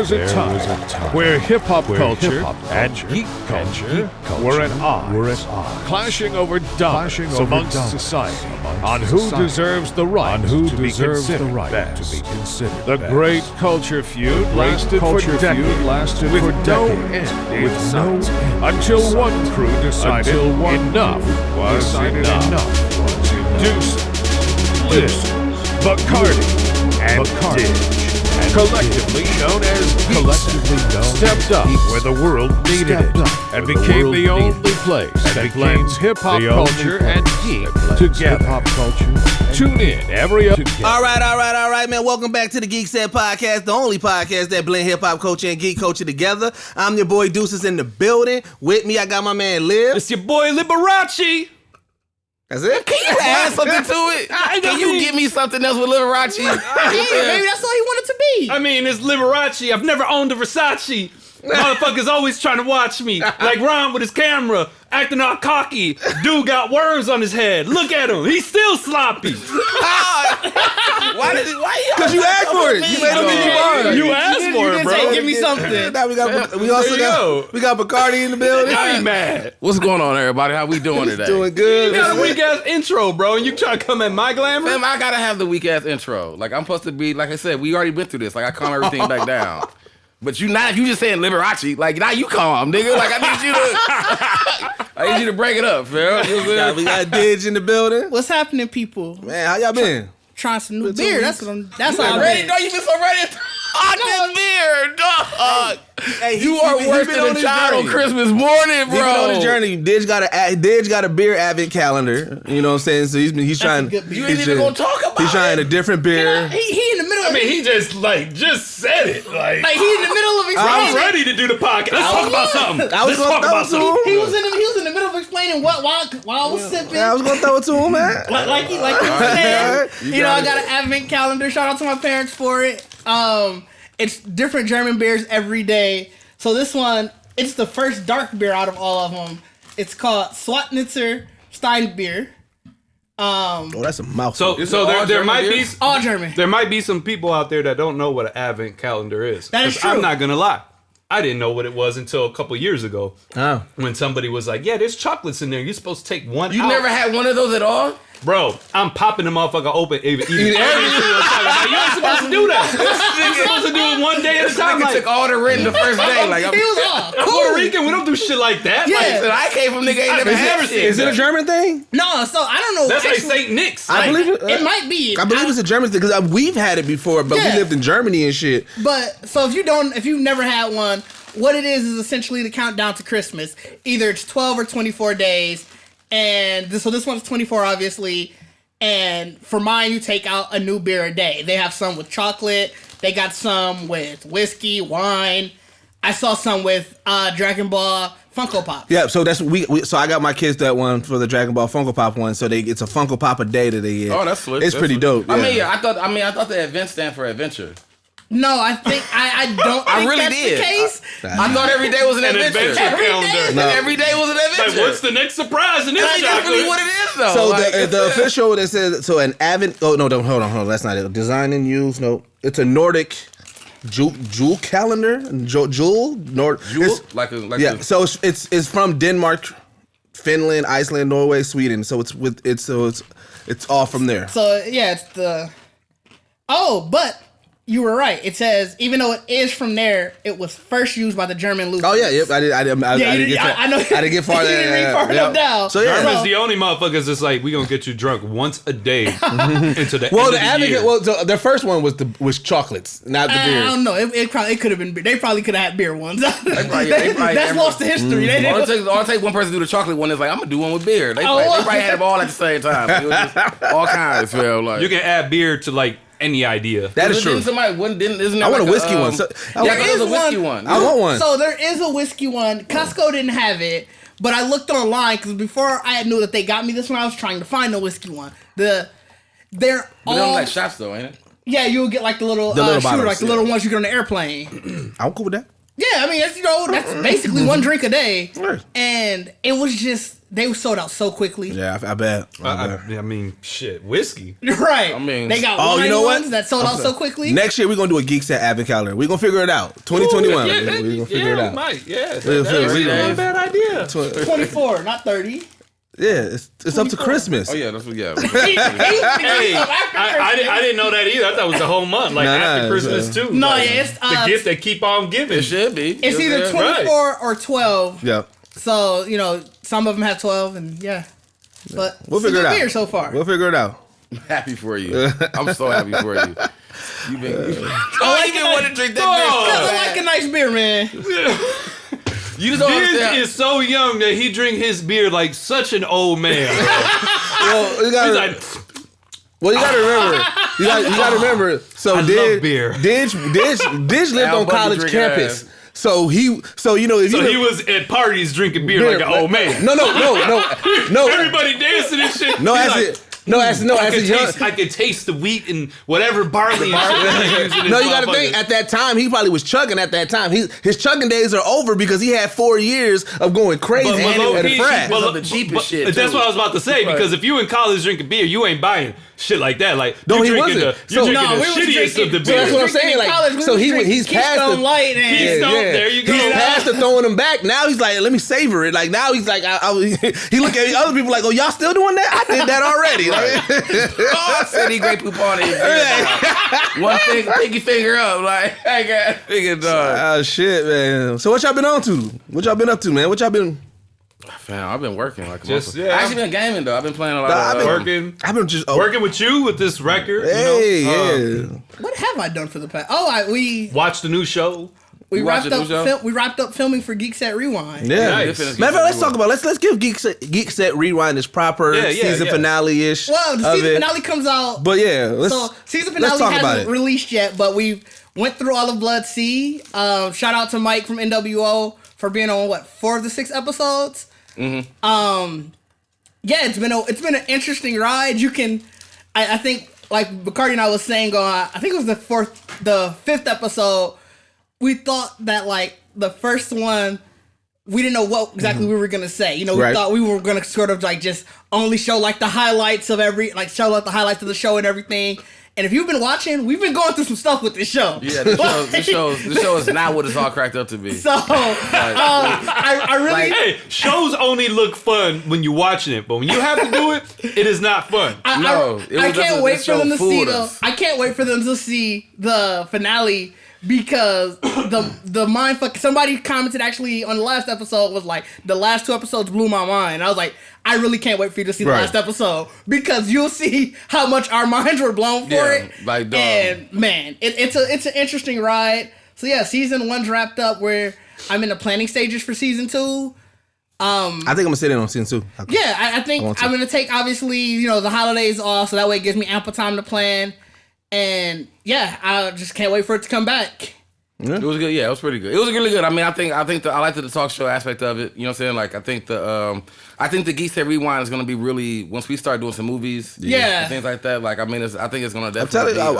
was a time where hip-hop culture and geek culture were at odds, clashing over dominance amongst society on who deserves the right to be considered best. The great culture feud lasted for decades, with no end in sight, until one crew decided enough was enough. Deuces, Liz, Bacardi, and Dig, collectively known as Geekset, stepped up where the world needed it and became the only place that blends hip-hop culture and geek together. Tune in every other. All right, man. Welcome back to the Geekset podcast, the only podcast that blend hip-hop culture and geek culture together. I'm your boy Deuces in the building. With me, I got my man Liv. It's your boy Liberace. That's it? Can you add something to it? Can you give me something else with Liberace? Maybe that's all he wanted to be. I mean, it's Liberace. I've never owned a Versace. Motherfucker's always trying to watch me. Like Ron with his camera, acting all cocky. Dude got worms on his head. Look at him. He's still sloppy. Why? Because you asked for it. You made him think you are. You asked for it, bro. Say, give me something. Now we got Bacardi in the building. I ain't mad. What's going on, everybody? How we doing today? Doing good. You got a weak ass intro, bro, and you trying to come at my glamour? Fam, I gotta have the weak ass intro. Like I'm supposed to be. Like I said, we already been through this. Like I calm everything back down. But you just saying Liberace, like now you calm, nigga. Like I need you to break it up, fam. You know what I'm saying? We got Dig in the building. What's happening, people? Man, how y'all been? Trying some new beer. That's how I'm Ready? No, you been so ready. This beer, dog. Hey, You are worse than a child on Christmas morning, bro. He's been on his journey. Dig got a beer advent calendar. You know what I'm saying? So he's trying. You ain't even gonna talk about it. He's trying a different beer. He in the middle. I mean, he just said it. Like he in the middle of explaining. I'm ready to do the podcast. Let's talk about something. Let's talk about something. He was in the middle of explaining what while I was sipping. Yeah, I was gonna throw it to him, man. Like he was saying. You know, I got an advent calendar. Shout out to my parents for it. It's different German beers every day. So this one, it's the first dark beer out of all of them. It's called Swatnitzer Steinbier. Oh, that's a mouthful. So there might be all German. There might be some people out there that don't know what an advent calendar is. That is true. I'm not gonna lie. I didn't know what it was until a couple years ago. Oh. When somebody was like, "Yeah, there's chocolates in there. You're supposed to take one." You out. never had one of those at all? Bro, I'm popping the motherfucker open, eating every single time. Like, you ain't supposed to do that. You're supposed to do it one day at a time. Nigga took all the rent the first day. Like He was all I'm cool. Puerto Rican. We don't do shit like that. Yeah. Like, I came from nigga ain't never had shit. Is it a German thing? No, so I don't know. that's like actually, St. Nick's. I believe it. it might be. I believe it's a German thing because we've had it before, but we Yeah. lived in Germany and shit. But so if you've never had one, what it is essentially the countdown to Christmas. Either it's 12 or 24 days, and this one's 24, obviously. And for mine, you take out a new beer a day. They have some with chocolate. They got some with whiskey, wine. I saw some with Dragon Ball Funko Pop. Yeah, so that's so I got my kids that one for the Dragon Ball Funko Pop one. So it's a Funko Pop a day that they get. Oh, that's slick. It's pretty dope. Yeah. I thought the event stand for adventure. No, I think I don't. I think really that's did. The case. I thought every day was an adventure. calendar. Every day was an adventure. Like, what's the next surprise in this That's chocolate? really what it is, though. So Like, the official that says an advent. Oh no, hold on. That's not it. Design and use. No, it's a Nordic jewel calendar. Jewel. Yeah. So it's from Denmark, Finland, Iceland, Norway, Sweden. So it's all from there. So yeah, it's the. Oh, but. You were right. It says, even though it is from there, it was first used by the German Lutheran. Oh yeah, yep. I didn't get far. You didn't read far enough down. So yeah, German's the only motherfuckers that's like, we gonna get you drunk once a day into the well, end the of advocate. year. Well, so their first one was chocolates, not the beer. I don't know. It could have been beer. They probably could have had beer ones. probably That's lost to history. They all didn't. it takes one person to do the chocolate one. Is like, I'm gonna do one with beer. They probably had them all at the same time. It was just all kinds. You can add beer to like any idea. That is true. Isn't I want a whiskey one. There is a whiskey one. I want one. So there is a whiskey one. Costco didn't have it, but I looked online because before I knew that they got me this one, I was trying to find the whiskey one. They're all don't like shots though, ain't it? Yeah, you'll get like the little bottles, shooter, like the little ones you get on the airplane. I'm cool with that. Yeah, I mean, that's basically one drink a day. And it was just, they were sold out so quickly. Yeah, I bet. I mean, shit, whiskey. Right. I mean, they got wine ones that sold out so quickly. Next year, we're going to do a Geekset advent calendar. We're going to figure it out. 2021. We're going to figure it out. Might, yeah. That's not a bad idea. 24, not 30. Yeah, it's up to Christmas. Oh, yeah, that's what, yeah. Hey, I didn't know that either. I thought it was the whole month, like after Christmas too. No, like, it's the gift that keep on giving. It should be. It's either 24 or 12. Yeah. So, some of them have 12 and But We'll figure it out. Beer so far. We'll figure it out. I'm happy for you. I'm so happy for you. You've been I like want to drink that beer. I like a nice beer, man. You just don't understand. Diz is so young that he drink his beer like such an old man. Well, you gotta remember. You gotta remember. So love beer. Didge lived on college campus. So if you he was at parties drinking beer like an old man. No. Everybody dancing and shit. I could taste the wheat and whatever barley. And shit you got to think. At that time, he probably was chugging. At that time, his chugging days are over because he had 4 years of going crazy at a frat. The cheapest shit. That's what I was about to say. Because if you in college drinking beer, you ain't buying shit like that. Like no, you he drinking wasn't. the shittiest of the beer. So that's what I'm saying. Like, so he's past the light. There you go. He's past the throwing them back. Now he's like, let me savor it. Like now he's like, he look at other people like, oh, y'all still doing that? I did that already. I said he great poop on it. One thing, pinky finger up. Like, I got finger dog. Oh shit, man. So what y'all been on to? What y'all been up to, man? What y'all been? Fam, I've been working like I actually been gaming though. I've been playing a lot of working. I've been just working with you with this record. Hey, yeah. What have I done for the past? We watched the new show. We wrapped up filming for Geekset Rewind. Yeah, nice. Matter of fact, let's talk about let's give Geekset Rewind its proper season finale ish. Well, the season finale comes out, but season finale hasn't released yet. But we went through all of Blood Sea. Shout out to Mike from NWO for being on 4 of the 6 episodes. Mm-hmm. It's been an interesting ride. I think like Bacardi and I was saying I think it was the 5th episode. We thought that like the first one, we didn't know what exactly we were gonna say. We thought we were gonna sort of like just only show like the highlights of the highlights of the show and everything. And if you've been watching, we've been going through some stuff with this show. Yeah, the show is not what it's all cracked up to be. So, I really... shows only look fun when you're watching it, but when you have to do it, it is not fun. I can't wait for them to see I can't wait for them to see the finale because the mindfuck. Somebody commented actually on the last episode was like, the last 2 episodes blew my mind. I was like, I really can't wait for you to see the last episode because you'll see how much our minds were blown for it. Like, dog. And man, it's an interesting ride. So yeah, season 1's wrapped up. Where I'm in the planning stages for season 2. I think I'm gonna sit in on season 2. Yeah, I think I'm gonna take obviously the holidays off, so that way it gives me ample time to plan. And yeah, I just can't wait for it to come back. Yeah. It was good. Yeah, it was pretty good. It was really good. I mean, I like the talk show aspect of it. You know what I'm saying? Like, I think the Geekset Rewind is gonna be really, once we start doing some movies, and things like that. Like, I mean, I think it's gonna definitely. I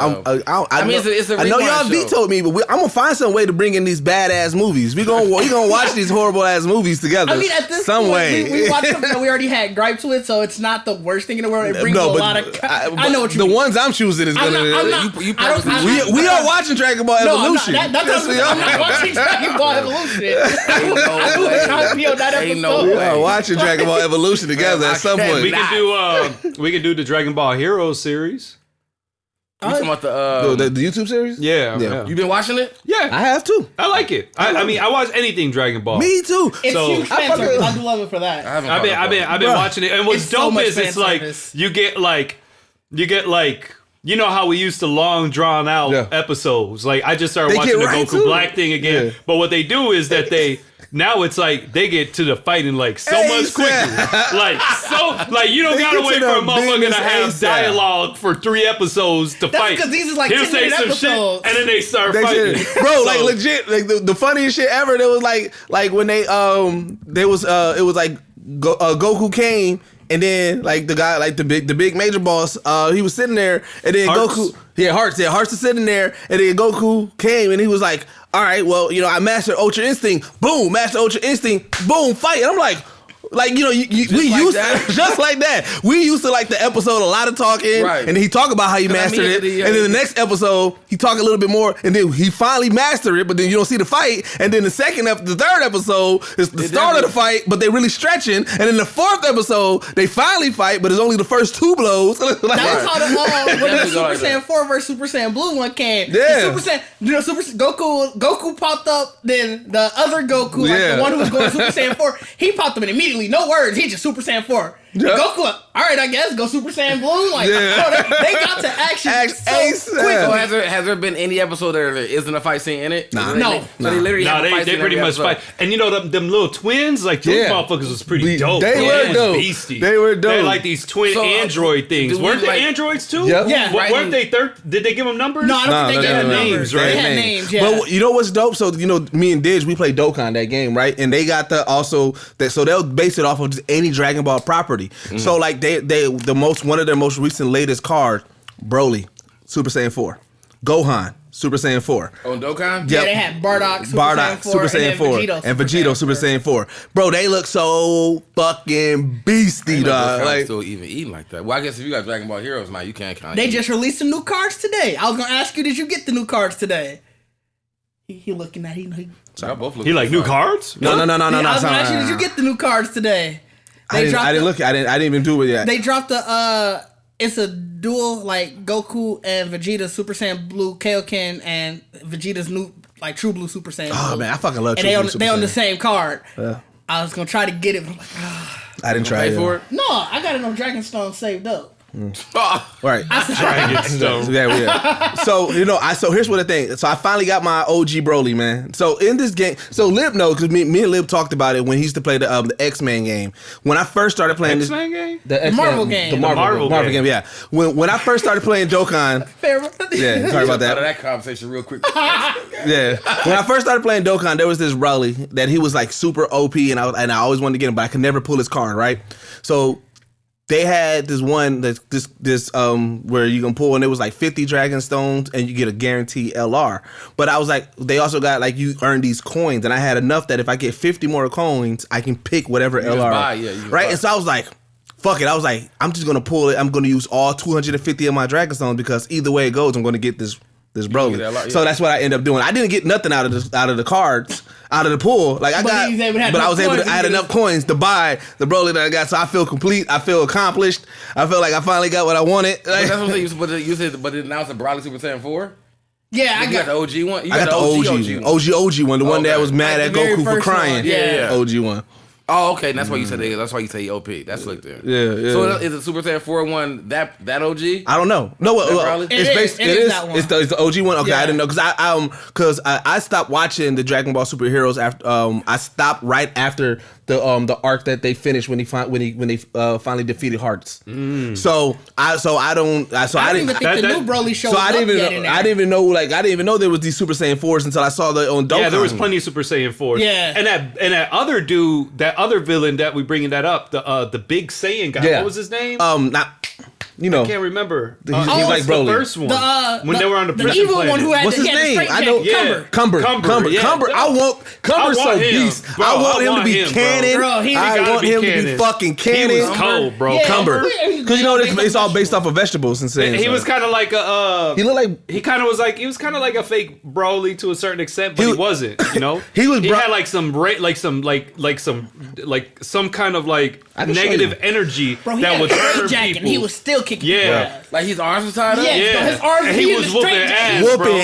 know y'all vetoed me, but I'm gonna find some way to bring in these badass movies. We gonna watch these horrible ass movies together. I mean, at this point, we watched something that we already had gripes with, so it's not the worst thing in the world. It brings a lot of. I know what you mean. The ones I'm choosing is gonna. We are watching Dragon Ball Evolution. I'm not watching Dragon Ball Evolution. Ain't no way. We are watching Dragon Ball Evolution together at some point. We can do the Dragon Ball Heroes series. You talking about the YouTube series? Yeah. You been watching it? Yeah, I have too. I like it. I mean, I watch anything Dragon Ball. Me too. It's huge fan service. I do love it for that. I've been watching it, and what's dope is it's like you get like. You know how we used to long drawn out episodes. Like I just started watching the Goku Black thing again. Yeah. But what they do is that now it's like they get to the fighting like so much quicker. Like you don't gotta wait for a motherfucker to have dialogue for 3 episodes to fight. Because these is like he'll say some shit and then they start fighting. Bro, like legit, like the funniest shit ever. There was like when it was like Goku came. And then like the guy, like the big major boss, he was sitting there, and then Hearts? Goku, Hearts was sitting there, and then Goku came, and he was like, all right, well, I mastered Ultra Instinct, boom, master Ultra Instinct, boom, fight. And I'm like, we used to, just like that. We used to like the episode a lot of talking, right. And he talked about how he mastered it, and then the next episode he talked a little bit more, and then he finally mastered it. But then you don't see the fight, and then the third episode is the start of the fight, but they really stretching, and then the fourth episode they finally fight, but it's only the first 2 blows. That was how when the Super Saiyan 4 versus Super Saiyan Blue one came. Yeah, Goku popped up, then the other Goku, like the one who was going Super Saiyan 4, he popped up immediately. No words. He just Super Saiyan 4. Yep. Goku, all right, I guess go Super Saiyan Blue. Like, they got to action so quick. So has there been any episode there isn't a fight scene in it? No. So they literally they pretty much fight. And them little twins, like those motherfuckers was pretty dope. They were dope. Beastie. They were dope. They're like these twin android things. Weren't they androids too? Yep. Yeah. Weren't they Did they give them numbers? No, I don't think they had names, right? They had names, yeah. But you know what's dope? So, me and Didge, we played Dokkan that game, right? And they got so they'll base it off of just any Dragon Ball property. Mm. So, like, one of their most recent latest cards, Broly, Super Saiyan 4. Gohan, Super Saiyan 4. On Dokkan? Yep. Yeah, they had Bardock, Super Saiyan 4, and Vegito, Super Saiyan 4. Bro, they look so fucking beastie, dog. Like, still even eating like that. Well, I guess if you got Dragon Ball Heroes now, you can't kind of. They just released some new cards today. I was gonna ask you, did you get the new cards today? He looking at he like new cards? No. I was gonna ask you, did you get the new cards today? I didn't even do it yet. They dropped it's a dual like Goku and Vegeta Super Saiyan Blue Kaioken and Vegeta's new like True Blue Super Saiyan. Oh Blue. Man, I fucking love. And they on the same card. Yeah. I was gonna try to get it, but I'm like, I didn't try it. For it. No, I got it on Dragonstone saved up. Right. Dragonstone. Yeah. So here's what the thing. So I finally got my OG Broly, man. So in this game, so Lib knows because me and Lib talked about it when he used to play the X-Men game. When I first started playing the Marvel game. The Marvel game. Yeah. When I first started playing Dokkan. Yeah. Sorry about that. Out of that conversation real quick. Yeah. When I first started playing Dokkan, there was this Broly that he was like super OP, and I always wanted to get him, but I could never pull his card. Right. So they had this one where you can pull, and it was like 50 Dragon Stones, and you get a guaranteed LR. But I was like, they also got like you earn these coins, and I had enough that if I get 50 more coins, I can pick whatever LR. Right, and so I was like, fuck it. I was like, I'm just gonna pull it. I'm gonna use all 250 of my Dragon Stones because either way it goes, I'm gonna get this Broly. So that's what I ended up doing. I didn't get nothing out of the cards, out of the pool. Like I had enough coins to buy the Broly that I got. So I feel complete. I feel accomplished. I feel like I finally got what I wanted. But that's what you said. But now it's a Broly Super Saiyan 4. Yeah, I got the OG one. I got the OG one. The one that was mad at Goku for crying. Yeah. OG one. Oh, okay. And that's why you said that's why you say OP. That's looked there. Yeah. So is the Super Saiyan 4 one that OG? I don't know. No, it's that one. It's the OG one. Okay, yeah. I didn't know because I stopped watching the Dragon Ball Superheroes after I stopped right after the arc that they finished when they finally defeated Hearts. So I didn't even think the new Broly showed up yet in there. I didn't even know there was these Super Saiyan 4s until I saw the on Dokkan. Yeah, there was plenty of Super Saiyan 4s. Yeah, and that other dude, that other villain that we bringing that up, the big Saiyan guy. Yeah. What was his name? I can't remember. He's like Broly. The first one. When they were on the prison evil planet. one who had what's his name? I know. Cumber. Yeah. Cumber. I want Cumber so beast. Bro, I want him to be canon. Bro, I want him to be fucking canon. He was cold, bro. Yeah, Cumber. Because it's all based off of vegetables and saying. He was kind of like a. He looked like. He kind of was like a fake Broly to a certain extent, but he wasn't. You know. He had like some kind of like negative energy that was hurt people. He was still kicking. Yeah. Like his arms were tied up? Yeah. His arms and he was whooping ass, bro.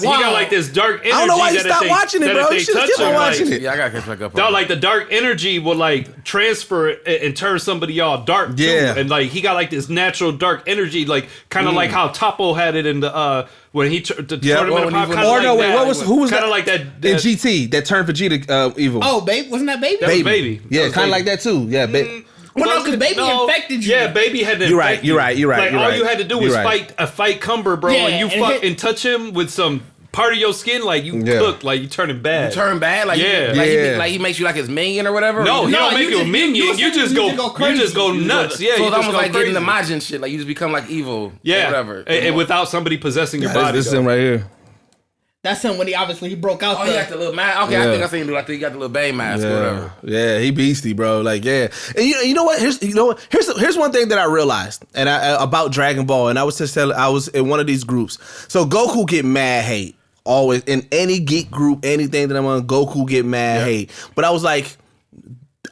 He got like this dark energy. I don't know why you stopped watching it, bro. You should keep on watching it. Yeah, I gotta catch back up. Like the dark energy will like transfer and turn somebody all dark too. Yeah. And like he got like this natural dark energy, like kind of like how Toppo had it in the when he tournament. Who was kind that? of like that in GT that turned Vegeta evil? Oh, Baby, wasn't that Baby? That was Baby. Yeah, kind of like that too. Yeah, Baby. Well, no, because Baby infected you. Yeah, Baby had to infect You're right. Like all you had to do was fight Cumber, bro, and you and touch him with some part of your skin, like you cook, like you turning bad. You turn bad, like like he makes you like his minion or whatever. No, he don't make you a minion. You just go nuts. Yeah, so you it's almost like crazy. getting the Majin shit. Like you just become like evil. Yeah, or whatever. And without somebody possessing your body. This is him right here. That's him when he broke out. Oh, he got the little mask. Okay, I think I seen him. I think he got the little Bane mask or whatever. Yeah, he beastie, bro. Like, yeah. And you know what? Here's one thing that I realized about Dragon Ball, and I was in one of these groups. So Goku get mad hate always in any geek group, anything that I'm on. Goku get mad hate, but I was like,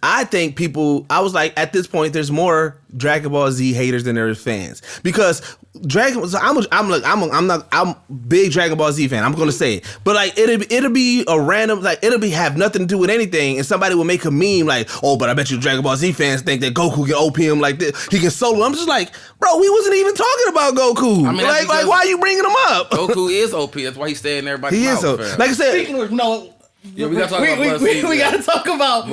at this point, there's more Dragon Ball Z haters than there is fans because I'm big Dragon Ball Z fan. I'm gonna say it, but like it'll be a random have nothing to do with anything, and somebody will make a meme like, oh, but I bet you Dragon Ball Z fans think that Goku can OP him like this. He can solo. I'm just like, bro, we wasn't even talking about Goku. I mean, like why are you bringing him up? Goku is OP. That's why he's staying in everybody's mouth. He is. Like I said, speaking of yeah, we gotta talk about blood seed. We gotta talk about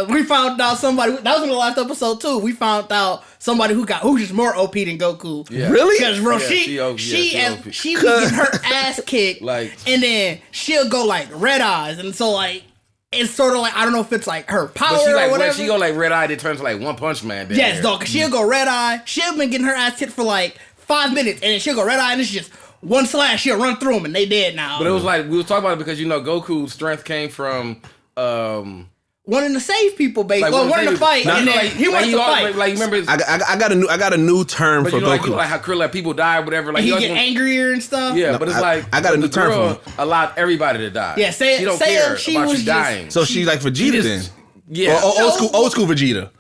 we found out somebody that was in the last episode too. We found out somebody who's just more OP than Goku. Yeah. Really? Because bro, she would get her ass kicked, and then she'll go like red eyes, and so like it's sort of like I don't know if it's like her power or whatever. When she go like red eye, it turns to like One Punch Man. Yes, dog. Cause she'll go red eye. She'll been getting her ass kicked for like 5 minutes, and then she'll go red eye, and it's just one slash, she'll run through them, and they dead now. But it was like, we were talking about it because, Goku's strength came from... wanting to save people, basically. Like, wanting to fight, and then he wants to fight. Like, remember... I got a new term for Goku. Like how Krillin, people die or whatever. Like he get angrier and stuff. Yeah, but it's like... I got a new term for him. Allowed everybody to die. Yeah, she don't care about you dying. So she's like Vegeta then? Yeah. Old school Vegeta.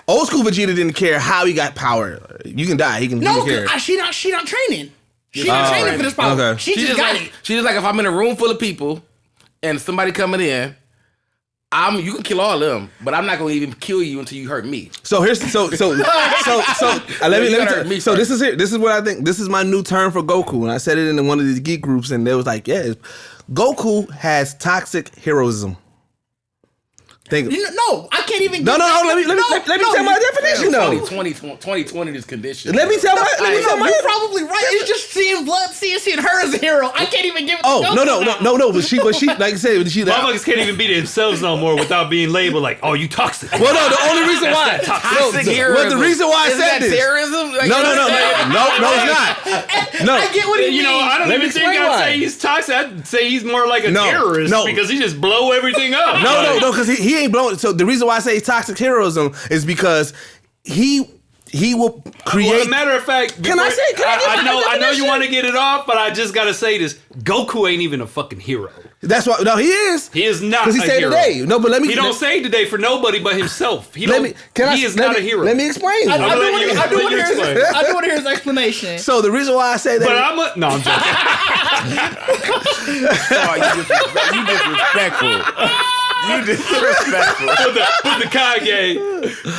Old school Vegeta didn't care how he got power. You can die. He can care. She not training. She not training for this power. Okay. She just got it. She just like, if I'm in a room full of people and somebody coming in, you can kill all of them, but I'm not going to even kill you until you hurt me. So here's this is what I think. This is my new term for Goku, and I said it in one of these geek groups, and they was like, yeah, Goku has toxic heroism. No, I can't even. No. Let me tell my definition though. 2020 is condition. Let me tell my. You're probably right. It's just seeing blood, seeing her as a hero. I can't even give it. No. But she like I said, motherfuckers can't even be themselves no more without being labeled like, oh, you toxic. Well, no, the only reason why. Toxic heroism. Well, the reason why I said this. Terrorism? No, it's not. No, I get what he means. I don't even think I'd say he's toxic. I'd say he's more like a terrorist because he just blow everything up. No, because he ain't blowing. So the reason why I say toxic heroism is because he will create. Well, as a matter of fact, I know you want to get it off, but I just gotta say this: Goku ain't even a fucking hero. That's why. No, he is. He is not. Because he saved the day. No, but let me. He don't save the day for nobody but himself. He is not a hero. Let me explain. I do want to hear his explanation. So the reason why I say that. But I'm joking. You disrespectful. You disrespectful. Put the Kage.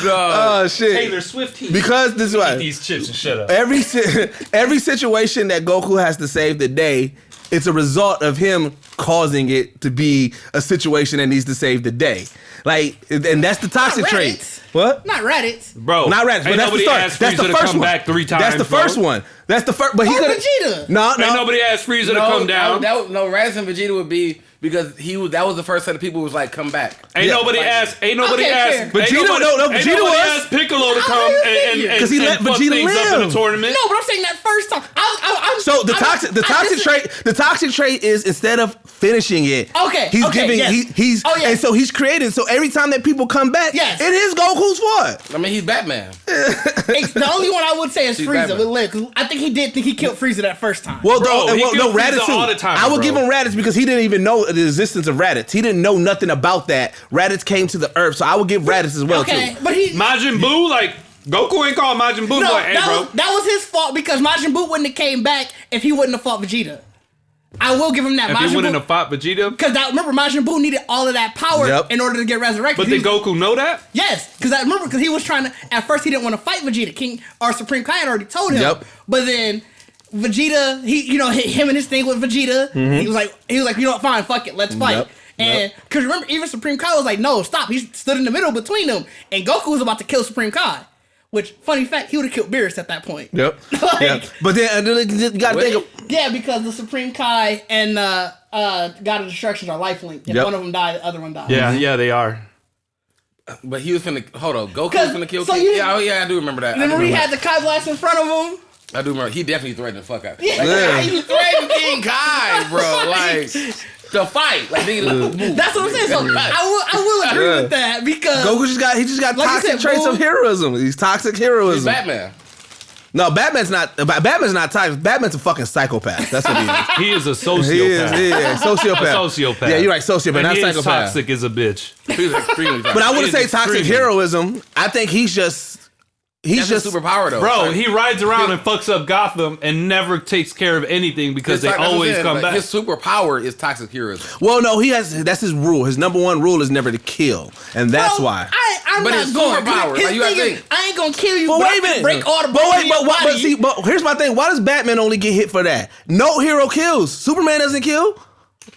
Oh shit. Taylor Swift. Because this is why. Eat these chips and shut up. Every situation that Goku has to save the day, it's a result of him causing it to be a situation that needs to save the day. Like, and that's the toxic trait. What? Not Reddit. Bro. Not Reddit. But that's the start. That's the first one. Back 3 times, that's the first one. That's the first. But he could have. Vegeta. No. Ain't nobody asked Frieza to come down. Raditz and Vegeta would be because that was the first set of people who was like, come back. Ain't nobody asked. Vegeta asked Piccolo to come and because he let Vegeta live up in the tournament. No, but I'm saying that first time. So the toxic trait is instead of finishing it, he's giving and so he's creating. So every time that people come back, it is Goku's fault. I mean, he's Batman. The only one I would say is Frieza with Liv, because I think he did think he killed Frieza that first time. Well, Raditz too. I would give him Raditz because he didn't even know the existence of Raditz. He didn't know nothing about that. Raditz came to the Earth, so I would give Raditz as well too. But Majin Buu, like Goku ain't called Majin Buu. No, hey, bro. That was his fault because Majin Buu wouldn't have came back if he wouldn't have fought Vegeta. I will give him that. If he wouldn't have fought Vegeta? Because remember, Majin Buu needed all of that power in order to get resurrected. But did Goku know that? Yes, because he was trying to. At first, he didn't want to fight Vegeta. King or Supreme Kai had already told him. Yep. But then Vegeta, him and his thing with Vegeta, he was like, you know what, fine, fuck it, let's fight. And because remember, even Supreme Kai was like, no, stop. He stood in the middle between them, and Goku was about to kill Supreme Kai. Which, funny fact, he would have killed Beerus at that point. Yep. But then you got to think of... Yeah, because the Supreme Kai and God of Destruction are life linked. If one of them died, the other one died. Yeah, they are. But he was finna... Hold on. Goku was finna kill King. I do remember that. Remember he had the Kai Blast in front of him? I do remember. He definitely threatened the fuck out. Yeah. He threatened King Kai, bro. Like... to fight. Like, that's what I'm saying. So I will agree with that because Goku just got like toxic traits of heroism. He's toxic heroism. He's Batman. No, Batman's not toxic. Batman's a fucking psychopath. That's what he is. He is a sociopath. He is sociopath. A sociopath. Yeah, you're right. Sociopath, and not he psychopath. Is toxic as a bitch. He's extremely toxic. But I wouldn't say toxic heroism. I think he's just superpower though. Bro, he rides around and fucks up Gotham and never takes care of anything because they always come back. His superpower is toxic heroism. Well, no, that's his rule. His number one rule is never to kill, and that's why. I'm but not his going. superpower, His like, you gotta thing is, think. I ain't gonna kill you. But But wait a minute, break all the bones in your body. But here's my thing. Why does Batman only get hit for that? No hero kills. Superman doesn't kill.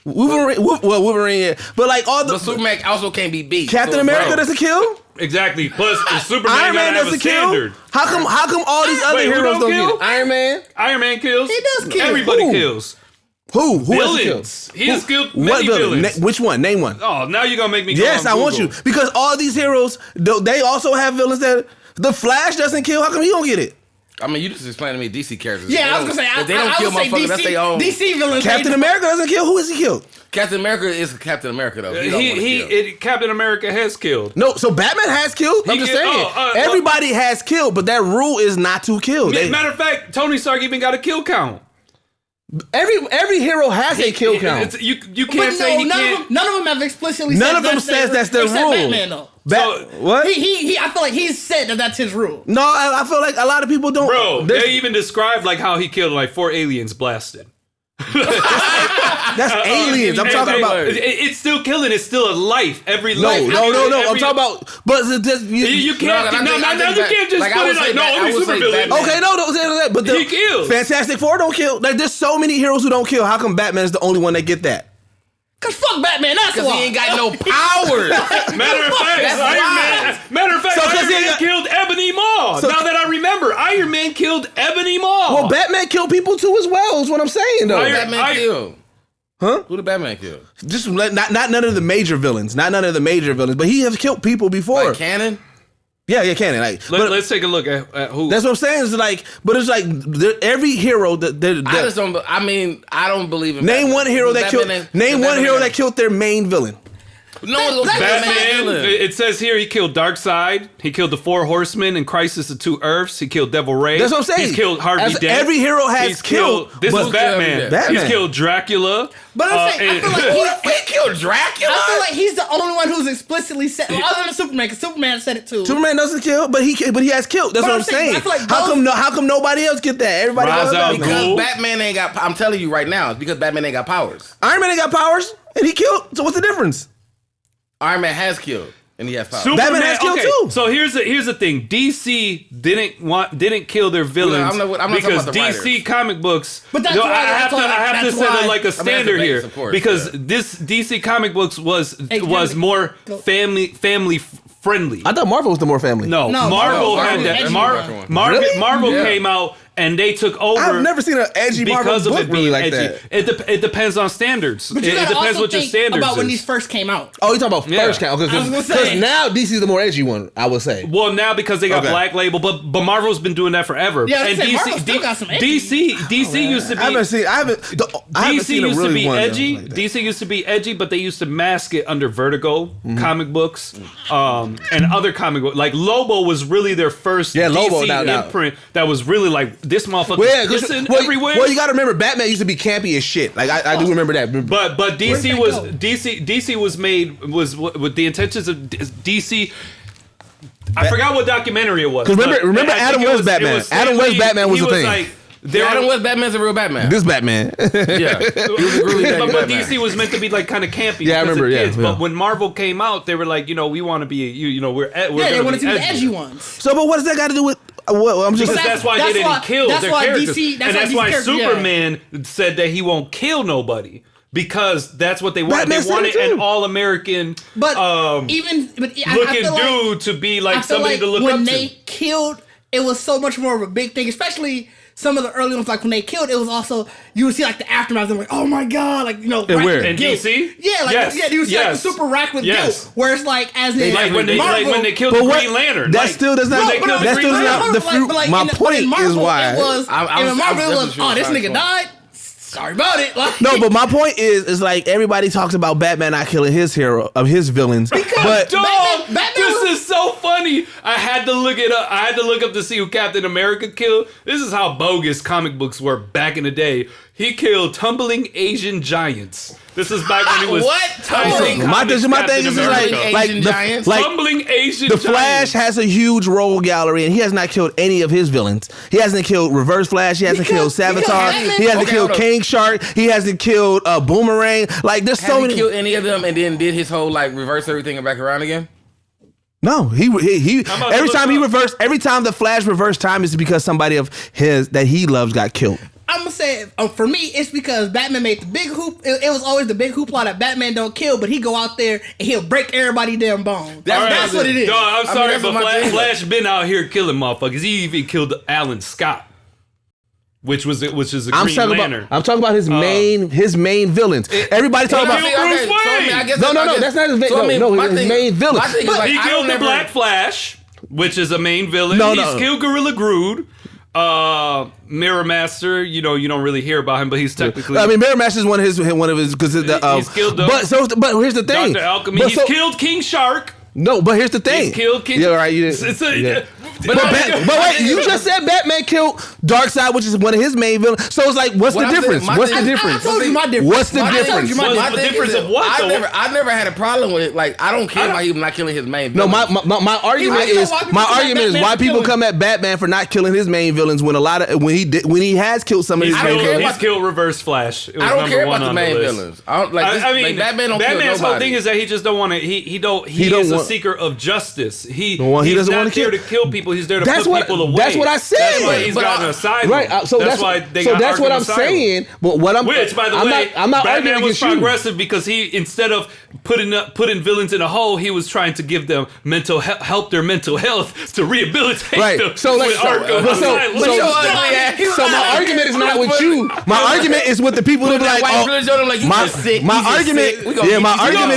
Wolverine, yeah. But like all the. But Superman also can't be beat. Captain America doesn't kill. Exactly. Plus, Superman Iron Man gotta have a standard. Kill. How come all these other heroes don't kill? Iron Man. Iron Man kills. He does kill. Everybody kills. Who villains? He has killed many villains. Which one? Name one. Oh, now you're gonna make me. Yes, I want you because all these heroes they also have villains that the Flash doesn't kill. How come he don't get it? I mean, you just explained to me DC characters. Yeah, I was gonna say they don't kill motherfuckers. That's their own. DC villains. Captain America doesn't kill. Who has he killed? Captain America is Captain America though. Captain America has killed. No, so Batman has killed. I'm just saying. Everybody has killed, but that rule is not to kill. Matter of fact, Tony Stark even got a kill count. Every hero has a kill count. You can't say he can't. None of them have explicitly. None of them says that's their rule. Batman though. What? He I feel like he's said that's his rule. No, I feel like a lot of people don't. Bro, they even described like how he killed like 4 aliens blasted. That's aliens. I'm talking about. It's still killing. It's still a life. Every life. No. I'm talking about. But you can't. No, you can't just put it like only supervillains. Okay, no, but he kills. Fantastic Four don't kill. Like there's so many heroes who don't kill. How come Batman is the only one that get that? Cause fuck Batman, that's why. Because he ain't got no powers. Matter of fact, Iron Man killed Ebony Maw. Now that I remember, Iron Man killed Ebony Maw. Well, Batman killed people too as well. Is what I'm saying though. Batman killed. Huh? Who did Batman kill? Just not none of the major villains. Not none of the major villains. But he has killed people before. Like Cannon? Yeah, Cannon. Like, let's take a look at who. That's what I'm saying. It's like, but it's like every hero that I just don't. I mean, I don't believe in. Name one hero that killed. Name one hero that killed their main villain. No, Batman. It says here he killed Darkseid. He killed the 4 Horsemen in Crisis of 2 Earths. He killed Devil Ray. That's what I'm saying. He's killed Harvey Dent. Every hero has killed. This is Batman. He's killed Dracula. But I'm saying, I feel like he killed Dracula. I feel like he's the only one who's explicitly said, other than Superman, because Superman said it too. Superman doesn't kill, but he has killed. That's what I'm saying. I feel like how come nobody else get that? Everybody else. Because Batman ain't got. I'm telling you right now, it's because Batman ain't got powers. Iron Man ain't got powers, and he killed. So what's the difference? Iron Man has killed, and he has powers. Batman has killed too. So here's the thing: DC didn't kill their villains I'm not because talking about the DC comic books. But that's why I have to set like a standard here course, because this DC comic books was more family friendly. I thought Marvel was the more family. No, Marvel had that. Marvel came out. And they took over. I've never seen an edgy Marvel book really like that. It depends on standards. It depends what your standards about is. when these first came out. Oh, you talking about first count? Because now DC's the more edgy one, I would say. Well, now because they got Black Label, but Marvel's been doing that forever. Yeah, and Marvel still got some edgy. DC used to be. DC used to be edgy. DC used to be edgy, but they used to mask it under Vertigo comic books, and other comic books. Like Lobo was really their first DC imprint that was really like. This motherfucker everywhere. Well, you gotta remember, Batman used to be campy as shit. Like I do remember that. But DC was made with the intentions of DC. I forgot what documentary it was. Because remember Adam West Batman. Adam West Batman was the thing. Adam West Batman's a real Batman. This Batman. Yeah. But DC was meant to be like kind of campy. Yeah, I remember. Yeah. But when Marvel came out, they were like, we want to be, we're they wanted to be the edgy ones. So, but what does that got to do with? I'm just because that's why they didn't kill their characters. That's why Superman said that he won't kill nobody. Because that's what they wanted. They wanted an all-American, looking dude to be like somebody to look up to. When they killed it was so much more of a big thing, especially some of the early ones, like when they killed, it was also, you would see like the aftermath, and like, oh my God, like, you know, where? In DC? Yeah, like, you would see like the super racked with guilt, where it's like, as in, like when they killed the Green Lantern. That still does not, the fruit. My point is why. It was, in Marvel, it was, oh, this nigga died? Sorry about it. Like, no, but my point is like everybody talks about Batman not killing his villains. But Batman this is so funny. I had to look it up. I had to look up to see who Captain America killed. This is how bogus comic books were back in the day. He killed tumbling Asian giants. This is back when he was tumbling. My thing is like tumbling Asian giants. The Flash has a huge role gallery, and he has not killed any of his villains. He hasn't killed Reverse Flash. He hasn't killed Savitar. He hasn't killed King Shark. He hasn't killed Boomerang. Like there's so many. Killed any of them, and then did his whole like reverse everything and back around again. No, he every time the Flash reversed time is because somebody of his that he loves got killed. I'm gonna say, for me, it's because Batman made the big hoop. It was always the big hoopla that Batman don't kill, but he go out there and he'll break everybody's damn bones. That's what it is. No, I'm sorry, but Flash been out here killing motherfuckers. He even killed Alan Scott, which is a Green Lantern. I'm talking about his main villains. Everybody talking about Bruce Wayne. No, that's not his main. His main villain. He killed the Black Flash, which is a main villain. He's killed Gorilla Grodd. Mirror Master, you don't really hear about him, but he's technically. I mean, Mirror Master is one of his because he's killed. But here's the thing. Dr. Alchemy. He's killed King Shark. No, but here's the thing. He's killed King. Yeah, right. You didn't. But wait, you just said Batman killed Darkseid, which is one of his main villains. So it's like, what's the difference? What's the difference? I told you my difference. What's the difference? The difference of what? I never had a problem with it. Like, I don't care about him not killing his main villain. No, my argument is why people come at Batman for not killing his main villains when he has killed some of his main villains. He's killed Reverse Flash. I don't care about the main villains. Batman don't kill nobody. Batman's whole thing is that he just don't want to. He is a seeker of justice. He's not there to kill people. He's there to put people away. That's what I said. That's why he's got an asylum. Right. So that's why they got that's what I'm saying. But what which, by the way, I'm not Batman was progressive because he, instead of putting villains in a hole, he was trying to give them help their mental health to rehabilitate them. So my argument is not with you. My argument is with the people who be like, my argument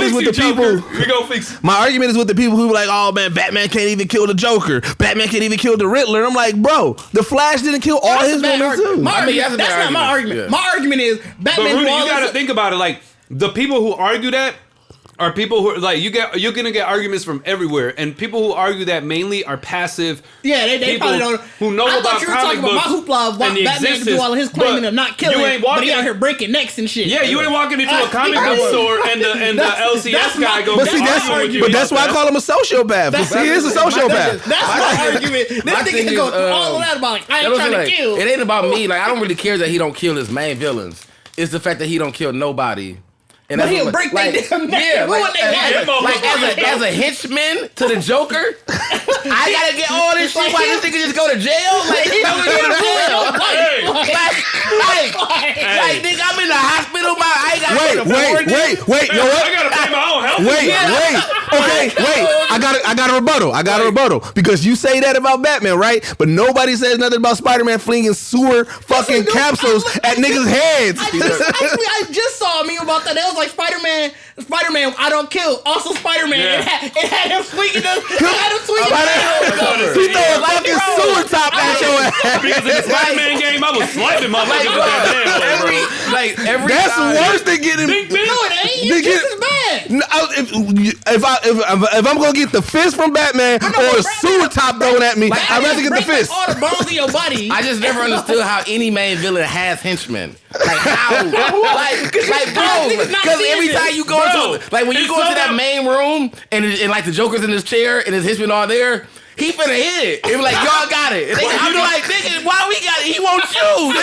is with the people. We gonna fix it. My argument is with the people who be like, oh man, Batman can't even kill the Joker. Batman can't even kill the Riddler. I'm like, bro, the Flash didn't kill all his villains too. That's not my argument. Yeah. My argument is Batman. But Rudy, you gotta think about it. Like the people who argue that are people who like you're gonna get arguments from everywhere, and people who argue that mainly are passive. Yeah, they probably don't. Who know about comic books my hoopla of why Batman can do all of his claiming of not killing, but he out here breaking necks and shit. Yeah, you ain't walking into a comic book store and the LCS guy go. But that's why I call him a sociopath. He is a sociopath. That's my argument. This nigga go through all of that about like I ain't trying to kill. It ain't about me. Like I don't really care that he don't kill his main villains. It's the fact that he don't kill nobody. And but he'll break their damn neck. As a henchman to the Joker, I gotta get all this shit. Why this nigga just go to jail? Like he don't go to jail. Like nigga, I'm in the hospital. I ain't got wait. You know what? I gotta pay my own health. Wait. I got a rebuttal because you say that about Batman, right? But nobody says nothing about Spider-Man flinging sewer fucking capsules at niggas' heads. I just saw a meme about that. It was like Spider-Man, I don't kill. Also Spider-Man, it had him swinging the. He threw a fucking sewer top at your ass. Because in the Spider-Man game, I was slapping my every that's time. worse than getting. No, it ain't. It's just as bad. If I'm gonna get the fist from Batman or a sewer top thrown at me, I'd rather get the fist. All the bones in your body. I just never understood how any main villain has henchmen. Like how? like bro, because every time you go into like when you go into that main room and like the Joker's in his chair and his henchmen are there. He finna hit it. It was like, y'all got it. I'm like, nigga, why we got it? He won't choose.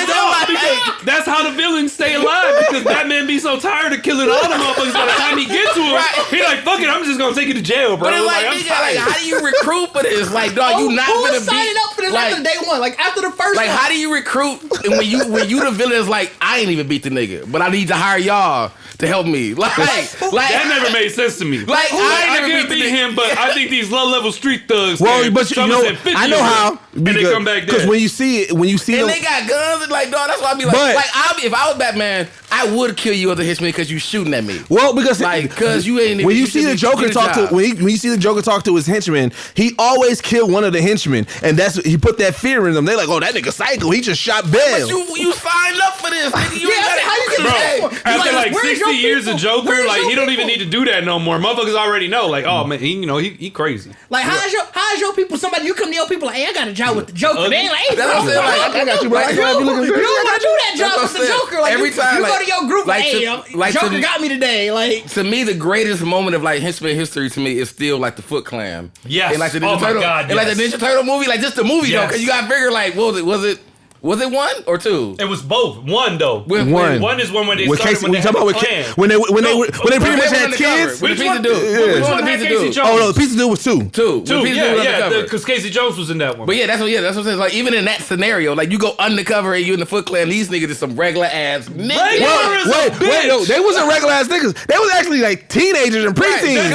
That's how the villains stay alive because Batman be so tired of killing all the motherfuckers by the time he get to him. He like, fuck it, I'm just gonna take you to jail, bro. But it's like, nigga, how do you recruit for this? Like, dog, you not gonna be signing up for this after day one, like after the first. Like, how do you recruit? And when you the villain is like, I ain't even beat the nigga, but I need to hire y'all to help me. Like that never made sense to me. Like I can't beat him, but I think these low-level street thugs. Well, but you know, I know how. And they come back because when you see and they got guns, and like, dog, that's why I be like, if I was Batman, I would kill you as a henchman because you shooting at me. Well, because you ain't. When you see the Joker talk to when you see the Joker talk to his henchmen, he always killed one of the henchmen, and he put that fear in them. They're like, oh, that nigga psycho. He just shot Bell. But you signed up for this, nigga. You ain't how you bro, after like 60 years of Joker, like he don't even need to do that no more. Motherfuckers already know, like, oh man, he crazy. Like how's your people? Somebody you come to your people like, hey, I got a job with the Joker. They ain't like, hey, that's what I'm saying. Like, I got you, bro. You don't want to do that job with the Joker. Like every time you go to your group, like, hey, Joker got me today. Like to me, the greatest moment of like henchman history to me is still like the Foot Clan. Yes. And like the Ninja Turtle. God, and like the Ninja Turtle movie, like just the movie though, because you got to figure like, was it one or two? It was both. One though. One is when they started when they had the plan. When they pretty much had kids. Which one? Which one had Casey Jones? Oh no, the Pizza Dude was two. Yeah, because Casey Jones was in that one. But yeah, that's what I'm saying. Like even in that scenario, like you go undercover and you in the Foot Clan, these niggas is some regular ass niggas. Wait, no, they wasn't regular ass niggas. They was actually like teenagers and preteens.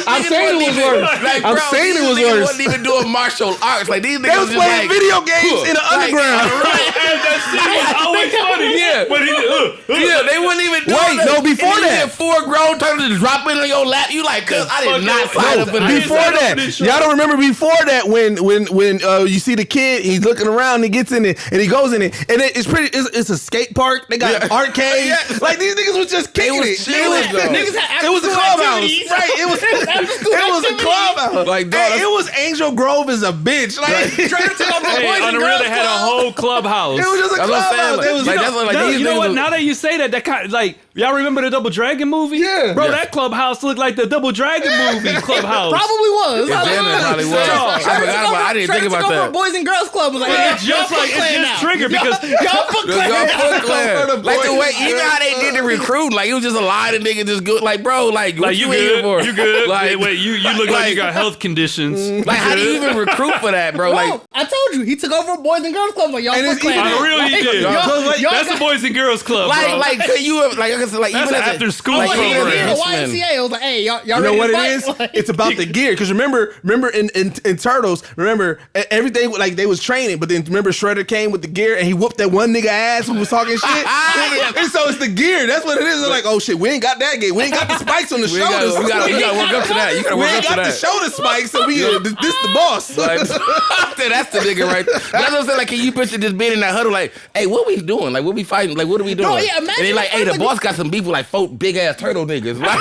I'm saying it was worse. I'm saying it was worse. Wasn't even doing martial arts. Like these niggas was playing video games in the underground. Right, and that shit was always funny. Yeah, but they wouldn't even do Wait, no, before that. 4 grown turtles just drop in on your lap. You like, cuz I did not sign up for this. Before that, y'all don't remember before that when you see the kid, he's looking around, he gets in it, and he goes in it, and it's a skate park. They got arcades. Like these niggas was just kicking it. It was a clubhouse, right? It was a clubhouse. Like, dog, it was Angel Grove is a bitch. Like on the real, they had a whole clubhouse. It was just a clubhouse. You know what? Now that you say that kind of like, y'all remember the Double Dragon movie? Yeah, bro, that clubhouse looked like the Double Dragon movie clubhouse. Probably was. Probably was. I didn't think about that. Boys and Girls Club was like, it's just triggered because y'all Foot Clan. Like the way, even how they did the recruit, like it was just a lot of niggas just good. Like, bro, like what you good? For? You good? Like, wait, you look like you got health conditions. Like, how do you even recruit for that, bro? Like, I told you, he took over Boys and Girls Club. Like, y'all Foot Clan. On the real, he did. That's the Boys and Girls Club. Like, so you like I said, like that's even after school program. YMCA was like, hey, y'all you know what it is? It's about the gear. Because remember in Turtles, remember everything like they was training, but then remember Shredder came with the gear and he whooped that one nigga ass who was talking shit. And so it's the gear. That's what it is. They're like, oh shit, we ain't got that gear. We ain't got the spikes on the shoulders. You gotta work up to that. We ain't got the shoulder spikes, so this the boss. Like, that's the nigga right there. That's what I'm saying. Like, can you picture just being in that huddle? Like, hey, what we doing? Like, what we fighting? Like, what are we doing? No, yeah, imagine. And they like, hey, the boss got some beef with like 4 big ass turtle niggas. Like,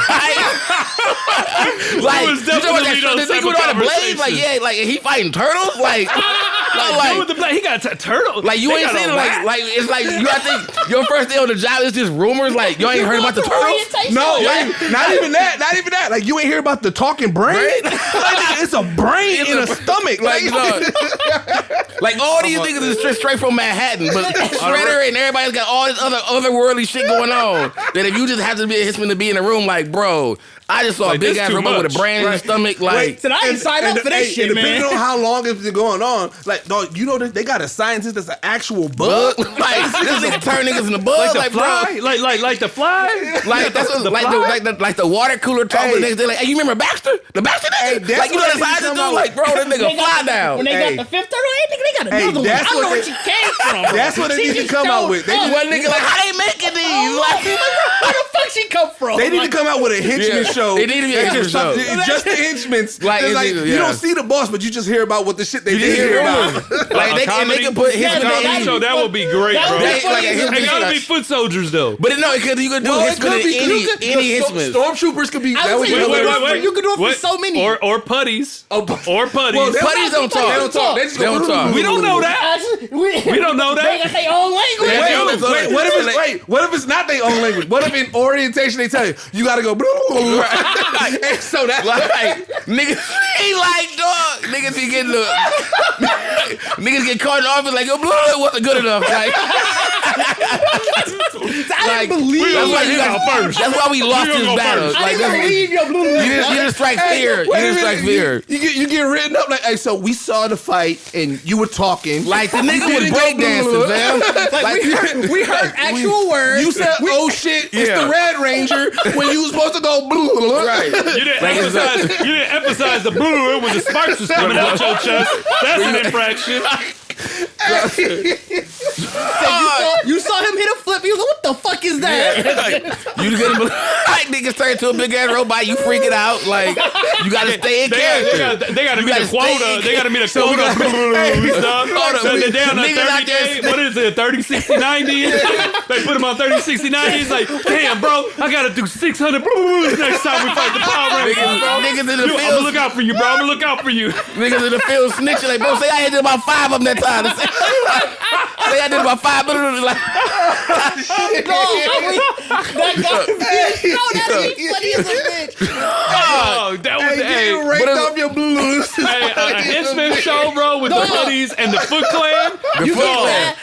you know that nigga with all the blades? Like, yeah, like he fighting turtles? Like with the blade, he got a turtle. Like you ain't seen it. Like it's like you. I think your first day on the job is just rumors. Like you ain't heard about the turtles. No, not even that. Not even that. Like you ain't hear about the talking brain. Like, it's a brain in a stomach. Like all these niggas is straight from Manhattan, but Shredder and everybody's got all this otherworldly shit going on. That if you just have to be a henchman to be in the room, like bro. I just saw a big ass robot with a brain in the stomach. Like, so I ain't signed up for that shit, man. Depending on how long it's been going on, like, dog, you know they got a scientist that's an actual bug. Like this nigga turn niggas in the bug, like the fly, like the fly, like that's what, like the water cooler talk. They're like, hey, you remember Baxter? The Baxter nigga? Like you know the scientist do? Like, bro, that nigga fly down. When they got the 5th turtle, hey, nigga, they got another one. I don't know where she came from. That's what they need to come out with. One nigga like, how they making these? Like, where the fuck she come from? They need to come out with a henchman show. They need to be a henchman show. Just the henchmen. Like you don't see the boss, but you just hear about what the shit they did hear about. Like they can put henchmen in any show. That would be great, bro. It gotta be foot soldiers though. But no, you could do henchmen in any henchmen. Stormtroopers could be. Wait. You could do it for so many. Or putties. Or putties. Well, putties don't talk. They don't talk. They don't talk. We don't know that. We don't know that. They got their own language. Wait, what if it's not their own language? What if in orientation they tell you gotta go and so that's like niggas he like dog. Niggas be getting niggas get caught in the office like your blood wasn't good enough. Like I didn't believe that's why you got first. That's why we lost this battle. I didn't believe your blue. You didn't strike fear. You didn't strike fear. You get written up like, hey, so we saw the fight and you were talking. Like the nigga was breakdancing, man. Like we heard actual words. You said, oh shit, it's the Red Ranger when you was supposed to go blue. Right. You didn't emphasize the blue when the sparks was coming out your chest. That's an infraction. You saw him hit a flip. You was like, what the fuck is that? You couldn't believe niggas turn into a big ass robot. You freaking out. Like, you got to stay in character. They got to meet a quota. They got to meet a quota. So they're down on 30 days. What is it, 30, 60, 90? They put him on 30, 60, 90. He's like, damn, bro, I got to do 600 next time we fight the Power Rangers, bro. Niggas in the field. I'm going to look out for you, bro. I'm going to look out for you. Niggas in the field snitching. Like, bro, say I hit about 5 of them that time. Say I did about 5 minutes. Like, That's funny as a bitch. Oh, that was getting raked off your blues. Hey, a henchman show, bro, with the hoodies and the Foot Clan.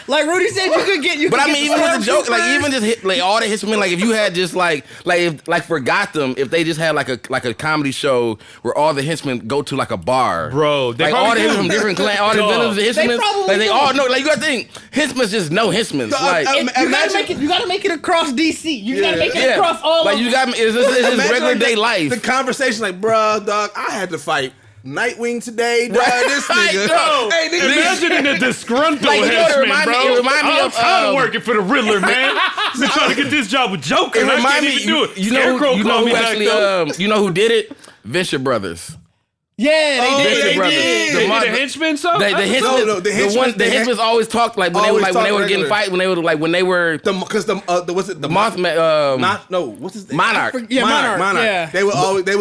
Like Rudy said, you could get. But I mean, even with the joke, like even just like all the henchmen, like if you had just like if for Gotham, if they just had like a comedy show where all the henchmen go to like a bar, bro, they like all the henchmen from different clans, all the villains, the henchmen, like they all know. Like you gotta think, henchmen just know henchmen. Like you gotta make it across DC. You gotta make it across all. Like you got it's just regular day life. The conversation, like, bruh, dog, I had to fight Nightwing today, dog. This nigga. Bro, hey, nigga, imagine a disgruntled henchman, bro. I'm tired of working for the Riddler, man. Been trying to get this job with Joker. It I remind can't me, even do it. You know who actually, you know who did it? Venture Brothers. Yeah, they did. They did a henchman song? The henchmen always talked like when they were getting fight, when they were because the Mothman, what's his name? Monarch. Monarch. Yeah. They would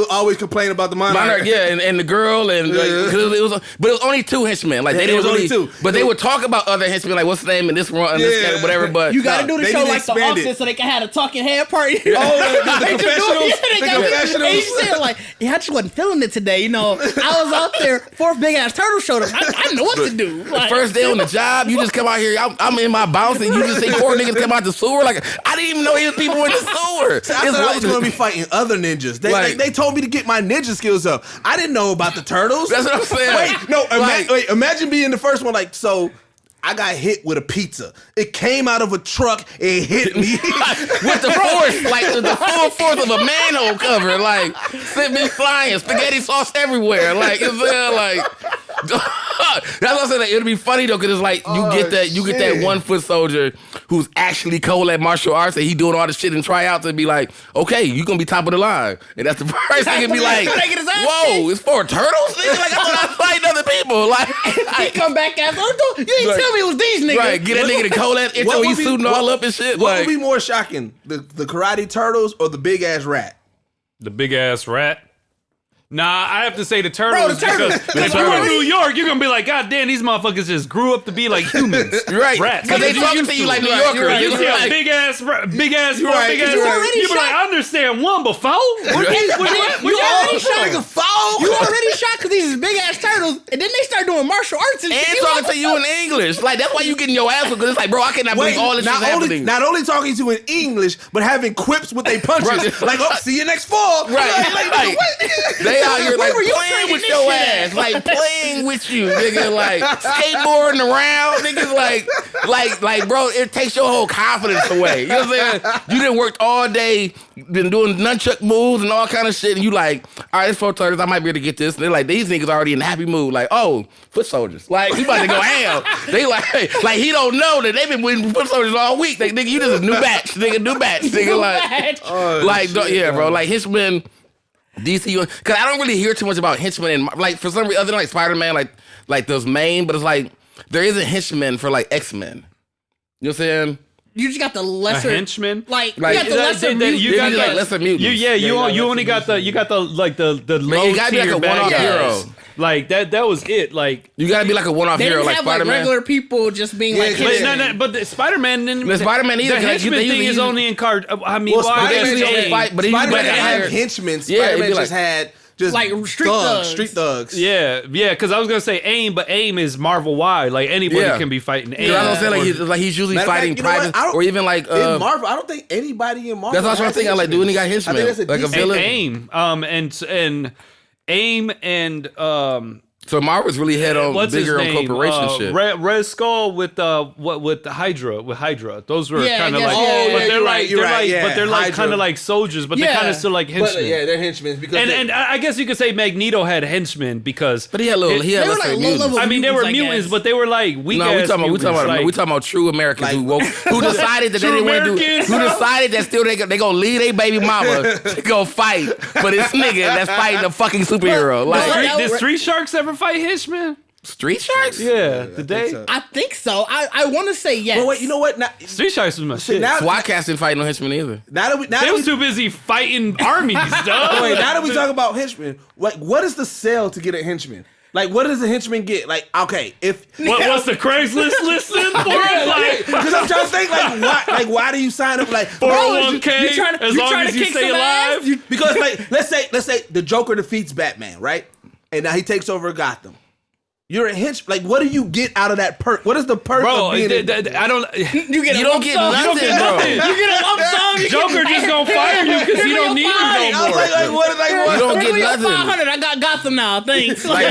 always complain about the Monarch. Yeah, and the girl but it was only 2 henchmen. Like they didn't really, only 2. But they would talk about other henchmen, like what's the name in this one and this guy, whatever. But you gotta do the show like The Office so they can have a talking head party. Oh, the confessionals. The confessionals. And you said like, yeah, I just wasn't feeling it today, you know. I was out there, 4th big ass turtle showed up. I know what to do. Like, the first day on the job, you just come out here. I'm in my bounce, and you just say 4 niggas come out the sewer. Like I didn't even know he was people in the sewer. So I thought I was going to be fighting other ninjas. They told me to get my ninja skills up. I didn't know about the turtles. That's what I'm saying. Imagine being the first one. Like so. I got hit with a pizza. It came out of a truck and hit me. With the force, like the full force of a manhole cover. Like, sent me flying, spaghetti sauce everywhere. Like, it's like... That's what I said. Like, it'd be funny though, because it's like you get that 1 foot soldier who's actually cold at martial arts and he doing all the shit and tryouts and be like, okay, you gonna be top of the line. And that's the first thing and be like, whoa, it's for turtles? Nigga? Like, I thought I was fighting other people. Like, he come back after, you ain't tell me it was these niggas. Right, get that nigga the cold ass intro, he's suiting all up and shit. What would be more shocking, the karate turtles or the big ass rat? The big ass rat? Nah, I have to say the turtles. Bro, the turtles. Because you're in New York, you're gonna be like, God damn, these motherfuckers just grew up to be like humans. Right. Rats. Because they talking to you like New Yorkers. Right. You see a big ass rat. You be like, I understand one before. You already shot because these big ass turtles, and then they start doing martial arts and shit. And talking to you in English. Like, that's why you getting your ass because it's like, bro, I cannot believe all this shit happening. Not only talking to you in English, but having quips with their punches. Right. Like, oh, see you next fall. Right. They out here like playing with your ass, like playing with you, nigga, like skateboarding around, niggas, like, bro, it takes your whole confidence away. You know what I'm saying? You done worked all day, been doing nunchuck moves and all kind of shit, and you like, all right, it's 4 turtles, I might be able to get this. And they're like, these niggas already in a happy mood, like, oh, foot soldiers, like, you about to go ham. They like he don't know that they've been winning foot soldiers all week. Like, nigga, you just a new batch, nigga, like, yeah, bro, like henchmen. DC, because I don't really hear too much about henchmen, and like for some reason, other than like Spider-Man, like those main, but it's like there isn't henchmen for like X-Men. You know what I'm saying? You just got the lesser henchman, like you got the lesser mutant. You got the lesser mutant. You only got the low you gotta be like a one-off hero. Like that was it. Like you gotta be like a one-off hero, like Spider-Man. Like regular people just being like. But the Spider-Man didn't. The Spider-Man either. The henchman thing is only in card. I mean, Spider-Man only fight, but Spider-Man didn't have henchmen. Spider-Man just like street thugs. Yeah, because I was gonna say AIM, but AIM is Marvel wide. Like anybody can be fighting AIM. I don't say he's usually fighting private or even like in Marvel. I don't think anybody in Marvel. That's what I was trying to think. I like doing he got henchmen, like a villain. AIM, and AIM and so Marvel's really head on bigger on corporation shit. Red Skull with the Hydra. Those were kind of like, but they're like kind of like soldiers, but they're kind of still like henchmen. They're henchmen because and I guess you could say Magneto had henchmen because, but he had like mutants. I mean, they were mutants, but they were like weak. No, we talking about true Americans who decided that they didn't want to do. Who decided that still they gonna leave their baby mama to go fight for this nigga that's fighting a fucking superhero. Like, did Street Sharks ever fight henchmen? Street Sharks? Yeah, did they? I think so. I want to say yes. Well, wait, you know what? Street Sharks was my shit. SWAT cast didn't fight no henchmen either. They was too busy fighting armies, dog. Wait, now that we talk about henchmen, what is the sale to get a henchman? Like, what does a henchman get? Like, okay, what's the Craigslist listing for it? Like, because I'm trying to think, why do you sign up? Like 401k, as long as you stay alive. Because, like, let's say the Joker defeats Batman, right? And now he takes over Gotham. You're a hench. Like, what do you get out of that perk? What is the perk of being I don't. You don't get nothing, bro. You get a lump sum. Joker just gonna fire you because he don't need you no more. You don't get nothing. 500. I got Gotham now. Thanks. Like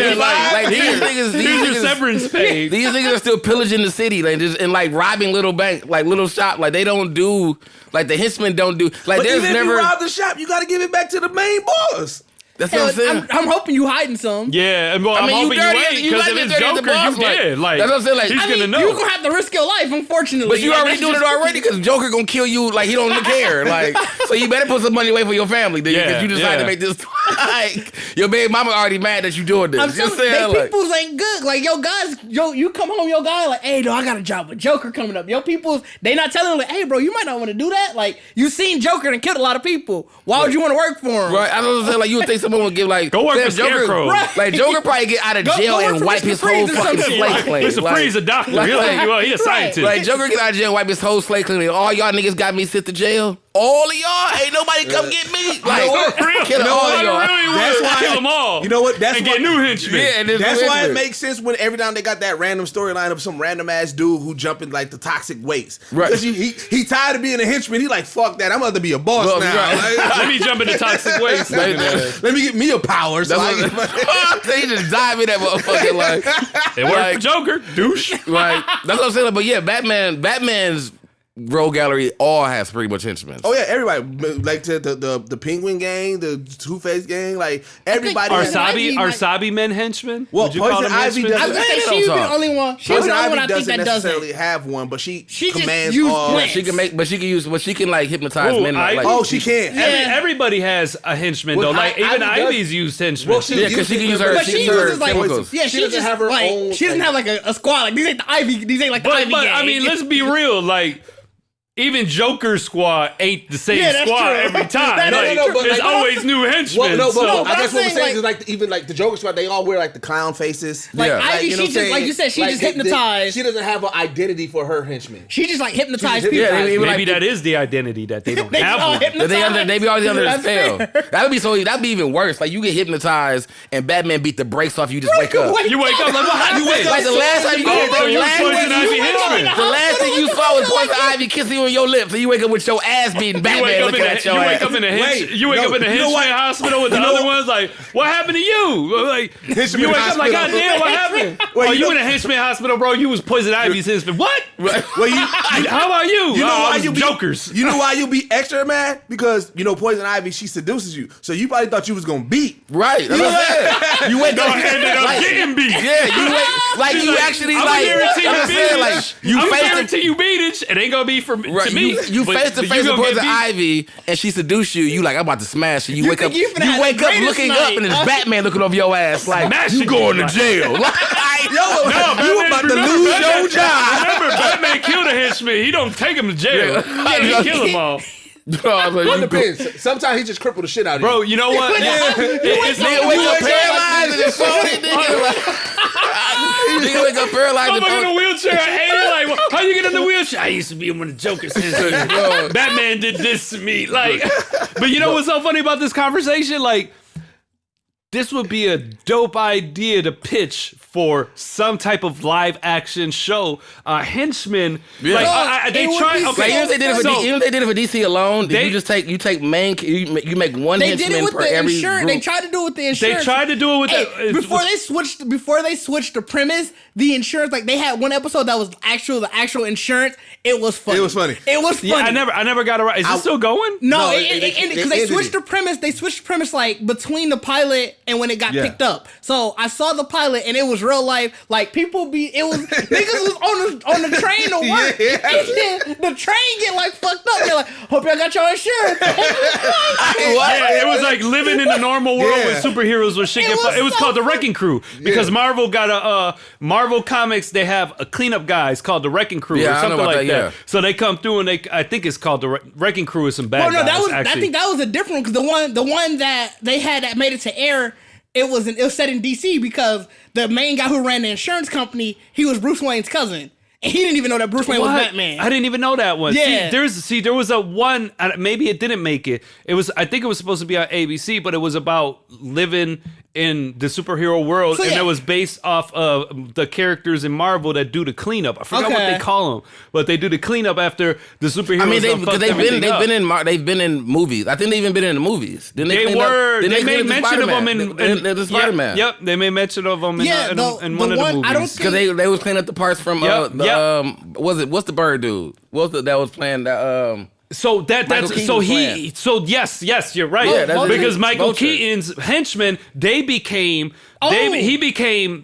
these niggas, severance pay. These niggas are still pillaging the city, like just and like robbing little bank, like little shop. Like they don't do, like the henchmen don't do. Like but there's even never. If you rob the shop, you got to give it back to the main boss. That's what I'm saying. I'm hoping you hiding some. Yeah, well, I'm hoping you ain't, because if it's Joker, you dead. Like, that's what I'm saying. Like, he's gonna know. You're gonna have to risk your life, unfortunately. But you already doing it already because Joker gonna kill you. Like, he don't care. Like, so you better put some money away for your family, dude, because you decided to make this. Like, your baby mama already mad that you doing this. I'm saying, they peoples ain't good. Like, you come home, your guy, like, hey, I got a job with Joker coming up. Your peoples, they not telling him, like, hey, bro, you might not want to do that. Like, you seen Joker and killed a lot of people. Why would you want to work for him? Right. I was saying, like, you would think someone would give, like, go work for Scarecrow. Right. Like, Joker probably get out of jail and wipe his whole fucking slate clean. Mr. Freeze a doctor. He a scientist. Like, Joker get out of jail and wipe his whole slate clean. All y'all niggas got me sent to jail. All of y'all, ain't nobody come get me. Like, kill all of y'all. That's why kill them all. You know what? That's and get new henchmen. Yeah, that's why it makes sense when every time they got that random storyline of some random ass dude who jumping like the toxic weights. Right. Because he tired of being a henchman. He like, fuck that. I'm about to be a boss now. Right. Like, let me jump into toxic weights. Let me get me a power. So they just dive in that motherfucker like it worked for Joker, douche. Like that's what I'm saying. But yeah, Batman's rogue gallery all has pretty much henchmen. Oh yeah, everybody like the Penguin gang, the Two-Face gang, like everybody. Are Sabi men henchmen? Well, Poison Ivy doesn't. I was gonna say she's the only one. Poison Ivy doesn't necessarily have one, but she commands all. She can like hypnotise men. Like, she can. Everybody has a henchman though. Like even Ivy's used henchmen. Well, because she can use her. She uses like she doesn't have her own. She doesn't have like a squad. Like these ain't the Ivy. These ain't like the Ivy gang. I mean, let's be real. Like. Even Joker's squad ain't the same squad every time. There's always new henchmen. Well, I guess what we're saying is like even like the Joker squad, they all wear like the clown faces. Like Ivy, she just like you said, she just hypnotized. She doesn't have an identity for her henchmen. She just like hypnotized people. Yeah, maybe that is the identity that they don't have. They be always under the spell. That'd be even worse. Like you get hypnotized and Batman beat the brakes off. You just wake up. You wake up like what happened? You wake up like the last time the last thing you saw was Poison Ivy kissing you on your lips, and you wake up with your ass beating Batman looking at your ass. You wake up in a henchman hospital with the other ones like, what happened to you? Like, you wake up like, goddamn, what happened? Well, you in a henchman hospital, bro. You was Poison Ivy's henchman. What? Well, how about you? You know why you Jokers? You know why you be extra mad? Because Poison Ivy, she seduces you, so you probably thought you was gonna beat. Right. That's what I'm saying. You wake up ended up getting beat. Yeah, you wake like you actually like. I'm guarantee you beat it. It ain't gonna be to me. You face to face with Poison Ivy, and she seduce you. You like, I'm about to smash her. You wake up looking up, and it's Batman looking over your ass like, you going to jail. You about to lose your job. Remember, Batman killed a henchman. He don't take him to jail. He kill them all. Well, it depends. Sometimes he just crippled the shit out of you. Bro, you know what? Nigga wake up paralyzed and phony. Nigga wake up paralyzed and phony. I'm in a wheelchair. I hate it. Like, how you get in the wheelchair? I used to be one of the Joker's henchmen. Batman did this to me. Like, but you know what's so funny about this conversation? Like, this would be a dope idea to pitch for some type of live action show. Henchmen, they tried. Okay, even if they did it for DC alone, you take main, you make one henchman per every group. They tried to do it with the insurance. They tried to do it with before they switched the premise. The insurance, like they had one episode that was the actual insurance. It was funny. Yeah, I never got it right. Is it still going? No, because they switched the premise. They switched the premise like between the pilot and when it got picked up. So I saw the pilot and it was real life. Like niggas was on the train to work. And then the train get like fucked up. They're like, hope y'all got your insurance. Yeah, it was like living in the normal world with superheroes with shit. It was called the Wrecking Crew because Marvel got a Marvel Comics. They have a cleanup guys called the Wrecking Crew or something like that. Yeah. So they come through and I think it's called the Wrecking Crew with some bad guys. I think that was a different because the one that they had that made it to air. It was set in DC because the main guy who ran the insurance company, he was Bruce Wayne's cousin. And he didn't even know that Bruce Wayne was Batman. I didn't even know that one. Yeah. There was a one, maybe it didn't make it. I think it was supposed to be on ABC, but it was about living in the superhero world, and it was based off of the characters in Marvel that do the cleanup. I forgot what they call them, but they do the cleanup after the superheroes. I mean, they've been in movies. I think they've even been in the movies. They made mention of them in the Spider-Man. Yep, they made mention of them in one of the movies because they was cleaning up the parts from what's the bird dude? That was playing that yes, you're right. Because Michael Keaton's henchmen, he became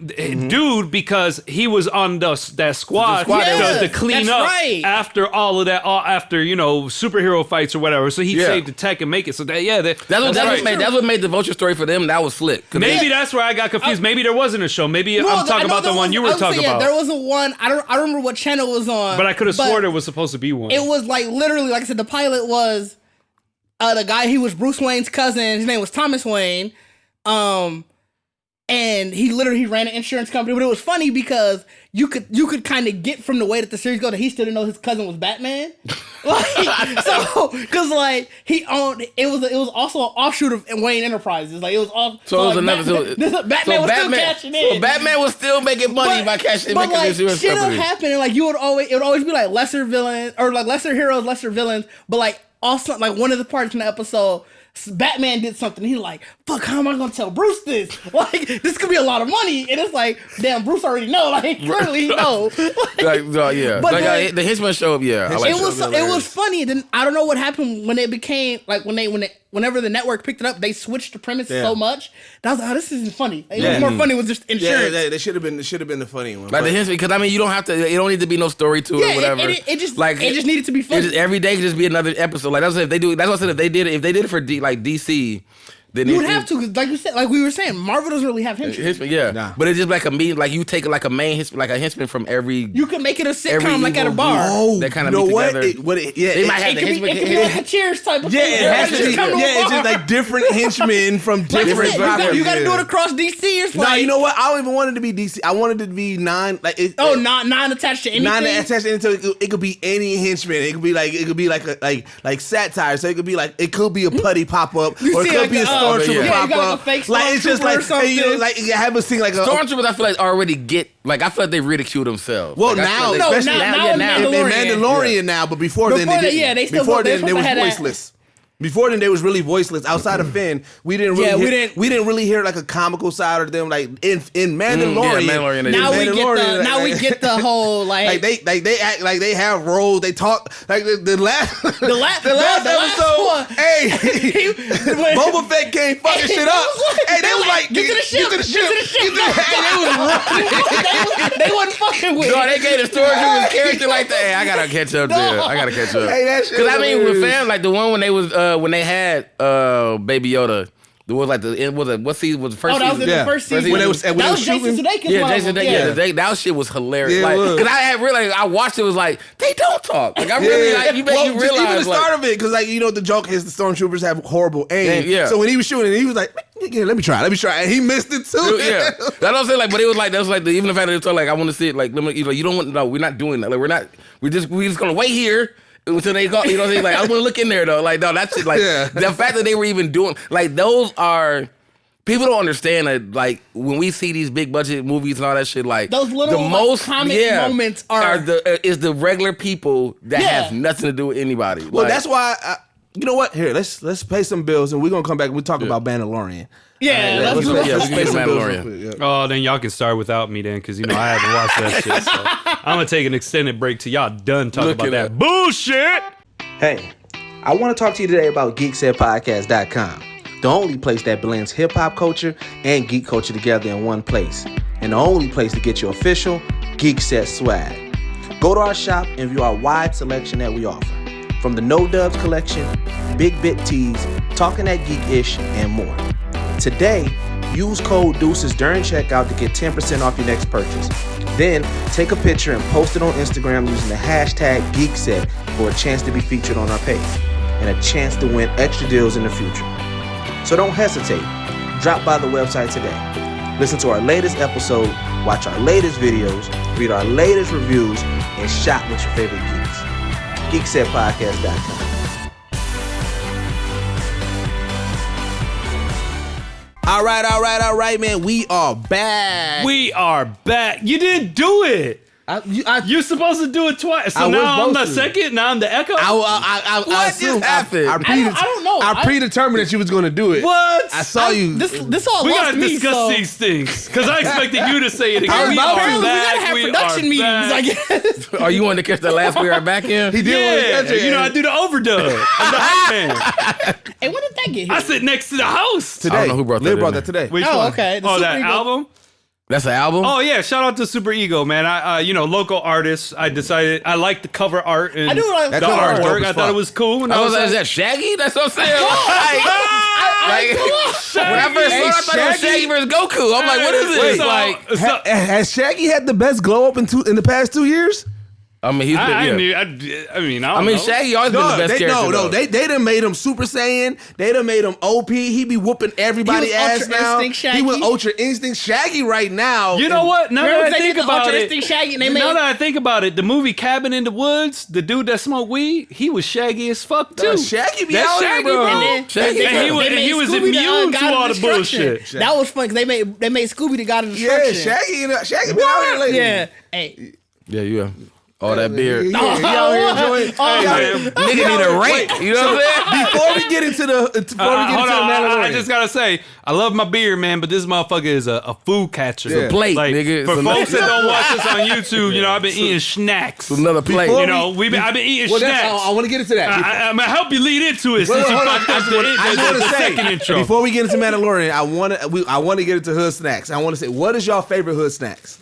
dude because he was on that squad to clean up after all of that, after superhero fights or whatever. So he saved the tech and make it. So that's what made the Vulture story for them. That was slick. Maybe that's where I got confused. Maybe there wasn't a show. Maybe I'm talking about the one you were talking about. There was a one. I don't remember what channel it was on. But I could have swore there was supposed to be one. It was like literally, like I said, the pilot was the guy. He was Bruce Wayne's cousin. His name was Thomas Wayne. And he ran an insurance company, but it was funny because you could kind of get from the way that the series goes that he still didn't know his cousin was Batman. Because he owned it was also an offshoot of Wayne Enterprises. Like it was all Batman was still cashing in. So Batman was still making money by cashing in. But shit would happen, and it would always be like lesser villains or like lesser heroes, lesser villains. But also one of the parts in the episode, Batman did something. He's like, fuck, how am I going to tell Bruce this? This could be a lot of money. And it's like, damn, Bruce already know. Clearly he knows. But the Henchmen show up, it was funny. Then I don't know what happened when it became, whenever the network picked it up, they switched the premise so much. And I was like, this isn't funny. It was more funny with just insurance. Yeah, they should have been the funny one. Like the Henchmen, because you don't have to, it don't need to be no story to it or whatever. It just needed to be funny. Every day could just be another episode. That's what I said, if they did it for DC, then you would have to, like you said, like we were saying, Marvel doesn't really have henchmen. Yeah, but it's just like you take a main henchman, like a henchman from every. You can make it a sitcom like at a bar. That kind of meet together. They might have it could be like a Cheers type of thing. It's just like different henchmen from different. You got to do it across DC. No, you know what? I don't even want it to be DC. I wanted it to be non attached to anything. Non attached to anything. It could be any henchman. It could be like satire. So it could be a putty pop up, or it could be a stormtrooper pop up. It's just you haven't seen like a stormtroopers. I feel like already get I feel like they ridicule themselves. Well, now in Mandalorian now, but before then they were voiceless. Before then, they was really voiceless. Outside of Finn, we didn't really hear like a comical side of them. Like in Mandalorian, now we get the whole like they act like they have roles. They talk like the last episode. Hey, Boba Fett came fucking shit up. Hey, they was like, get to the ship. They wasn't fucking with. No, they gave the stormtrooper's character like that. Hey, I gotta catch up there. Hey, that shit. Because with fans, like the one when they was. When they had Baby Yoda, there was like what season was the first season? Oh, that was the first season. When that was Jason Sudeikis. That shit was hilarious. Because I had realized, I watched it, was like, they don't talk. Like, I really, you realize. Even the start of it, because the joke is the stormtroopers have horrible aim. So when he was shooting, he was like, yeah, let me try. And he missed it too. Yeah. That's what I'm saying. Like, but it was like, even the fact that they talk, like, I want to see it, like, you don't want, no, we're not doing that. Like, we're just going to wait here. Until they call, like, I was gonna look in there though. Like, no, that's just like the fact that they were even doing, like, those are people don't understand that, like, when we see these big budget movies and all that shit, like, those little the most comic moments is the regular people that have nothing to do with anybody. Well, that's why, you know what? Here, let's pay some bills, and we're going to come back and we'll talk about Mandalorian. Yeah, let's pay some Mandalorian. Oh, then y'all can start without me then, because, you know, I haven't watched that shit. So I'm going to take an extended break till y'all done talking about that bullshit. Hey, I want to talk to you today about GeeksetPodcast.com. The only place that blends hip-hop culture and geek culture together in one place. And the only place to get your official Geekset swag. Go to our shop and view our wide selection that we offer. From the No Dubs collection, Big Bit Tees, Talking That Geek-ish, and more. Today, use code Deuces during checkout to get 10% off your next purchase. Then, take a picture and post it on Instagram using the hashtag Geekset for a chance to be featured on our page. And a chance to win extra deals in the future. So don't hesitate. Drop by the website today. Listen to our latest episode, watch our latest videos, read our latest reviews, and shop with your favorite geeks. GeeksetPodcast.com. All right, man. We are back. You didn't do it. You're supposed to do it twice. So now I'm the second. Now I'm the echo. What just happened? I don't know. I predetermined that you was going to do it. What? I saw you. This all We lost gotta me, discuss so. these things because I expected you to say it again. We gotta have production meetings, I guess. Are you wanting to catch that last we are back in? He did want to catch it. You know, I do the overdub. I'm the hype man. Hey, when did that get here? I sit next to the host. Today. I don't know who brought that Liv in brought there. that today. Which Oh, one? okay. The Oh, Super that Ego. album? That's an album? Oh, yeah. Shout out to Super Ego, man. I you know, local artists. I decided I like the cover art and I do like the the cover art. artwork. I thought it was cool. And I was like, is like, that Shaggy? That's what I'm saying. When I first saw it, I thought it was Shaggy versus Goku. I'm like, what is this? Has Shaggy had the best glow up in the past 2 years? I mean, he's been, I yeah. mean, I don't know. Shaggy always been the best character. They done made him Super Saiyan. They done made him OP. He be whooping everybody ass Ultra now. Instinct Shaggy. He was Ultra Instinct Shaggy right now. You know what? Now that I think about it, Now that I think about it, the movie Cabin in the Woods, the dude that smoked weed, he was shaggy as fuck too. Shaggy be That's out Shaggy, here, bro. And he was immune to all the bullshit. That was fun because they made Scooby the God of Destruction. Yeah, Shaggy be out here lately. Yeah. Hey. Yeah. All that beard. Yeah, he out here enjoying. Nigga need a rank. You know what I'm saying? Before we get into the Mandalorian, I just gotta say, I love my beard, man, but this motherfucker is a food catcher. It's a plate, like, nigga. For folks that don't watch us on YouTube, you know, I've been eating snacks. Another plate. You know, I've been eating snacks. I want to get into that. I'm gonna help you lead into it since you fucked up the second intro. Before we get into Mandalorian, I want to get into hood snacks. I want to say, what is your favorite hood snacks?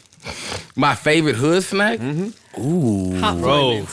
My favorite hood snack? Mm-hmm. Ooh. Hot Bro.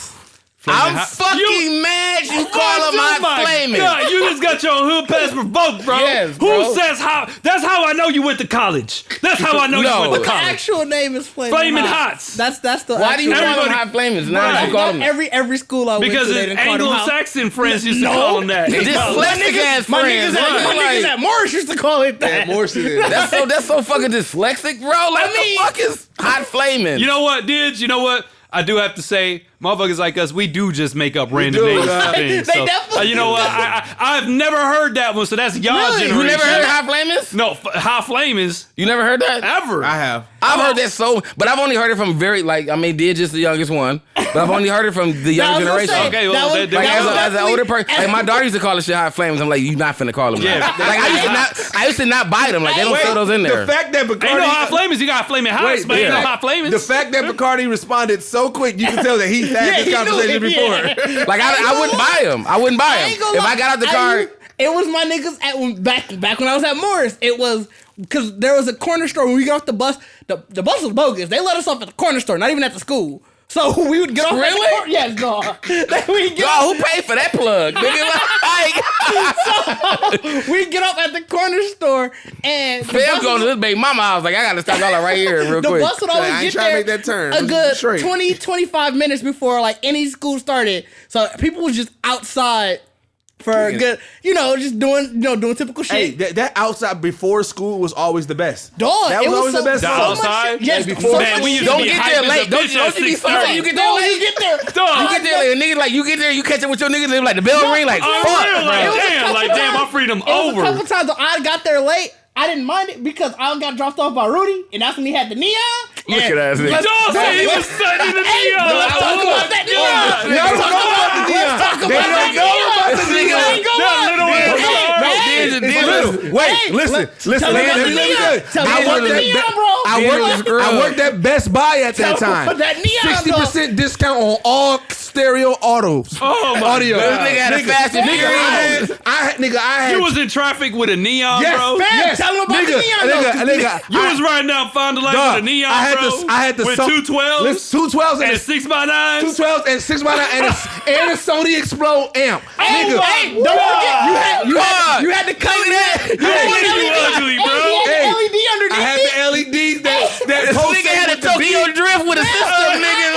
I'm fucking mad you call them hot flaming. God, you just got your hood pass revoked, bro. Yes, bro. Who says how? That's how I know you went to college. That's how I know you went to The college. actual name is Flaming Hots. That's the. Why do you call them hot flamings? Now you call them Every school I went to, Because they his didn't call them hot. Anglo-Saxon friends used to call them that. Dyslexic ass My friends. niggas at Morris used to call it that. That's so fucking dyslexic, bro. Like, the fuck is hot flaming? You know what, Dids? You know what? I do have to say, motherfuckers like us, we do just make up random names for things. They So, definitely you know what? I've never heard that one, so that's y'all generation. You never heard hot flamings? No, hot flamings. You never heard that? Ever. I have. I've heard that but I've only heard it from Did just the youngest one, but I've only heard it from the younger generation. Okay, well, as an older person, like my daughter used to call this shit hot flames. I'm like, you not finna call them that. Like I used to not buy them. Like they don't sell those in there. The fact that Bacardi Ain't no hot flamings. You got flaming hots, but ain't no hot flamings. The fact that Bacardi responded so quick, you can tell that he's had this conversation before. Like I wouldn't buy them. I wouldn't buy them. If I got out the car. It was my niggas back when I was at Morris. It was because there was a corner store when we got off the bus. The bus was bogus. They let us off at the corner store, not even at the school. So we would get off. Really? Yes, dog. Who paid for that plug? So we get up at the corner store and Phil going to this baby mama house. Like, I got to stop y'all right here real quick. The bus would always get there make that turn. a good 20, 25 minutes before like any school started. So people was just outside for a good, just doing typical shit. Hey, that outside before school was always the best. Dog, that was always the best. The outside? Yes, before. Man, we used to Don't be get hyped there as a late. Don't bitch at you be 6:30. sorry you get there late. You get there. Dog. You get there like a nigga, like you get there, you catch up with your niggas, and like the bell ring, like fuck, Like, bro. damn, my freedom It was over. a couple times I got there late. I didn't mind it because I got dropped off by Rudy, and that's when he had the neon. Look at that nigga. Don't say he was studying the neon. Let's talk about that neon. Let's talk about the neon. Let's talk about that neon. Wait, listen. Tell me about the neon. Tell me about the neon, bro. I worked at Best Buy at that time. 60% discount on all stereo autos. Oh my audio. God. This nigga had a fast and I had. You was in traffic with a neon, bro. Yes. Tell him about the neon. You was riding down Fond du Lac with a neon, I had the with 212s. 212s and 6x9s. 212s and 6x9 and a Sony Explode amp. Hey, don't forget you had the color that. You ugly, bro. LED underneath. I had the LEDs that This nigga had a Tokyo Drift with a system, nigga.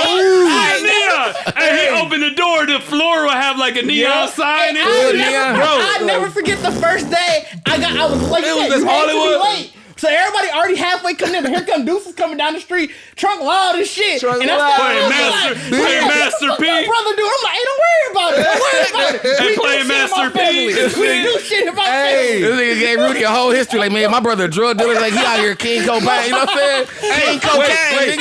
And he opened the door, the floor would have like a neon sign. I'll never forget the first day I was late. It was just Hollywood. So everybody already halfway coming in, but here come Deuces coming down the street, trunk loud as shit. Trunk and that's loud. Playing Master P. My brother do. I'm like, hey, don't worry about it. Don't worry about it. And playing Master P. We do shit about family. This nigga gave Rudy a whole history. Like, man, my brother a drug dealer. Like, he out here King Cobain. You know what I'm saying? King Cocaine.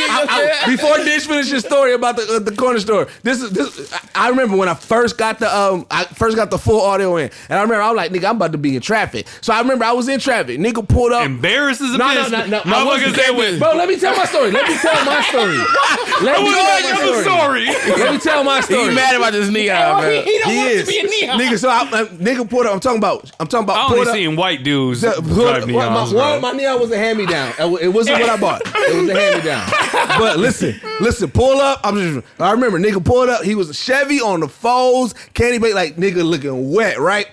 Before Dish finished his story about the corner store, this I remember when I first got the full audio in, and I remember I was like, nigga, I'm about to be in traffic. So I remember I was in traffic. Nigga pulled up. Embarrasses a bitch. No. Bro, let me tell my story. Let me tell my story. Let me tell my story. He mad about this neon, man. He don't want to be a neon. Nigga, so nigga pulled up. I'm talking about. I only seen white dudes drive neons. My neon was a hand-me-down. It wasn't what I bought. It was a hand-me-down. But listen, pull up. I remember nigga pulled up. He was a Chevy on the foes. Candy bait, like nigga looking wet, right?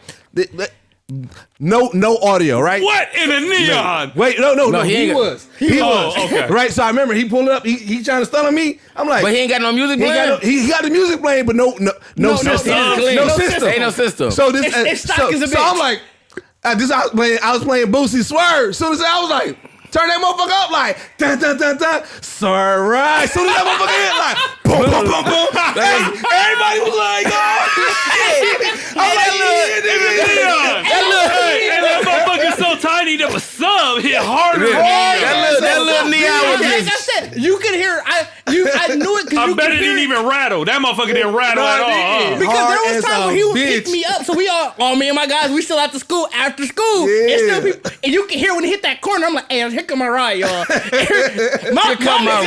No audio, right? What in a neon? Wait, no. He was. Okay. Right, so I remember he pulled up. He trying to stun on me. I'm like, But he ain't got no music playing? He got the music playing, but no system. No system. Ain't no system. So this, it's stock as a bitch. So I'm like, I was playing Boosie Swerve. Soon as I was like, turn that motherfucker up like dun dun dun dun. Sorry. Soon as that motherfucker hit like boom boom boom boom. Everybody was like, oh, I'm like, that motherfucker's so tiny that the sub hit harder. That little neon was Like I said, you could hear. I knew it. I bet it didn't even rattle. That motherfucker didn't rattle at all. Because there was time when he would pick me up. So we all me and my guys, we still after school. And still people, and you can hear when he hit that corner. I'm like, hey, here come my ride, y'all. My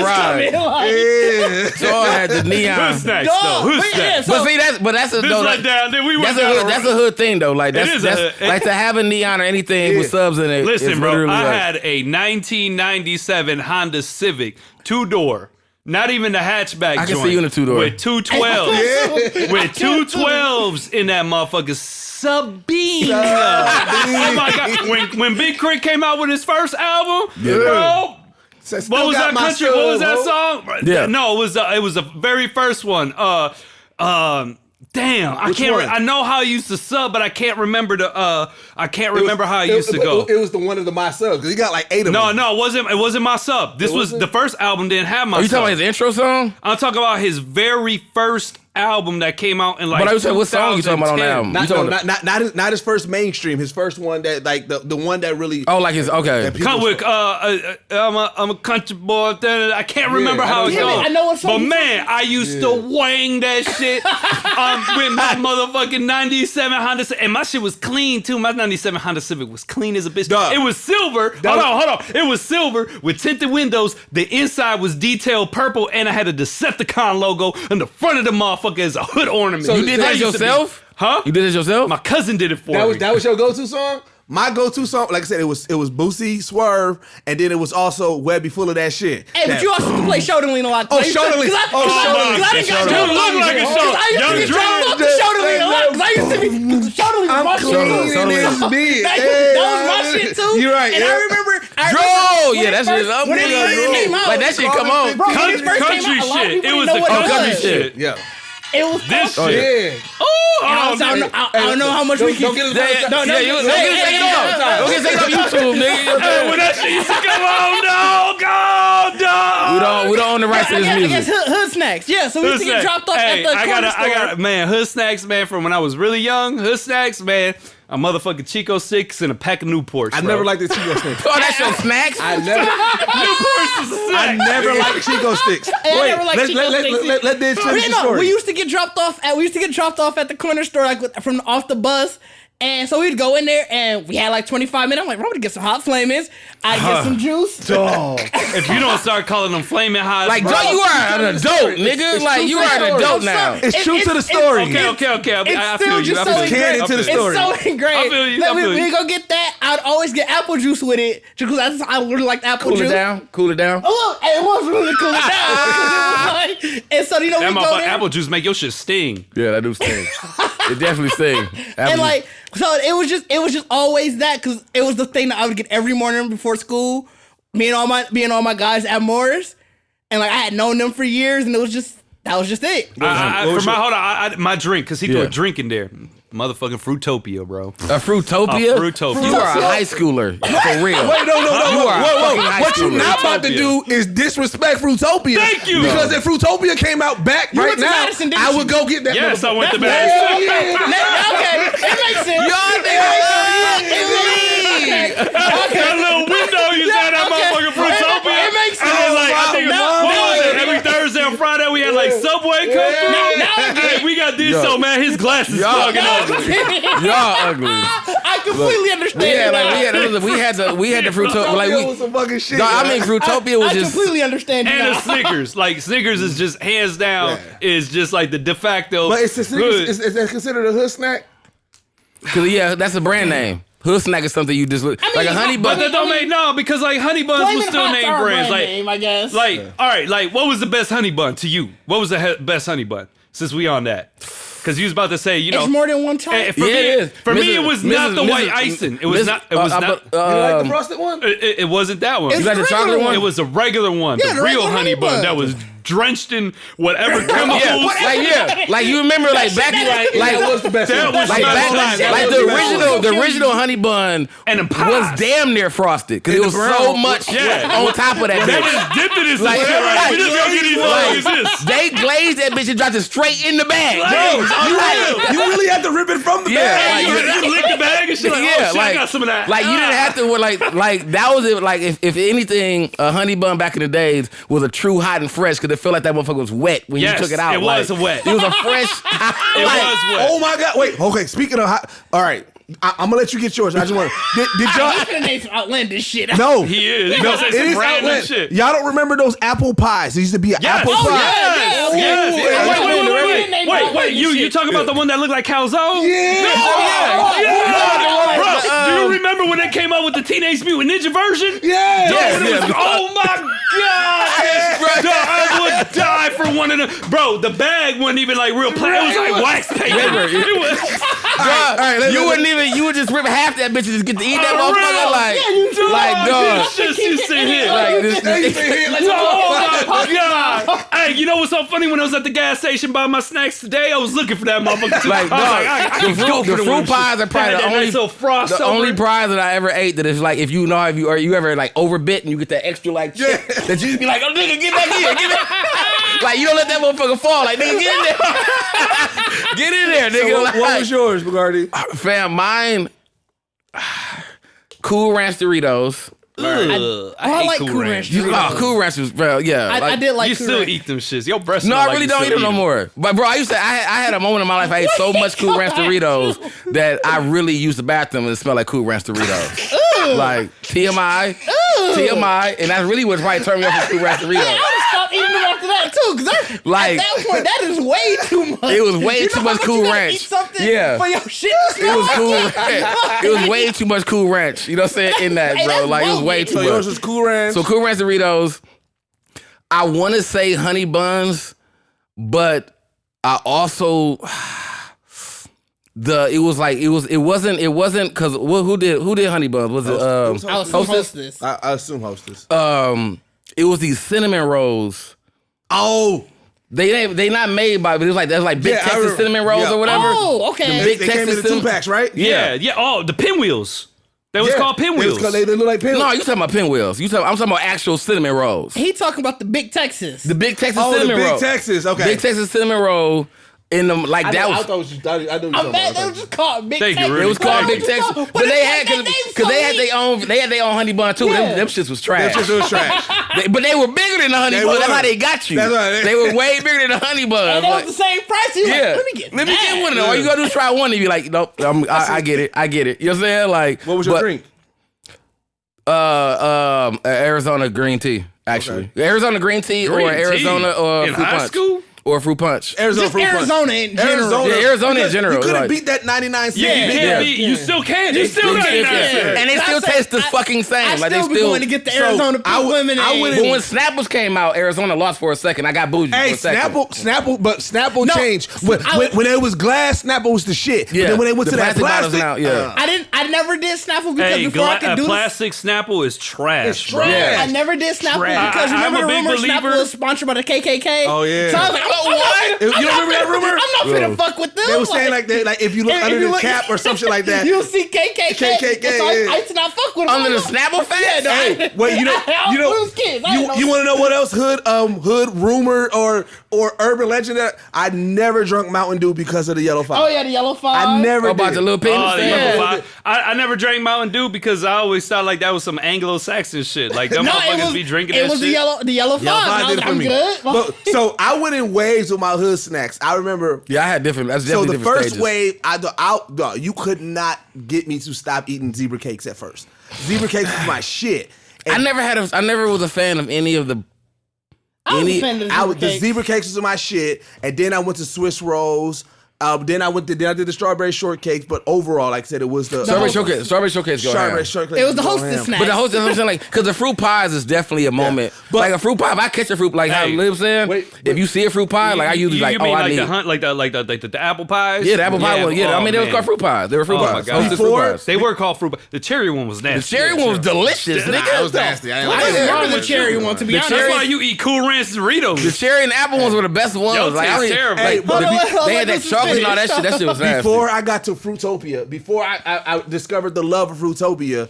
ride. Like, So I had the neon. Who's next, though? Who's next? But see, that's a This though, went down. Then we went down. that's a hood thing though. Like that's like to have a neon or anything with subs in it. Listen, bro, I had a 1997 Honda Civic 2-door. Not even the hatchback. I can see you in a 2-door. With 212s. With 212s in that motherfucker. Sabine. Oh my God. When Big Crit came out with his first album, bro. What was that country? What was that song? Yeah. No, it was the very first one. Damn, I can't. I know how I used to sub, but I can't remember how I used to go. It was the one of my subs because he got like 8 of them. No, it wasn't my sub. This was the first album didn't have my. Are you sub. talking about his intro song? I'm talking about his very first album that came out in like. But I was saying, what song you talking about on the album? Not his first mainstream. His first one that like the one that really. Oh, like his okay. Come with I'm a country boy. I can't remember how it goes. I know what song. But man, I used to wang that shit with my motherfucking 97 Honda Civic, and my shit was clean too. My 97 Honda Civic was clean as a bitch. Duh. It was silver. Hold on. It was silver with tinted windows. The inside was detailed purple, and I had a Decepticon logo in the front of the motherfucker as a hood ornament. So you did that yourself? Huh? You did it yourself? My cousin did it for me. That was your go-to song? My go-to song, like I said, it was Boosie, Swerve, and then it was also Webby Full of That Shit. Hey, but you also can play Shoulder Lean a lot. Oh, Shoulder Lean. You look like a shoulder. I used to be drunk off the Shoulder Lean a lot because I used to be Shoulder Lean. I'm clean in this bitch. That was my shit too. You're right. And I remember. Yeah, that shit up. When it first came out, like that shit come on. Country shit. It was the country shit. Yeah. It was this shit. shit. Oh, I don't know how much we can. Don't get it off YouTube, nigga. When that shit used to come on, no. We don't own the rights to this music. I guess Hood Snacks. Yeah, so we used to get dropped off at the corner store. Man, Hood Snacks, man, from when I was really young. Hood Snacks, man. A motherfucking Chico sticks and a pack of Newports. I never liked the Chico sticks. Oh, that's your snacks? Newports is a snack. I never liked Chico sticks. Let this finish the story. We used to get dropped off at the corner store, like from off the bus. And so we'd go in there and we had like 25 minutes. I'm like, bro, I'm gonna get some hot flamings. I'd get some juice. If you don't start calling them flaming hot, like, Joe, you are an adult, nigga. Like, you are an adult now. It's true to the story. Okay. I feel you. It's into the story. It's so ingrained. I feel you. We go get that. I'd always get apple juice with it because I really liked apple juice. Cool it down. Oh, look, it was really cool it down. It was like, and so, you know, that we go there. apple juice make your shit sting. Yeah, that do sting. It definitely sting. And like, so it was just always that because it was the thing that I would get every morning before school. Me and all my guys at Morris, and like I had known them for years, and that was just it. My drink, because he threw a drink in there. Motherfucking Fruitopia, bro. A Fruitopia? Fruitopia. You are a high schooler. For real. Wait, no. Whoa. What you're not about to do is disrespect Fruitopia. Thank you. Because if Fruitopia came out back right now, Madison, I would go get that. Yes, I went to Madison. Okay, it makes sense. That little window you said that motherfucking Fruitopia. It makes sense. And then like, I think what was it? Every Thursday and Friday we had like Subway come through. Hey, we got this, so man, his glasses fucking ugly. Y'all ugly. I completely understand. We had the Fruitopia. Like, was some fucking shit. I mean, Fruitopia was I just. completely understand. And the Snickers. Like, Snickers is just hands down is just like the de facto. But is that considered a hood snack? Yeah, that's a brand name. Hood snack is something you just look like a honey bun. But that don't make because like honey buns was still named brands. Like, name, I guess. Like, all right, like what was the best honey bun to you? What was the best honey bun? Since we on that. Because you was about to say, you know, it's more than one time. For me, it was not the white icing. It was not. It was not. You like the frosted one? It wasn't that one. You got the chocolate one? It was a regular one, the real honey bun that was drenched in whatever chemicals. Like you remember, like back, that was the best. The original honey bun and was damn near frosted because it was so much on top of that. They just dipped it in some shit. Like, we just gonna get these like this. They glazed that bitch and dropped it straight in the bag. You really had to rip it from the bag. You lick the bag and shit. Like, oh shit, I got some of that. Like you didn't have to. Like that was it. Like if anything, a honey bun back in the days was a true hot and fresh because it felt like that motherfucker was wet when you took it out. It was wet. It was a fresh. It was wet. Oh my god! Wait. Okay. Speaking of hot, all right. I'm gonna let you get yours. I just want. Did y'all? He's gonna name some outlandish shit. No, he is. He gonna say some random shit. Y'all don't remember those apple pies? There used to be an apple pie. Wait. You talking about the one that looked like calzone? Yeah. Bro, do you remember when they came out with the Teenage Mutant Ninja version? Yeah. Oh my god! I would die for one of them. Bro, the bag wasn't even like real plastic. It was like wax paper. It was. You wouldn't even. You would just rip half that bitch and just get to eat that motherfucker. Dog. You sit here like this. Oh my god! Hey, you know what's so funny? When I was at the gas station buying my snacks today, I was looking for that motherfucker. The fruit pies are probably the only prize that I ever ate that is like if you ever like overbit and you get that extra like chip that you just be like, oh nigga, get back here, get back. Like you don't let that motherfucker fall. Like nigga, get in there, get in there, nigga. So what was yours, Bacardi? Fam, mine. Cool Ranch Doritos. I like Cool Ranch Doritos. Cool Ranch was, bro, yeah. I did like you Cool still Ranch. eat them shits. Your breast. No, I really don't eat them no more. But bro, I had a moment in my life I ate so much Cool Ranch Doritos that I really used the bathroom and it smelled like Cool Ranch Doritos. Like TMI, and that's really what probably turned me off from Cool Ranch Doritos. I would have stopped eating them after that too, because like, at that point, that is way too much. It was way too much Cool Ranch. Eat something for your shit to smell. It was Cool Ranch. It was way too much Cool Ranch. You know what I'm saying? In that, bro. Like, it was way too much. So yours was Cool Ranch? So Cool Ranch Doritos. I want to say honey buns, but I also... It wasn't because who did honey buns? Was it Hostess? I assume Hostess. It was these cinnamon rolls. Oh, They not made by, but it was like, there's like big Texas cinnamon rolls or whatever. Oh, okay. They came in the 2-packs, right? Yeah. Oh, the pinwheels. They was called pinwheels. They look like pinwheels. No, you talking about pinwheels. I'm talking about actual cinnamon rolls. He talking about the Big Texas. The Big Texas cinnamon roll. Big Texas, okay. Big Texas cinnamon roll. In them, like that was. I thought you. I know you. I bet they were just called Big Texas. It was called Big Texas, but they had because they had their own honey bun too. Yeah. Them shits was trash. Them shits was trash. But they were bigger than the honey bun. That's how they got you. That's right. They were way bigger than the honey bun. And they was the same price. He was like, let me get one of them. All you gotta do is try one and be like, nope, I get it. I get it. You know what I'm saying? Like, what was your drink? Arizona green tea. Actually, Arizona green tea or Arizona or in fruit high punch. school. Or fruit punch. Arizona in general. Arizona in general. You couldn't beat that 99 cent. Yeah, you can't beat. You still can. They still 99 cents. And it still tastes the fucking same. I Like they still be still going to get the Arizona pink lemonade. But when Snapples came out, Arizona lost for a second. I got bougie for a second. Snapple changed. When it was glass, Snapple was the shit. Yeah. But then when they went to that plastic, I never did Snapple because before I could do plastic Snapple is trash. It's trash. I never did Snapple because remember the rumor Snapple was sponsored by the KKK? Oh yeah. So I was like, what? You don't remember that rumor? I'm not finna fuck with them. They were saying like if you look under the cap or some shit like that, you'll see KKK. So I used to not fuck with them. Under the Snapple fat? Yeah, well, you want to know what else hood rumor or urban legend that I never drunk Mountain Dew because of the Yellow 5. Oh yeah, the Yellow 5. I never about did. the little penis. The Yellow 5. I never drank Mountain Dew because I always thought like that was some Anglo-Saxon shit. Like them motherfuckers be drinking that shit. It was the Yellow 5. I'm good. But, so I went in waves with my hood snacks. I remember. Yeah, I had different. That's So definitely the first stages. wave, you could not get me to stop eating zebra cakes at first. Zebra cakes was my shit. And I never was a fan of any of the. The zebra cakes was my shit, and then I went to Swiss rolls. Then I did the strawberry shortcakes, but overall, like I said, it was the Strawberry shortcake. Strawberry shortcake. It was the hostess snack. But the hostess, I'm saying, like, because the fruit pies is definitely a moment. But like a fruit pie, if I catch a fruit, like how Liv's saying, if you see a fruit pie, like I usually like, mean I need the apple pies. Yeah, the apple pie one. Yeah, I mean they were called fruit pies. They were fruit pies. Hostess fruit pies. They were called fruit pies. The cherry one was nasty. The cherry one was delicious. Nigga, that was nasty. I didn't remember the cherry one, to be honest. That's why you eat Cool Ranch Doritos. The cherry and apple ones were the best ones. Like terrible. They had that chocolate and all that shit. That shit was nasty. Before I got to Fruitopia, before I discovered the love of Fruitopia,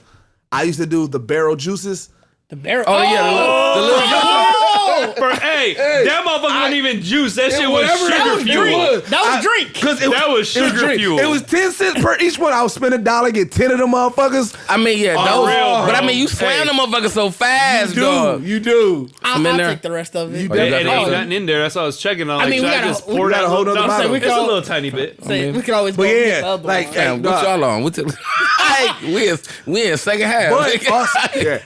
I used to do the barrel juices. The barrel. Oh yeah, the little juices. That motherfucker wasn't even juice. That shit was sugar fuel. That was drink. That was sugar fuel. It was 10 cents per each one. I would spend $1, get 10 of them motherfuckers. I mean, yeah, those. But I mean, you slam them motherfuckers so fast, dog. You do. I'll take the rest of it. Ain't nothing in there. That's what I was checking on. I mean, we got a whole nother bottle. It's a little tiny bit. We could always go get the other like, one. What y'all on? We in second half. But also,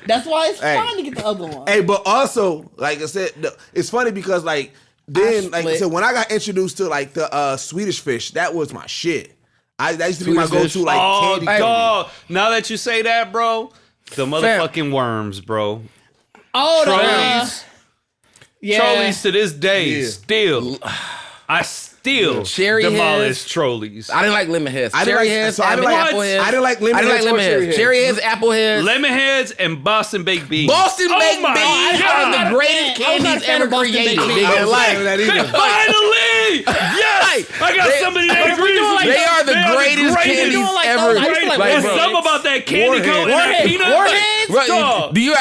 that's why it's fine to get the other one. Hey, but also, like I said, it's funny because like then like so when I got introduced to like the Swedish fish, that was my shit. That used to be my go-to like candy. Dog. Now that you say that, bro, the motherfucking worms, bro. Oh, Trolleys. Trolleys to this day, still. I still demolish trolleys. I didn't like lemon heads. I didn't like apple heads. I didn't like lemon heads. Cherry heads, apple heads. Lemon heads and Boston baked beans. Boston baked beans are the greatest candies ever created. Finally! Yes! I got somebody that agrees with me. They are the greatest candies ever. There's something about that candy coat and that peanut. Do you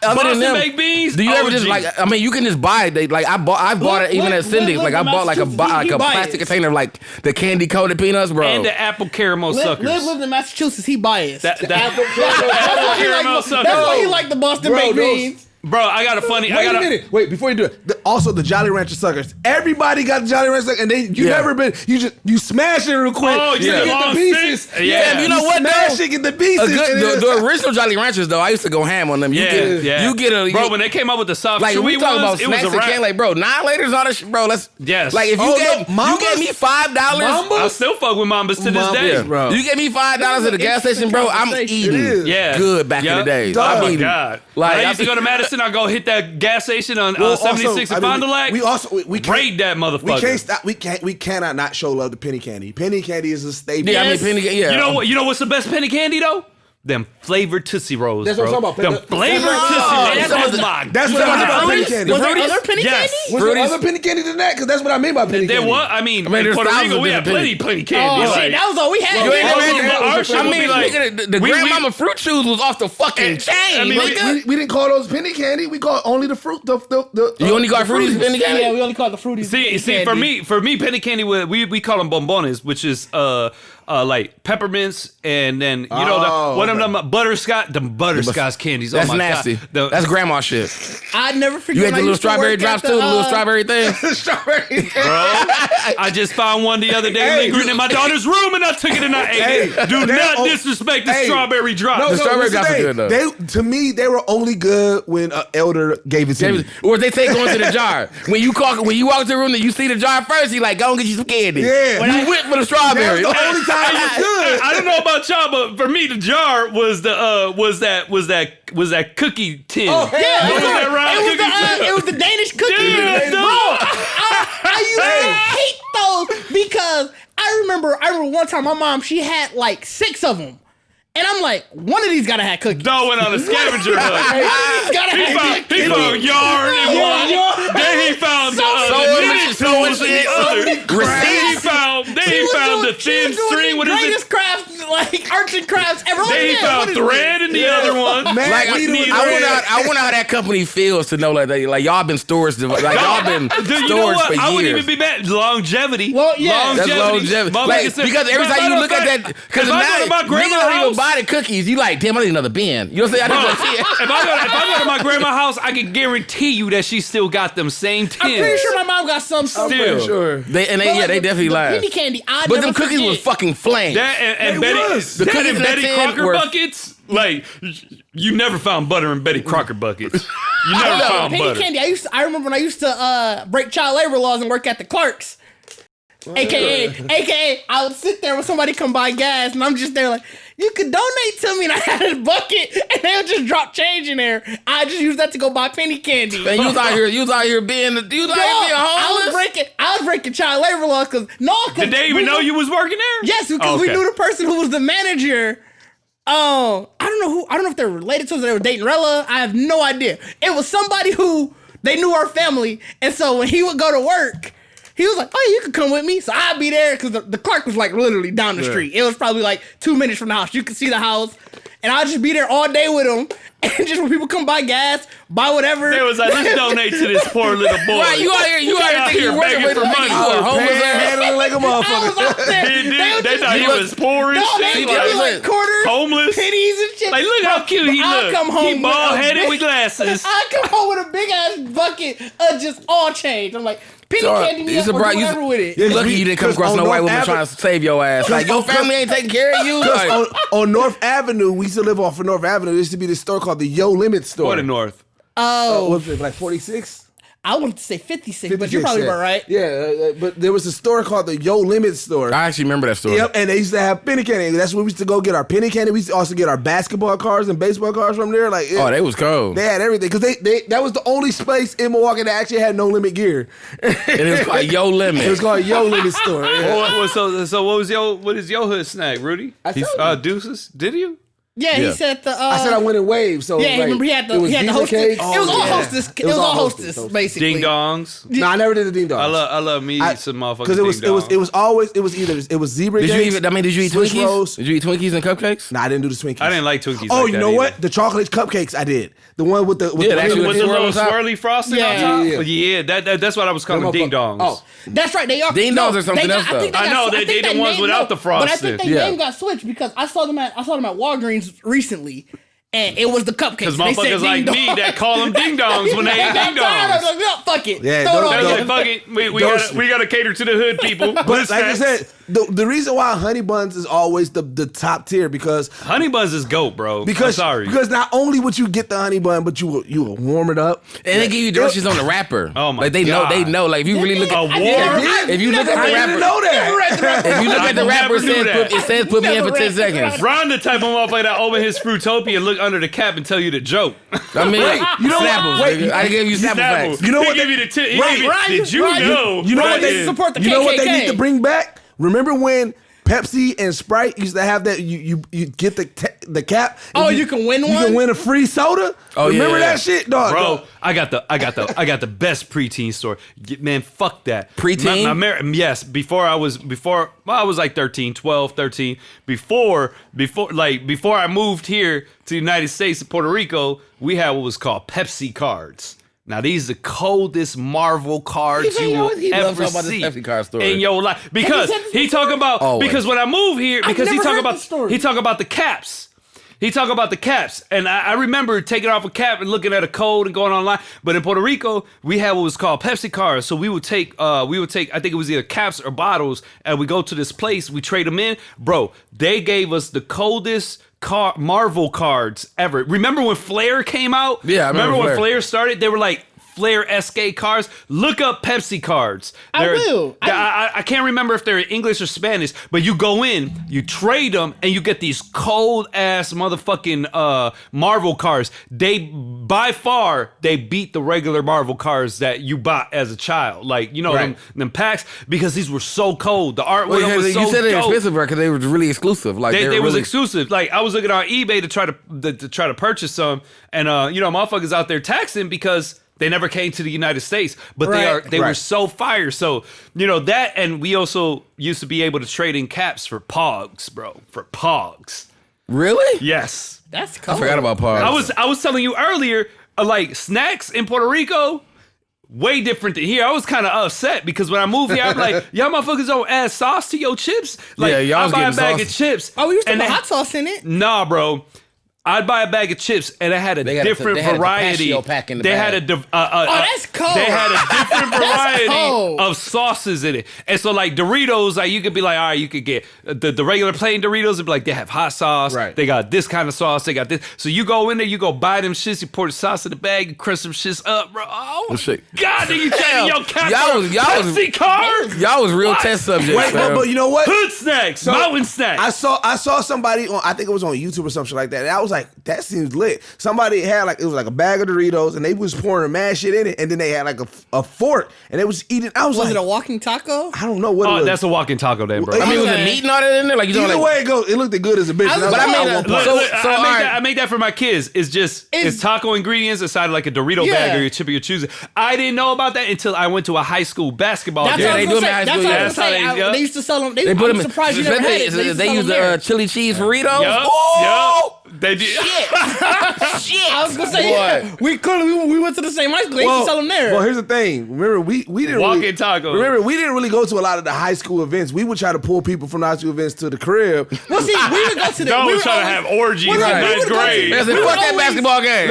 other than them? Baked beans? Do you ever just like? I mean, you can just buy it. Like I bought it even at Cindy's. Like I bought like a plastic container of like the candy coated peanuts, bro. And the apple caramel suckers. Liv lives in Massachusetts. He biased. Apple caramel suckers. That's why he like the Boston baked beans. Bro, I got a funny. Wait a minute. Wait, before you do it. Also, the Jolly Rancher suckers. Everybody got the Jolly Rancher suckers, and you never been. You smash it real quick. Oh, you get the pieces. Yeah, you know what? Smash it, get the pieces. The original Jolly Ranchers, though, I used to go ham on them. You get a bro. When they came out with the soft like chewy we talk about ones, it was snacks a and candy. Like, bro, $9 all this shit, bro. Let's like if you gave me $5, I still fuck with Mambas to this day, bro. You get me $5 at the gas station, bro. I'm eating good back in the day. Oh my god! Like I used to go to Madison, I go hit that gas station on 76 in Fond du Lac. We raid that motherfucker. We can't stop. We cannot not show love to penny candy. Penny candy is a staple. Yeah, I mean penny. Yeah. You know what's the best penny candy though? them flavored Tootsie Rolls, That's bro. what I'm talking about. Them flavored Tootsie Rolls. That's what I'm talking about. Penny candy. Was there other penny Yes. candy? Was there other penny candy than that? Because that's what I mean by penny candy. There was. I mean, in there's Puerto thousands Rico, of we had different plenty candy. Oh, shit, that was all we had. You ain't never Our had shit I would mean, be like, nigga, the grandmama fruit chews was off the fucking chain. I mean, We didn't call those penny candy. We called only the fruit. You only call fruities penny candy? Yeah, we only called the fruities. See, for me, penny candy, we call them bombones, which is like peppermints, and then you know one of them butterscotch candies. That's oh my nasty. God. That's grandma shit. I'd never forget. You had when the I little used to strawberry work drops at too, the little strawberry thing. Strawberry. Bro, I just found one the other day lingering in my daughter's room, and I took it and I ate it. Do not disrespect the strawberry drops. The strawberry drops are good though. To me, they were only good when an elder gave it to me. Or they take going to the jar. When you walk into the room and you see the jar first, you like, go and get you some candy. Yeah. You went for the strawberry. That's the only time it was good. I don't know about y'all, but for me, the jar was that cookie tin. Oh, hell Yeah, What was that round cookie tin? it was the Danish cookie. Yeah, Bro, I used to hate those because I remember one time my mom, she had like 6 of them. And I'm like, one of these gotta have cookies. Dog went on a scavenger hunt. He found yarn in one. Then he found knitted tools in the other. Then he found the thin string. What is it? Greatest crafts, like arts and crafts ever. Then he found thread in the other one. Man, Like, I wonder how that company feels to know like y'all been stores, like y'all been You know stores what? for I wouldn't years. even be mad. Longevity. Well, yeah. That's longevity. Like, because every time you look at that, because if I go to my grandma's house, buy the cookies, you like, damn, I need another bin. You know what I'm saying? if I go to my grandma's house, I can guarantee you that she still got them same tins. I'm pretty sure my mom got some Still. Sure. They definitely the last. penny candy. But them cookies was fucking flame. That and Betty, The that cookies and in Betty that tin Crocker were- buckets. Like you never found butter in Betty Crocker buckets. You never found penny butter. candy. I remember when I used to break child labor laws and work at the Clarks. AKA, I would sit there when somebody come buy gas, and I'm just there like, you could donate to me, and I had a bucket, and they would just drop change in there. I just used that to go buy penny candy. And you was out here being homeless. I was breaking child labor laws because Did they even know you was working there? Yes, because we knew the person who was the manager. I don't know if they're related to us or they were dating Rella. I have no idea. It was somebody who they knew our family, and so when he would go to work, he was like, "Oh, you could come with me." So I'd be there because the Clark was like literally down the street. It was probably like 2 minutes from the house. You could see the house, and I'd just be there all day with him. And just when people come buy gas, buy whatever, They was like, let's donate to this poor little boy. Right, you out here thinking you're working begging for money. You are homeless. Handling like a I was motherfucker. out there. They thought he was poor and No, shit. they give me like quarters, homeless. pennies and shit. Like, look how cute he I'll look. come home He with bald a headed big- with glasses. I come home with a big ass bucket of just all change. I'm like, penny candy me up or do whatever with it. Yeah, Lucky you didn't come across no white woman trying to save your ass. Like, your family ain't taking care of you. Like, on North Avenue, we used to live off of North Avenue. There used to be this store called the Yo Limit store. What in North? Oh, What was it, like 46? I wanted to say 56, but you're probably about right. Yeah, but there was a store called the Yo Limit store. I actually remember that story. Yep, and they used to have penny candy. That's where we used to go get our penny candy. We used to also get our basketball cards and baseball cards from there. Like, Oh, they was cold. they had everything because they that was the only place in Milwaukee that actually had no limit gear. And it was called Yo Limit. It was called Yo Limit store. Yeah. So what is your hood snack, Rudy? Deuces? Did you? Yeah, he said the. I said I went in waves. So Yeah, like, remember he had the Zebra hostess. cakes. It was all Yeah. hostess. It was all hostess, basically. Ding dongs. No, I never did the ding dong. I love me some motherfucking because it was zebra Did cakes. you eat Swiss Twinkies? rolls. Did you eat Twinkies and cupcakes? No, I didn't do the Twinkies. I didn't like Twinkies. Oh, like you that know either. what? The chocolate cupcakes I did. The one with the Yeah, that shit With the little on top? swirly frosting on Yeah. top? Yeah, that's what I was calling ding dongs. Oh, That's right. They are. Ding dongs are something else, though. I know, they the ones without the But I frosting. think their name got switched because I saw them at Walgreens recently, and it was the cupcakes. Because They said motherfuckers like ding me dong. that call them ding dongs when they ain't ding I was dongs. like, no, fuck it. Yeah, Throw it those- on They was there. like, fuck it, we gotta cater to the hood people. but like I said, the reason why Honey Buns is always the top tier because Honey Buns is goat, bro. I'm sorry. because not only would you get the honey bun, but you will warm it up. And they give you directions on the wrapper. Oh my Like they God. know. Like if you really look A at warm- if you look at I the didn't wrapper, know that. if you look at the I wrapper, never knew that. it says put me in for 10 seconds. Ron the type of motherfucker that open his Fruitopia and look under the cap and tell you the joke. I mean, you know what? Snapples. Wait, nigga. I gave you Snapple Snapple. facts. You know He what give they- you the tip. Right, Did you know? You know what They they support the You know what they KKK. need to bring back? Remember when Pepsi and Sprite used to have that. You get the cap. Oh, you can win one. You can win a free soda. Oh, remember that shit, dog? Bro, I got the best preteen story. Man, fuck that. Preteen? Yes, before I was like 12, 13. Before I moved here to the United States to Puerto Rico, we had what was called Pepsi cards. Now these are the coldest Marvel cards you will ever see in your life. Because he talking about because when I moved here, because he talking about the caps. He talk about the caps, and I remember taking off a cap and looking at a code and going online. But in Puerto Rico, we had what was called Pepsi cards. So we would take, I think it was either caps or bottles, and we go to this place, we trade them in. Bro, they gave us the coldest Marvel cards ever. Remember when Flair came out? Yeah, I remember when Flair started? They were like Flair SK cards. Look up Pepsi cards. I will. I can't remember if they're in English or Spanish, but you go in, you trade them, and you get these cold ass motherfucking Marvel cards. By far they beat the regular Marvel cards that you bought as a child. Like, you know, them packs, because these were so cold. The art was so dope. You said they're expensive because they were really exclusive. Like they was really exclusive. Like, I was looking on eBay to try to purchase some, and motherfuckers out there taxing because they never came to the United States, but they were so fire. So, that, and we also used to be able to trade in caps for Pogs, bro. For Pogs. Really? Yes. That's cool. I forgot about Pogs. I was telling you earlier, like, snacks in Puerto Rico, way different than here. I was kind of upset because when I moved here, I'm like, y'all motherfuckers don't add sauce to your chips? Like, y'all I buy a bag of chips. Oh, we used to put hot sauce in it? Nah, bro. I'd buy a bag of chips, and it had a different variety. They had a that's cold. They had a different variety of sauces in it. And so, like, Doritos, like, you could be like, all right, you could get the regular plain Doritos, and be like, they have hot sauce. Right. They got this kind of sauce. They got this. So you go in there, you go buy them shits, you pour the sauce in the bag, you crunch some shits up, bro. Oh, my God, you trading your Pepsi cards? Y'all was real test subjects. Wait, but you know what? Hood snacks, mountain snacks. I saw somebody on, I think it was on YouTube or something like that, and I was like, that seems lit. Somebody had it was like a bag of Doritos, and they was pouring mad shit in it, and then they had like a fork, and they was eating. Was it a walking taco? I don't know what it was. That's a walking taco then, bro. I mean, was it meat and all that in there? Like, you either way it goes, it looked good as a bitch. I make that for my kids. It's taco ingredients inside of like a Dorito bag or your chip of your choosing. I didn't know about that until I went to a high school basketball game. They do them in high school. That's how they used to sell them. I'm surprised you never had it. They use the chili cheese burritos. Yup. They did. Shit. I was gonna say, we went to the same high school. They used to sell them there. Well, here's the thing. Remember, we didn't walking taco. Remember, we didn't really go to a lot of the high school events. We would try to pull people from the high school events to the crib. Well, see, we would go to the. We were trying to have orgies in ninth grade. Fuck that basketball game.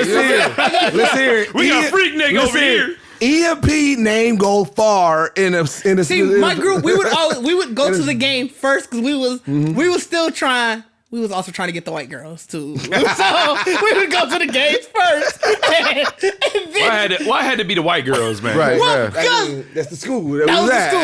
Let's hear it. We got a freak nigga over here. EMP name go far in a. See, my group, we would go to the game first because we was still trying. We was also trying to get the white girls too, so we would go to the games first. And then, why had to be the white girls, man? Right, well, that's the school. That was the school.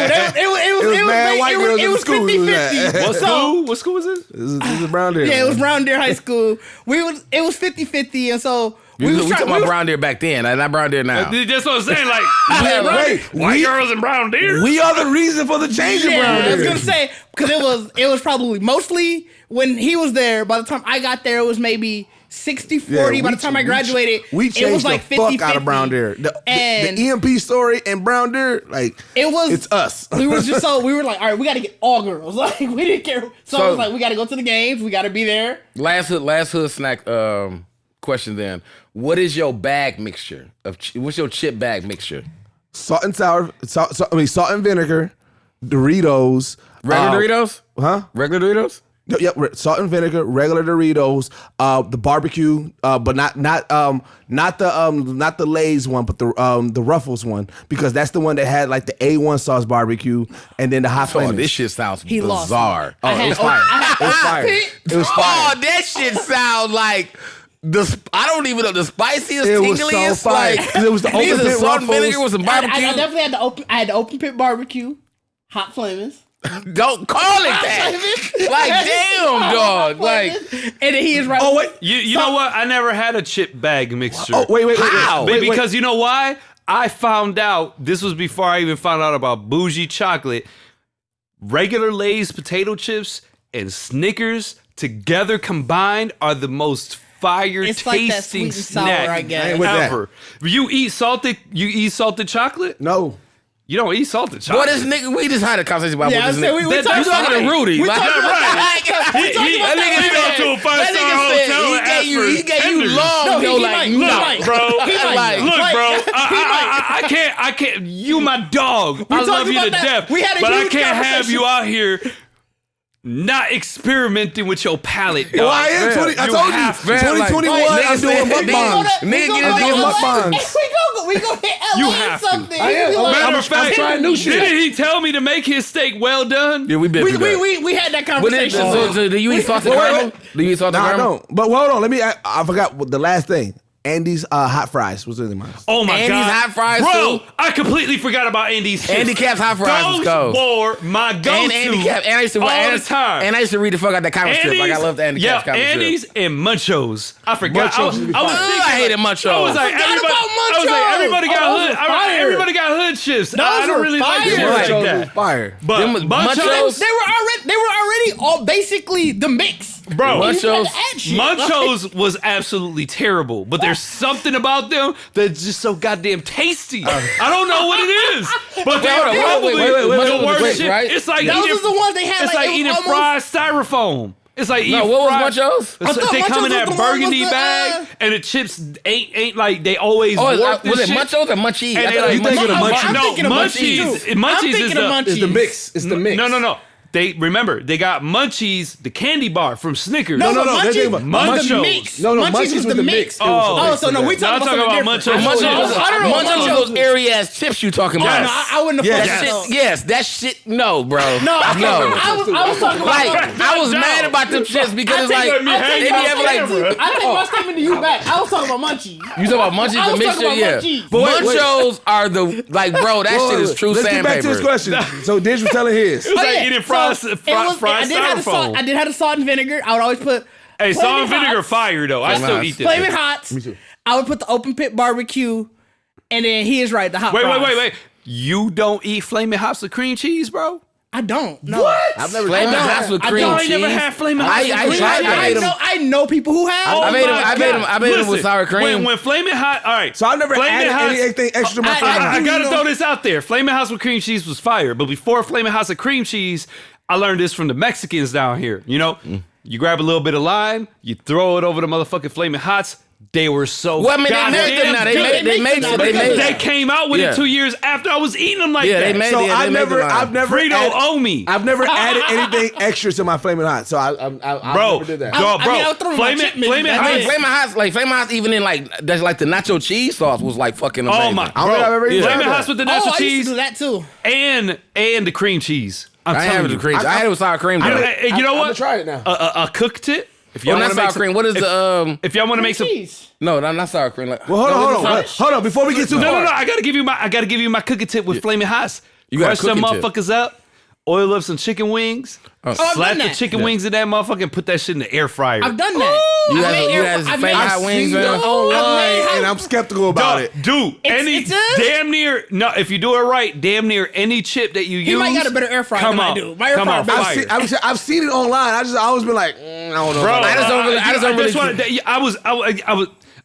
It was 50-50. What school was it? This is Brown Deer. Yeah, it was Brown Deer High School. It was 50-50, and so. We talking about Brown Deer back then, not Brown Deer now. That's what I'm saying. Like, white girls in Brown Deer. We are the reason for the change in Brown Deer. I was gonna say because it was probably mostly when he was there. By the time I got there, it was maybe 60-40. By the time I graduated, it was like 50-50. Fuck out of Brown Deer. The EMP story in Brown Deer, it's us. We were like, all right, we got to get all girls. Like, we didn't care. So I was like, we got to go to the games. We got to be there. Last hood snack question then. What is your bag mixture? What's your chip bag mixture? Salt and vinegar, Doritos. Regular Doritos? Huh? Regular Doritos? Yep, salt and vinegar, regular Doritos, the barbecue, but not the Lay's one, but the Ruffles one, because that's the one that had like the A1 sauce barbecue and then the hot flavors. This shit sounds bizarre. Oh, it was fire. It was fire. Oh, that shit sounds like. I don't even know the spiciest, it tingliest. Was so fire. It was the open pit salt and vinegar with some barbecue. I definitely had the open pit barbecue, hot flamings. Don't call it that. Like, damn, dog. Like, and then he is right. Oh wait, you know what? I never had a chip bag mixture. Oh wait. How? Because you know why? I found out this was before I even found out about bougie chocolate. regular Lay's potato chips and Snickers together combined are the most fire tasting snack ever. You eat salted chocolate? No. You don't eat salted chocolate. Boy, this nigga, we just had a conversation about Yeah, this nigga. we talking to Rudy. He go to a 5-star hotel and ask for he gave you long. Look, bro. I can't. You my dog. I love you to death. But I can't have you out here not experimenting with your palate. Well, I am 20. I told you, 2021. I'm doing mukbangs. Nigga, mukbangs. We go hit LA You or have something. to. Matter of fact, trying new shit. Didn't he tell me to make his steak well done? Yeah, we been through that. We had that conversation. So do you eat salted caramel? Do you eat salted caramel? I don't. But hold on. I forgot the last thing. Andy's hot fries was in mine. Oh my God. Andy's hot fries, bro, too? I completely forgot about Andy's chips. Andy Cap's hot fries. Those were my go-to. And Andy Cap. And I used to all the time. And I used to read the fuck out that comic strip. Like I loved Andy Cap's comic strip. Andy's and Munchos. I forgot. I hated Munchos. I was like, everybody got hood chips. I don't really like shit like that. Fire. But Munchos, they were already all basically the mix. Bro, Munchos was absolutely terrible, but there's something about them that's just so goddamn tasty. I don't know what it is, but they're probably the worst shit. Right? It's like those are the ones they had. It's like eating fried styrofoam. It's like eating what fried. was Munchos? They come in that burgundy bag, and the chips ain't like they always work this was it shit. Munchos or Munchies? And you thinking of Munchies? No, Munchies. Munchies is the mix. It's the mix. No. They got Munchies, the candy bar from Snickers. No. Munchos. Munchies was the mix. We talking about Munchos. Munchos those airy ass chips you talking about. I wouldn't have fucked those. Yes, that shit. No, bro. No. I was talking about. I was mad about them chips because it's like I take my statement to you back. I was talking about Munchies. You talking about Munchies, the mixture, yeah. Munchos are the bro. That shit is true sandpaper. Let's get back to his question. So Dish was telling his. It was like eating fried styrofoam. I did have the salt and vinegar. I would always put. Hey, salt and vinegar fire though. I still eat that. Flaming Hots. Me too. I would put the open pit barbecue, and then he is right. The hot fries. Wait. You don't eat Flaming Hots with cream cheese, bro? I don't. No. What? I've never Flaming Hots with cream cheese. I never had Flaming Hots with cream cheese. I know people who have. I made them with sour cream. When Flaming Hot, all right. So I never added anything extra to my Flaming Hot. I gotta throw this out there. Flaming Hots with cream cheese was fire, but before Flaming Hots with cream cheese, I learned this from the Mexicans down here. You know, you grab a little bit of lime, you throw it over the motherfucking Flaming Hots. They were so they made them. They came out with it 2 years after I was eating them like that. They made I've never Frito owe me. I've never added anything extra to my Flaming Hot, so I never did that. Flaming Hots, even in that's like the nacho cheese sauce was like fucking amazing. Oh my, Flaming Hots with the nacho cheese. I used to do that too. And the cream cheese. I had the cream. I had it with sour cream. You know what? I'm gonna try it now. A cooked it. If y'all want to make cream, what is the If y'all want to make some, no, not sour cream. Well, hold on. Before we get too far, no. I gotta give you my cooking tip with Flaming Hots. You crush some motherfuckers up. Oil up some chicken wings. Slap the chicken wings in that motherfucker and put that shit in the air fryer. I've done that. You had Flaming Hot wings online, and I'm skeptical about it. Dude, damn near if you do it right, damn near any chip that you use. You might got a better air fryer than I do. My air fryer fire. I've seen it online. I always been like, I don't know. Bro,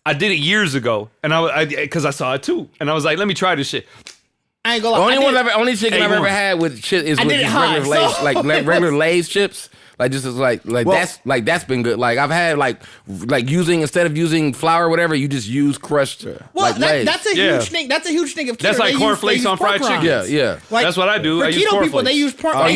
I did it years ago, and because I saw it too, and I was like, let me try this shit. I ain't gonna lie. Only chicken I've ever had with shit is with regular Lay's, regular Lay's chips. That's been good. Like I've had like using instead of using flour or whatever, you just use crushed. Well, that's a huge thing. That's a huge thing of keto. That's like cornflakes on fried chicken. Yeah. Like, that's what I do. For I use keto people, they use pork rinds.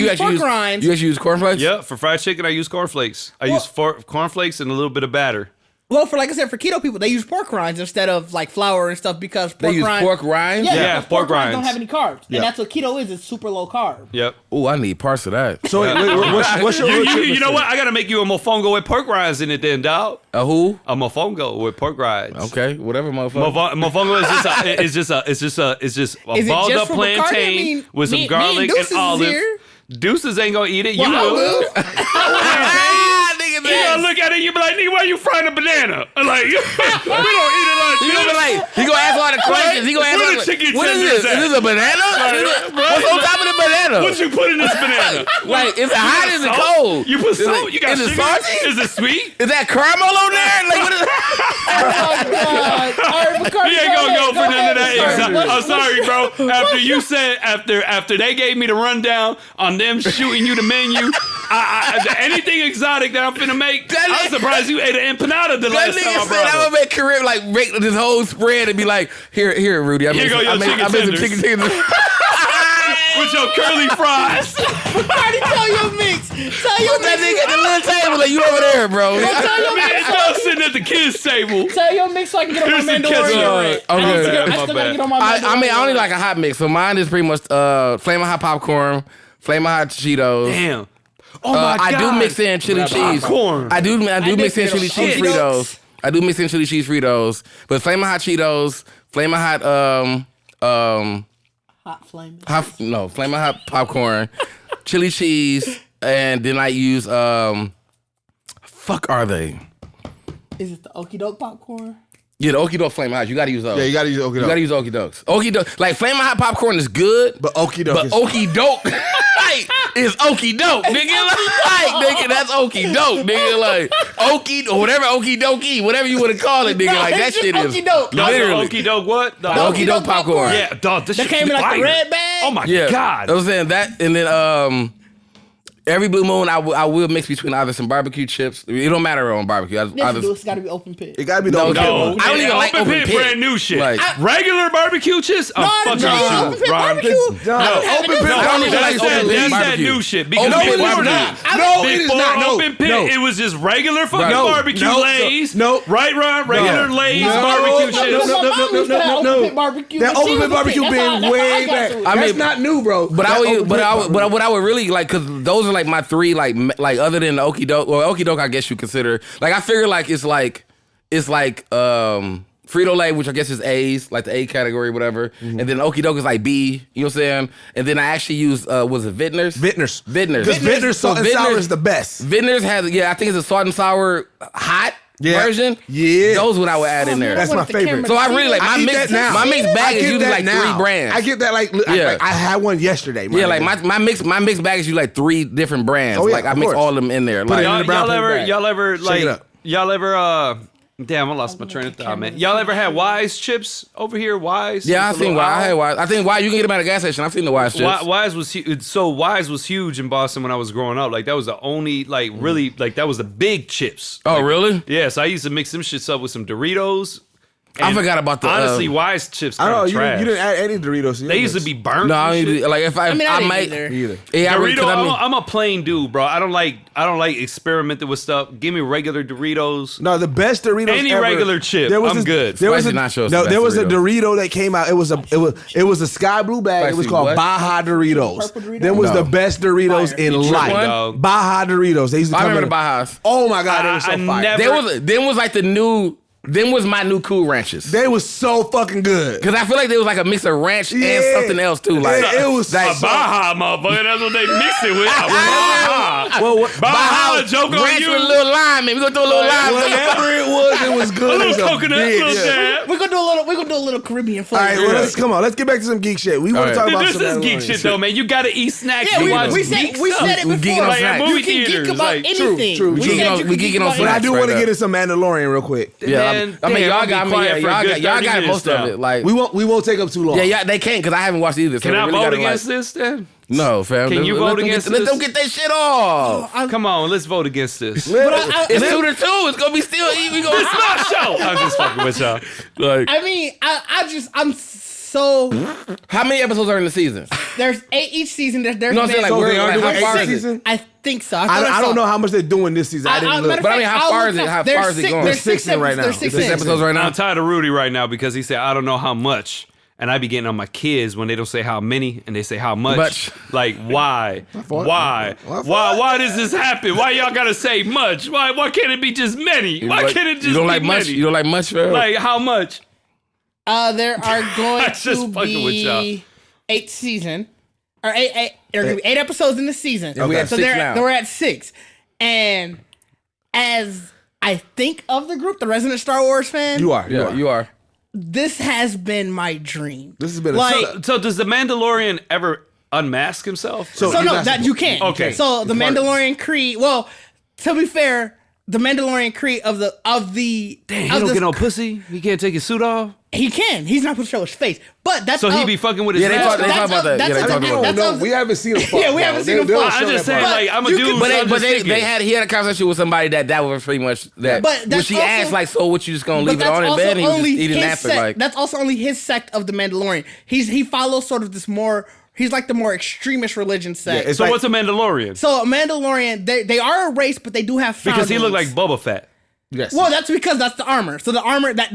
You actually use cornflakes? Yeah, for fried chicken, I use cornflakes. I use cornflakes and a little bit of batter. Well, like I said, for keto people, they use pork rinds instead of like flour and stuff because pork rinds. Yeah, pork rinds don't have any carbs, and that's what keto is. It's super low carb. Yep. Oh, I need parts of that. So what's your you know what? I gotta make you a mofongo with pork rinds in it, then, dog. A who? A mofongo with pork rinds. Okay, whatever, motherfucker. Mofongo is just a balled up plantain with some garlic and olive. Deuces ain't gonna eat it. You will. nigga You gonna look at it, you be like, nigga, why you frying a banana? Like, we don't eat it like this. He gonna ask all the questions. He gonna ask all the what is this? Is this a banana? What's on top of the banana? What you put in this banana? Like, is it hot? Is it cold? You put salt? You got is it sugar? salty? Is it sweet? Is that caramel on there? Like, what is that? He ain't gonna go for none of that. I'm sorry, bro. After you said, after they gave me the rundown on them shooting you the menu, anything exotic that I'm finna make, I'm surprised you ate an empanada the last time I brought it. That nigga said I would make Kareem like make this whole spread and be like, here, Rudy. I made some chicken tenders. With your curly fries. Bacardi, tell your mix. Tell your that mix. nigga at the little table like, you over there, bro. Tell your mix. It's sitting at the kids' table. Tell your mix so I can get on my Mandalorian. I still gotta get on my Mandalorian. I mean, I only like a hot mix, so mine is pretty much Flamin' Hot popcorn, Flamin' Hot Cheetos. Damn. Oh my God. I do mix in chili cheese. Popcorn. I do mix in chili cheese Fritos. I do mix in chili cheese Fritos, but Flamin' Hot Cheetos, Flamin' Hot Flamin' Hot popcorn, chili cheese, and then I use fuck are they? Is it the Okie Doke popcorn? Yeah, the Okie Doke Flamin' Hot. You gotta use those. Yeah, you gotta use Okie Doke. You gotta use Okie Dokes. Okie Doke, like Flamin' Hot popcorn is good, but Okie Doke is Okie Doke, nigga. Like, nigga, that's Okie Doke, nigga. Like Okie or whatever Okie Dokey, whatever you want to call it, nigga. Like that shit is literally Okie Doke. What? The Okie Doke popcorn. Yeah, dog. This shit came in like the red bag. Oh my God. I was saying that, and then every blue moon, I will mix between either some barbecue chips. It don't matter on barbecue. It's got to be open pit. It got to be the open pit. No, I don't even like open pit. Brand new shit. Like, regular barbecue chips? Open pit barbecue. Open pit That's that new shit. Because no, it is not. No, it is not. No, open pit, it was just regular fucking barbecue Lays. No. Right, Ron? Regular Lays barbecue chips. No. That open pit barbecue been way back. That's not new, bro. But what I would really like, because those are like my three, like other than the Okie Doke. Well, Okie Doke, I guess you consider. Like, I figure like it's like Frito-Lay, which I guess is A's, like the A category, whatever. Mm-hmm. And then Okie Doke is like B, you know what I'm saying? And then I actually use, was it Vintners? Vintners. Because Vintners salt and sour is the best. Vintners has, I think it's a salt and sour hot version. Yeah. Those what I would add in there. That's my favorite. So I really like my mix bag is usually like 3 brands. I get that like I had one yesterday. Yeah, like my mix bag is usually like 3 different brands. Oh, yeah, like I mix all of them in there. Like, y'all ever damn, I lost my train of thought, man. Y'all ever had Wise chips over here? Wise? Yeah, I've seen Wise. I had Wise. I think Wise, you can get them at a gas station. I've seen the Wise chips. Wise was Wise was huge in Boston when I was growing up. Like, that was the only, like, really, like, that was the big chips. Oh, really? Yeah, so I used to mix them shits up with some Doritos. I forgot about the. Honestly, Wise chips kind of trash. You didn't add any Doritos. They used to be burnt. No, like if I might either. Yeah, I'm a plain dude, bro. I don't like experimenting with stuff. Give me regular Doritos. No, the best Doritos. Any ever. regular chip, I'm good. There was a Dorito that came out. It was a sky blue bag. It was called Baja Doritos. Them was the best Doritos in life. Baja Doritos. They used to come. I remember the Bajas. Oh my God, they were so fire. Them was like the new. Them was my new Cool Ranches. They was so fucking good. Cause I feel like they was like a mix of ranch and something else too. Like it was like a Baja, motherfucker. That's what they mix it with. Baja joke on ranch you. with a little lime, man. We gonna throw a little lime. Whatever it was good. A little coconut, little dab. We're gonna do a little Caribbean flavor. All right, well, let's get back to some geek shit. We want to talk about some This is geek shit though, man. You gotta eat snacks. Yeah, we said it before. Like movie you can theaters. geek about anything. True. We geeking on snacks. But I do want to get into some Mandalorian real quick. Yeah, I mean y'all got most of it. Like we won't take up too long. Yeah, they can't because I haven't watched either. So can I vote against this then? No, fam. Can you vote against this? Let them get that shit off. Come on, let's vote against this. It's 2-2. It's gonna be still even. It's my show. I'm just fucking with y'all. Like, I mean, I'm so. How many episodes are in the season? There's 8 each season. There's you know what I'm saying? Like, how far is it? I think so. I don't know how much they're doing this season. I didn't look. But I mean, how far is it? How far is it going? There's 6 right now. There's 6 episodes right now. I'm tired of Rudy right now because he said I don't know how much. And I be getting on my kids when they don't say how many and they say how much. Like, why? Why does this happen? Why y'all gotta say much? Why can't it be just many? Why can't it just be many? You don't like much, bro? Like, how much? There are going to be 8 season. Or 8 episodes in the season. And we at 6 now. We're at 6. And as I think of the group, the resident Star Wars fan. You are. This has been my dream. This has been so does the Mandalorian ever unmask himself? So no, that you can't. Okay. So the Mandalorian Kree. Well, to be fair, the Mandalorian Kree of the Damn, he don't get no pussy. He can't take his suit off. He can. He's not supposed to show his face. But that's so he be fucking with his. Yeah, they talk about that. Yeah, they talk about that. We haven't seen him. Fuck, we haven't seen him. I'm just saying, like, I'm a dude. But he had a conversation with somebody that was pretty much that. But when she asked, like, so what, you just gonna leave it on in bed? And he didn't answer. Like, that's also only his sect of the Mandalorian. He follows sort of this more. He's like the more extremist religion sect. Yeah, so what's a Mandalorian? So a Mandalorian, they are a race, but they do have foundlings. Because he looked like Boba Fett. Yes. Well, that's because that's the armor. So the armor that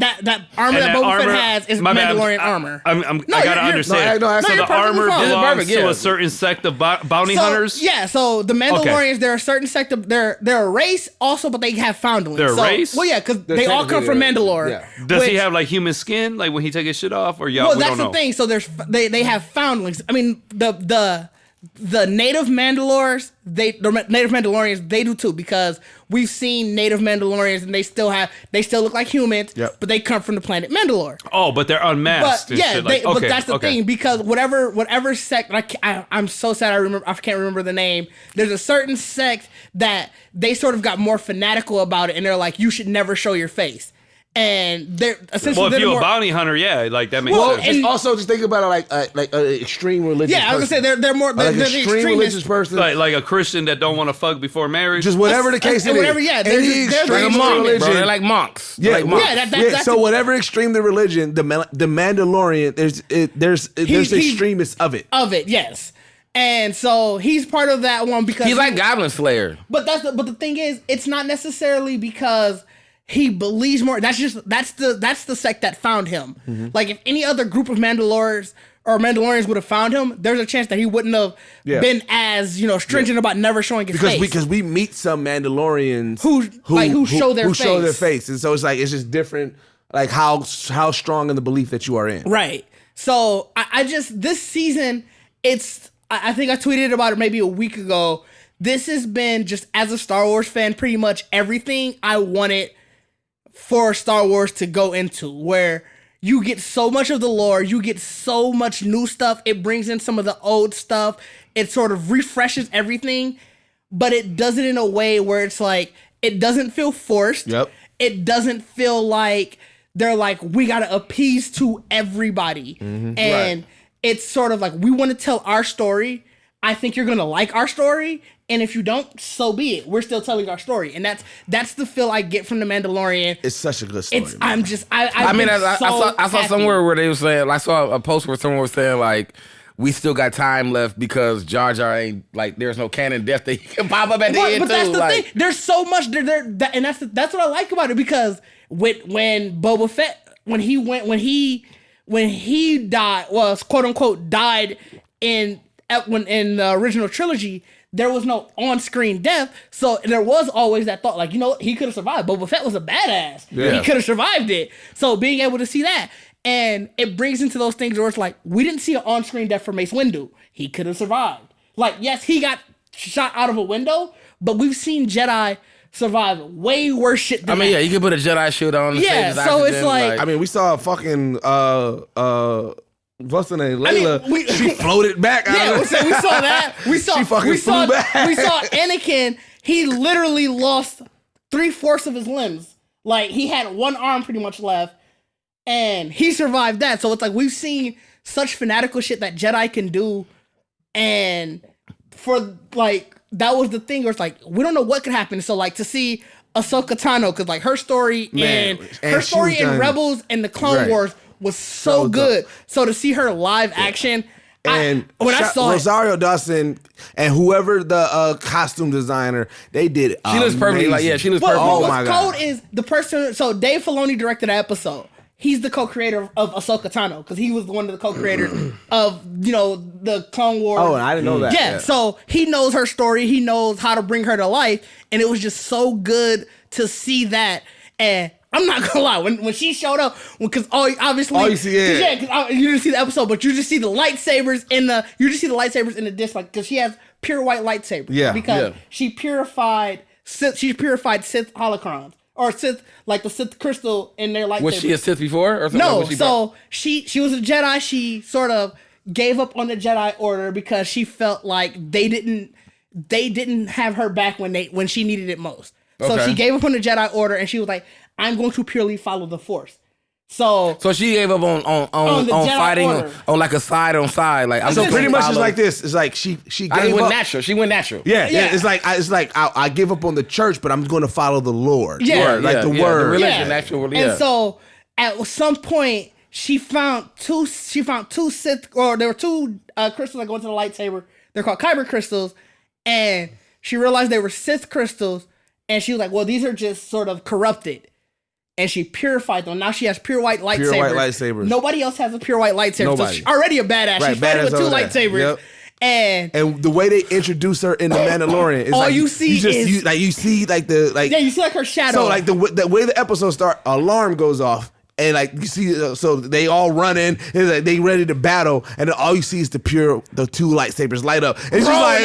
armor that Boba Fett has is Mandalorian armor. I gotta understand. So the armor belongs to a certain sect of bounty hunters. Yeah. So the Mandalorians, they're a certain sect of they're a race also, but they have foundlings. They're a race. Well, yeah, because they all come from Mandalore. Yeah. Does he have like human skin, like when he take his shit off, or y'all? Well, that's the thing. So they have foundlings. I mean the native Mandalorians, the native Mandalorians, they do too, because we've seen native Mandalorians and they still look like humans, but they come from the planet Mandalore. Oh, but they're unmasked. But yeah, but that's the thing, because whatever sect, I'm so sad I can't remember the name. There's a certain sect that they sort of got more fanatical about it, and they're like, you should never show your face. And they're essentially. Well, if you're a bounty hunter, yeah, like that makes sense. And also just think about it like an extreme religious. Yeah, I was gonna say they're more like they're extreme religious person, like a Christian that don't want to fuck before marriage. Just whatever the case it is. Yeah, they're monk religion. They're like monks. Yeah, like monks. That's so whatever extreme the religion, the Mandalorian, there's extremists of it. Of it, yes. And so he's part of that one because he's like Goblin Slayer. But the thing is, it's not necessarily because he believes more. That's the sect that found him. Mm-hmm. Like if any other group of Mandalorians would have found him, there's a chance that he wouldn't have been as stringent about never showing his face. Because we meet some Mandalorians who show their face, and so it's just different, like how strong in the belief that you are in. Right. So I just this season, I think I tweeted about it maybe a week ago. This has been, just as a Star Wars fan, pretty much everything I wanted for Star Wars to go into, where you get so much of the lore, you get so much new stuff, it brings in some of the old stuff, it sort of refreshes everything, but it does it in a way where it's like, it doesn't feel forced. Yep. It doesn't feel like they're like, we gotta appease to everybody. Mm-hmm. And it's sort of like, we want to tell our story. I think you're gonna like our story, and if you don't, so be it. We're still telling our story, and that's the feel I get from The Mandalorian. It's such a good story. I saw somewhere where they were saying, I saw a post where someone was saying like, we still got time left because Jar Jar ain't, like, there's no canon death that he can pop up at the end. But that's too. the thing. There's so much there, and that's what I like about it, because when Boba Fett, when he died, was quote unquote died in the original trilogy, there was no on-screen death, so there was always that thought, like, he could have survived. Boba Fett was a badass. Yeah. He could have survived it. So being able to see that, and it brings into those things where it's like, we didn't see an on-screen death for Mace Windu. He could have survived. Like, yes, he got shot out of a window, but we've seen Jedi survive way worse shit than that. Yeah, you could put a Jedi shield on. Yeah, so it's like, we saw a fucking what's her name? Layla. She floated back. Yeah, so we saw that. She fucking flew back. We saw Anakin. He literally lost 3/4 of his limbs. Like, he had one arm pretty much left, and he survived that. So it's like, we've seen such fanatical shit that Jedi can do, and for like, that was the thing where it's like, we don't know what could happen. So like, to see Ahsoka Tano, because like her story in Rebels and the Clone Wars was so good. So to see her live action, and I saw Rosario Dawson and whoever the costume designer, they did. She looks perfectly she looks perfect. Oh my god! What's cold is the person. So Dave Filoni directed that episode. He's the co-creator of Ahsoka Tano, because he was one of the co-creators of the Clone Wars. Oh, I didn't know that. Yeah, so he knows her story. He knows how to bring her to life, and it was just so good to see that. And I'm not gonna lie, when she showed up, because obviously, you see, because you didn't see the episode, but you just see the lightsabers in the disc, like, because she has pure white lightsabers. Yeah, because she purified Sith. She purified Sith holocrons or Sith, like the Sith crystal in their lightsaber. Was she a Sith before? Or no. She was a Jedi. She sort of gave up on the Jedi Order because she felt like they didn't have her back when she needed it most. So she gave up on the Jedi Order and she was like, I'm going to purely follow the Force. So she gave up on fighting on like a side on side. Like I'm so pretty much it's like this. It's like she gave up. Natural. She went natural. Yeah. It's like I give up on the church, but I'm going to follow the Lord. Yeah, word, like the word. The religion, natural. Yeah. And so at some point she found two Sith, or there were two crystals that go into the lightsaber. They're called Kyber crystals, and she realized they were Sith crystals, and she was like, well, these are just sort of corrupted. And she purified them. Now she has pure white lightsabers. Pure white lightsabers. Nobody else has a pure white lightsaber. Nobody. So she's already a badass. She's fighting with two lightsabers. Yep. And the way they introduce her in the Mandalorian is all like you see you see her shadow. So like the way the episode start, alarm goes off. And like you see, so they all run in, and like they ready to battle, and then all you see is the two lightsabers light up. And she's like,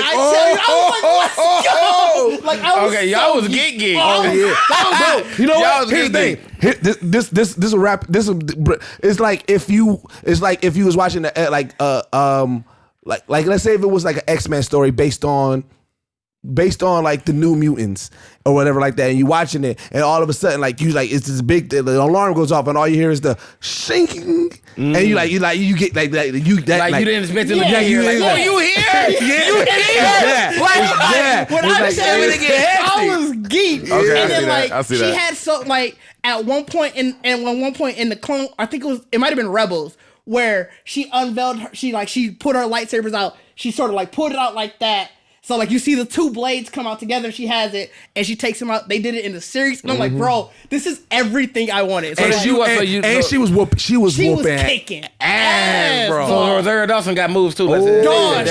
y'all was geek. You know what? Here's the thing. This will wrap. It's like if you was watching like let's say if it was like an X-Men story based on like the New Mutants or whatever like that, and you watching it, and all of a sudden like it's this big, the alarm goes off, and all you hear is the shaking, and you get like you didn't expect it. Yeah, you here? Yeah. You here? I was geeked. Okay, and then she had at one point in the clone, I think it might have been Rebels, where she unveiled her, she put her lightsabers out. She sort of like pulled it out like that. So like you see the two blades come out together, she has it, and she takes them out. They did it in the series, and I'm like, bro, this is everything I wanted. So and she was kicking ass, bro. So Rosario Dawson got moves too.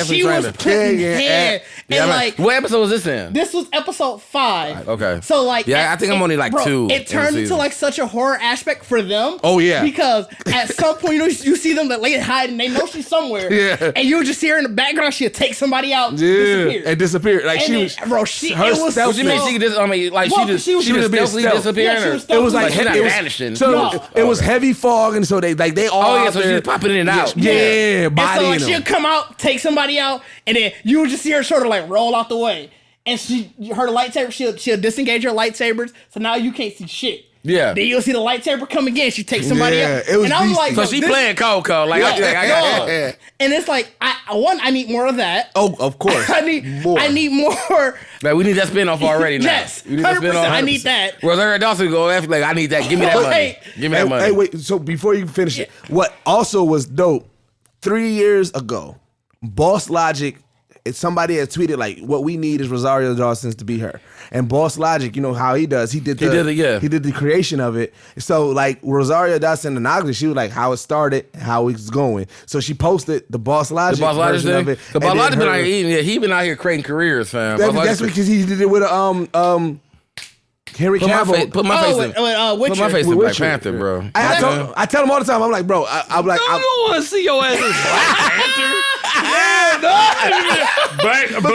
She was putting hand. And what episode was this in? This was episode 5. Okay. So I think I'm only 2. It turned into like such a horror aspect for them. Oh yeah. Because at some point, you see them like hiding, they know she's somewhere. Yeah. And you just see her in the background, she'll take somebody out, disappear. And disappeared. Like and she was, bro. What you mean? She just, she was stealthily disappearing. It was like she's not vanishing. So it was heavy fog, and so they all. Oh yeah, so she's popping in and out. Yeah, body. And so she'll come out, take somebody out, and then you would just see her sort of like roll out the way, and her lightsaber, she'll disengage her lightsabers, so now you can't see shit. Yeah. Then you'll see the lightsaber come again. She takes somebody out. It was, and I'm like, so she playing cold. Like, and it's like, I need more of that. Oh, of course. I need more. Like, we need that spinoff already now. Yes, 100%. I need that. Rosario Dawson go after, like, I need that. Give me that money. Give me that money. Hey, wait. So before you finish it, what also was dope, 3 years ago, Boss Logic, somebody had tweeted like, what we need is Rosario Dawson to be her. And Boss Logic, you know how he does. He did the creation of it. So like Rosario Dawson and she was like how it started, how it's going. So she posted the Boss Logic version of it. The Boss Logic been out here, he been out here creating careers, fam. That's because he did it with Henry Cavill. Put my face in Black Panther, bro. I tell him all the time. I'm like, bro. I'm like, I don't want to see your ass as Black Panther. Black Panther.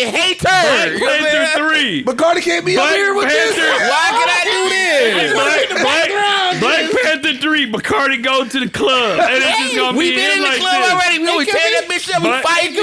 Hater. Black Panther 3. Bacardi can't be up here with this. Why can I do this? Black Panther 3. Bacardi go to the club, and it's just gonna be been in the club already. We tear that bitch up. We fight.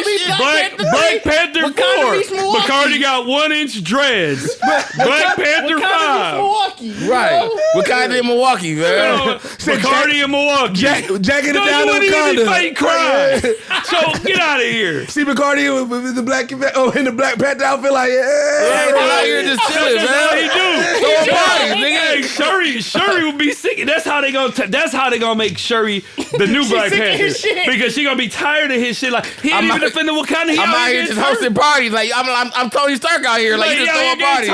Black Panther 4. Bacardi got 1-inch dreads. Black Panther 5. Right. Wakanda in Milwaukee, man. Bacardi in Milwaukee. Jacking it down to Wakanda. Fight crime. So get out of here. See Bacardi with the Black in the Black Panther outfit, like out here just chilling, man. That's how he do. Throwing bodies, nigga. Shuri will be sick. That's how they gonna make Shuri the new Black Panther, because she gonna be tired of his shit. Like he ain't even defending Wakanda. I'm out here just hosting parties. Like I'm Tony Stark out here. Like you just throwing parties.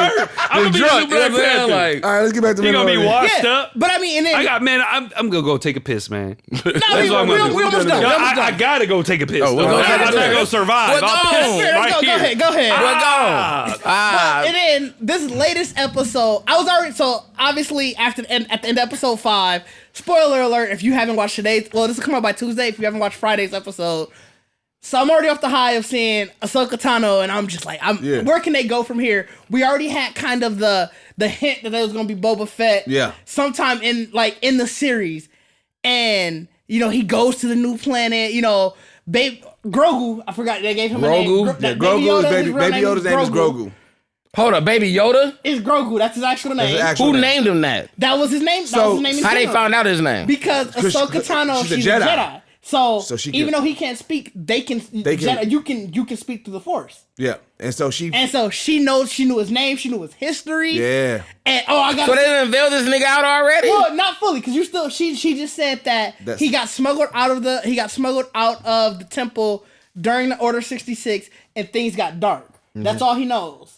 I'm gonna be the new Black Panther. Like, all right, let's get back to he gonna be washed up. But I mean, and then I'm gonna go take a piss, man. We almost done. I gotta go take a piss. I'm not gonna survive. I'll piss right here. Go ahead. And then this latest episode, I was already, so obviously at the end of episode 5, spoiler alert, if you haven't watched this will come out by Tuesday if you haven't watched Friday's episode. So I'm already off the high of seeing Ahsoka Tano, and I'm just like, where can they go from here? We already had kind of the hint that there was going to be Boba Fett sometime in the series. And, he goes to the new planet, Grogu, I forgot, they gave him a name. Baby Yoda's name is Grogu. Hold up, Baby Yoda? It's Grogu, that's his actual name. Who named him that? That was his name. So, how they found out his name? Because Ahsoka Tano, she's a Jedi. So even though he can't speak, they can. You can speak through the Force. Yeah, and so she knew his name, she knew his history. Yeah, and so they didn't unveil this nigga out already. Well, not fully, because she just said that he got smuggled out of the temple during the Order 66, and things got dark. That's all he knows.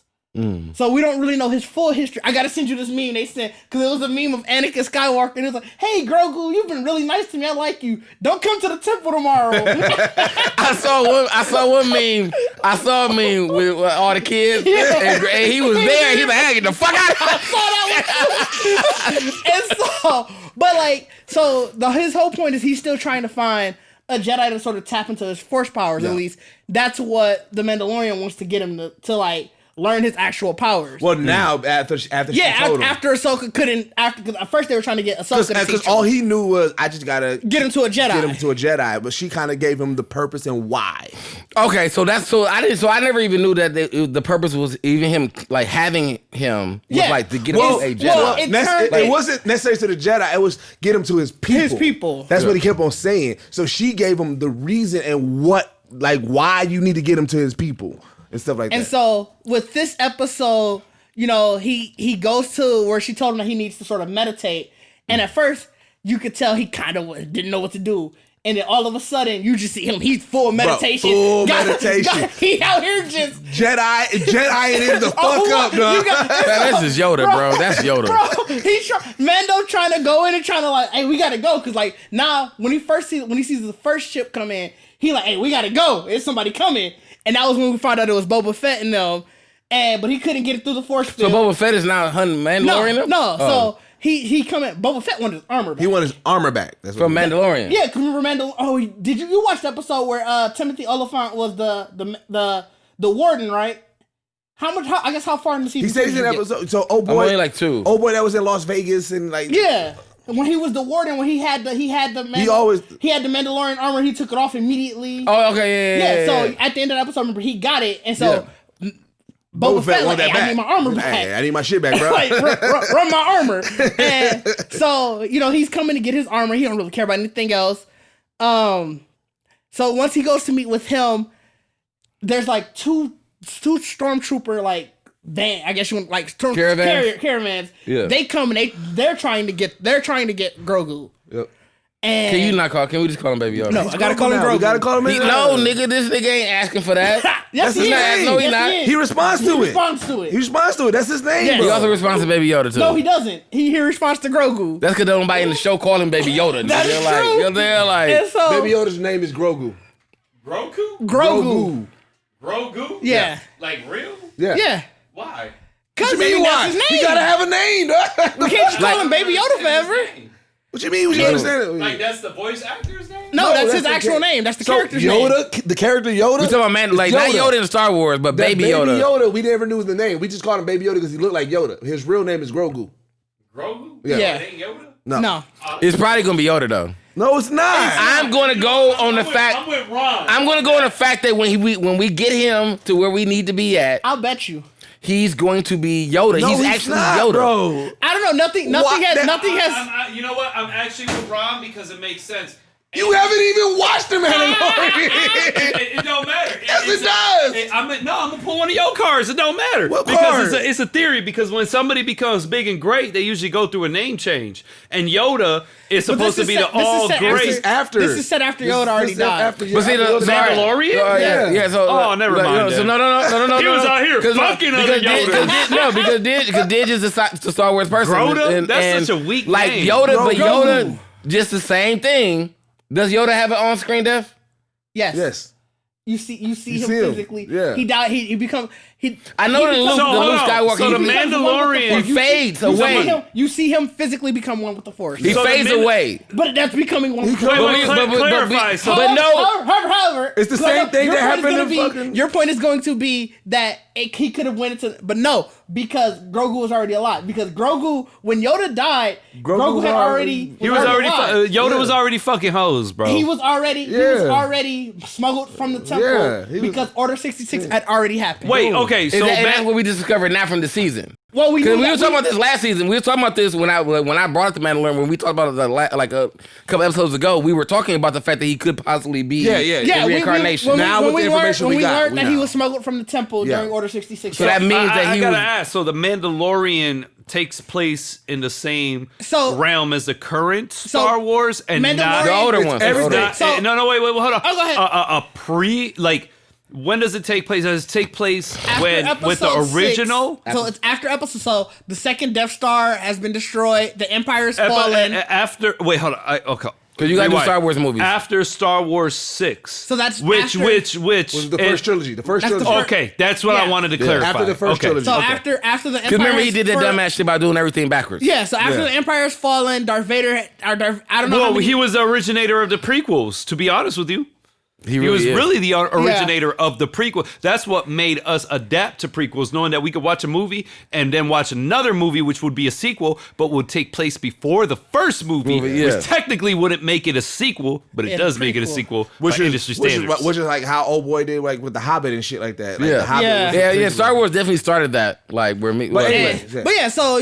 So we don't really know his full history. I gotta send you this meme they sent, because it was a meme of Anakin Skywalker, and it was like, "Hey Grogu, you've been really nice to me. I like you. Don't come to the temple tomorrow." I saw one meme. I saw a meme with all the kids, and he was there. He was like, "Hey, get the fuck out!" I saw that one. His whole point is he's still trying to find a Jedi to sort of tap into his Force powers. At least that's what the Mandalorian wants to get him to learn his actual powers. Well, now after she told him. After Ahsoka couldn't, because at first they were trying to get Ahsoka because all he knew was I just gotta get him to a Jedi. But she kind of gave him the purpose and why. Okay, I never even knew that the purpose was even him having him was to get him to a Jedi. It wasn't necessarily to the Jedi. It was get him to his people. That's what he kept on saying. So she gave him the reason and why you need to get him to his people. And stuff like that. And so with this episode, he goes to where she told him that he needs to sort of meditate. And at first, you could tell he kind of didn't know what to do. And then all of a sudden, you just see him. He's full meditation. He out here just Jedi-ing it the fuck up, dog. This is Yoda, bro. That's Yoda. Bro, Mando trying to go in and trying to hey, we gotta go, because now when he sees the first ship come in, he hey, we gotta go. There's somebody coming. And that was when we found out it was Boba Fett and them. But he couldn't get it through the Force field. So Boba Fett is now hunting Mandalorian? No. So he come in. Boba Fett wanted his armor back. He wanted his armor back. That's what from Mandalorian. Yeah, because remember Mandalorian. Oh, did you watch the episode where Timothy Oliphant was the warden, right? How far in the season? He said he's in episode. So boy, I'm only 2. Oh boy, that was in Las Vegas and yeah. When he was the warden, when he had the Mandalorian armor, he took it off immediately. Oh, okay, yeah. So at the end of the episode, remember, he got it, and so Boba Fett wanted that back. I need my armor back. Hey, I need my shit back, bro. run my armor. And so he's coming to get his armor. He don't really care about anything else. So once he goes to meet with him, there's two stormtrooper van, I guess you want caravans. Yeah. They come and they're trying to get Grogu. Yep. And can we just call him Baby Yoda? No, I gotta call him Grogu. You gotta call him No, nigga, this nigga ain't asking for that. Yes, he is. No, he's not. He responds to it. He responds to it. That's his name. Yes. He also responds to Baby Yoda too. No, he doesn't. He responds to Grogu. That's because nobody in the show call him Baby Yoda. That's true. They're like, so, Baby Yoda's name is Grogu. Grogu. Yeah. Like real? Yeah. Why? Because why? That's his name. He gotta have a name, dog. We can't just call him Baby Yoda forever. What you mean? You understand it? Like that's the voice actor's name? No, that's his actual name. That's the character's name. Yoda, the character Yoda. We talking about not Yoda in Star Wars, but Baby Yoda. Baby Yoda, we never knew the name. We just called him Baby Yoda because he looked like Yoda. His real name is Grogu. Grogu? Yeah. It ain't Yoda? No. It's probably gonna be Yoda though. No, it's not. I'm gonna go on the fact. I'm with Ron. I'm gonna go on the fact that when we get him to where we need to be at, I'll bet you. He's going to be Yoda. No, he's actually not, Yoda. Bro. I don't know. Nothing has. You know what? I'm actually with Ron because it makes sense. You haven't even watched the Mandalorian. It don't matter. Yes, it does. I'm gonna pull one of your cards. It don't matter. What because card? it's a theory. Because when somebody becomes big and great, they usually go through a name change. And Yoda is supposed to be the all great. This is set after Yoda already died. But see, the Mandalorian? Yeah. So, never mind. So no. He was out here fucking other Yoda. Because Didge is a Star Wars person. Groda? That's such a weak name. Yoda, but Yoda, just the same thing. Does Yoda have an on-screen death? Yes. You see him physically. Yeah. He died. He become. I know the Luke Skywalker. So the Mandalorian, he fades away. You see him physically become one with the Force. He fades away. But that's becoming one with the Force. Clarify. However, it's the same thing that happened in fucking. Your point is going to be that he could have went into, but no, because Grogu was already alive. Because Grogu, when Yoda died, Grogu had already. Yoda was already fucking hoes, bro. He was already smuggled from the temple because Order 66 had already happened. Wait, okay, so that's what we just discovered now from the season. Well, we were talking about this last season. We were talking about this when I brought up the Mandalorian. When we talked about it like a couple episodes ago, we were talking about the fact that he could possibly be the reincarnation. Now with the information we got, learned that he was smuggled from the temple during Order 66. So that means that I gotta ask. So the Mandalorian takes place in the same realm as the current Star Wars, and not the older ones. Wait, hold on. Oh, go ahead. When does it take place? Does it take place with the original? 6, so it's after episode. So the second Death Star has been destroyed. The Empire is fallen. Wait, hold on. Okay. Because you got to do Star Wars movies. After Star Wars 6. So that's which was the first trilogy. The first trilogy. Okay, that's what I wanted to clarify. After the first trilogy. So after the Empire. Because remember he did that dumbass shit by doing everything backwards. Yeah, so after the Empire's fallen, Darth Vader, I don't know. Well, he was the originator of the prequels, to be honest with you. He was really the originator of the prequel. That's what made us adapt to prequels, knowing that we could watch a movie and then watch another movie, which would be a sequel, but would take place before the first movie, which technically wouldn't make it a sequel, but it does make it a sequel by industry standards. Which is like how old boy did like with the Hobbit and shit like that. Like the Hobbit Star Wars definitely started that. Like where me. But yeah, so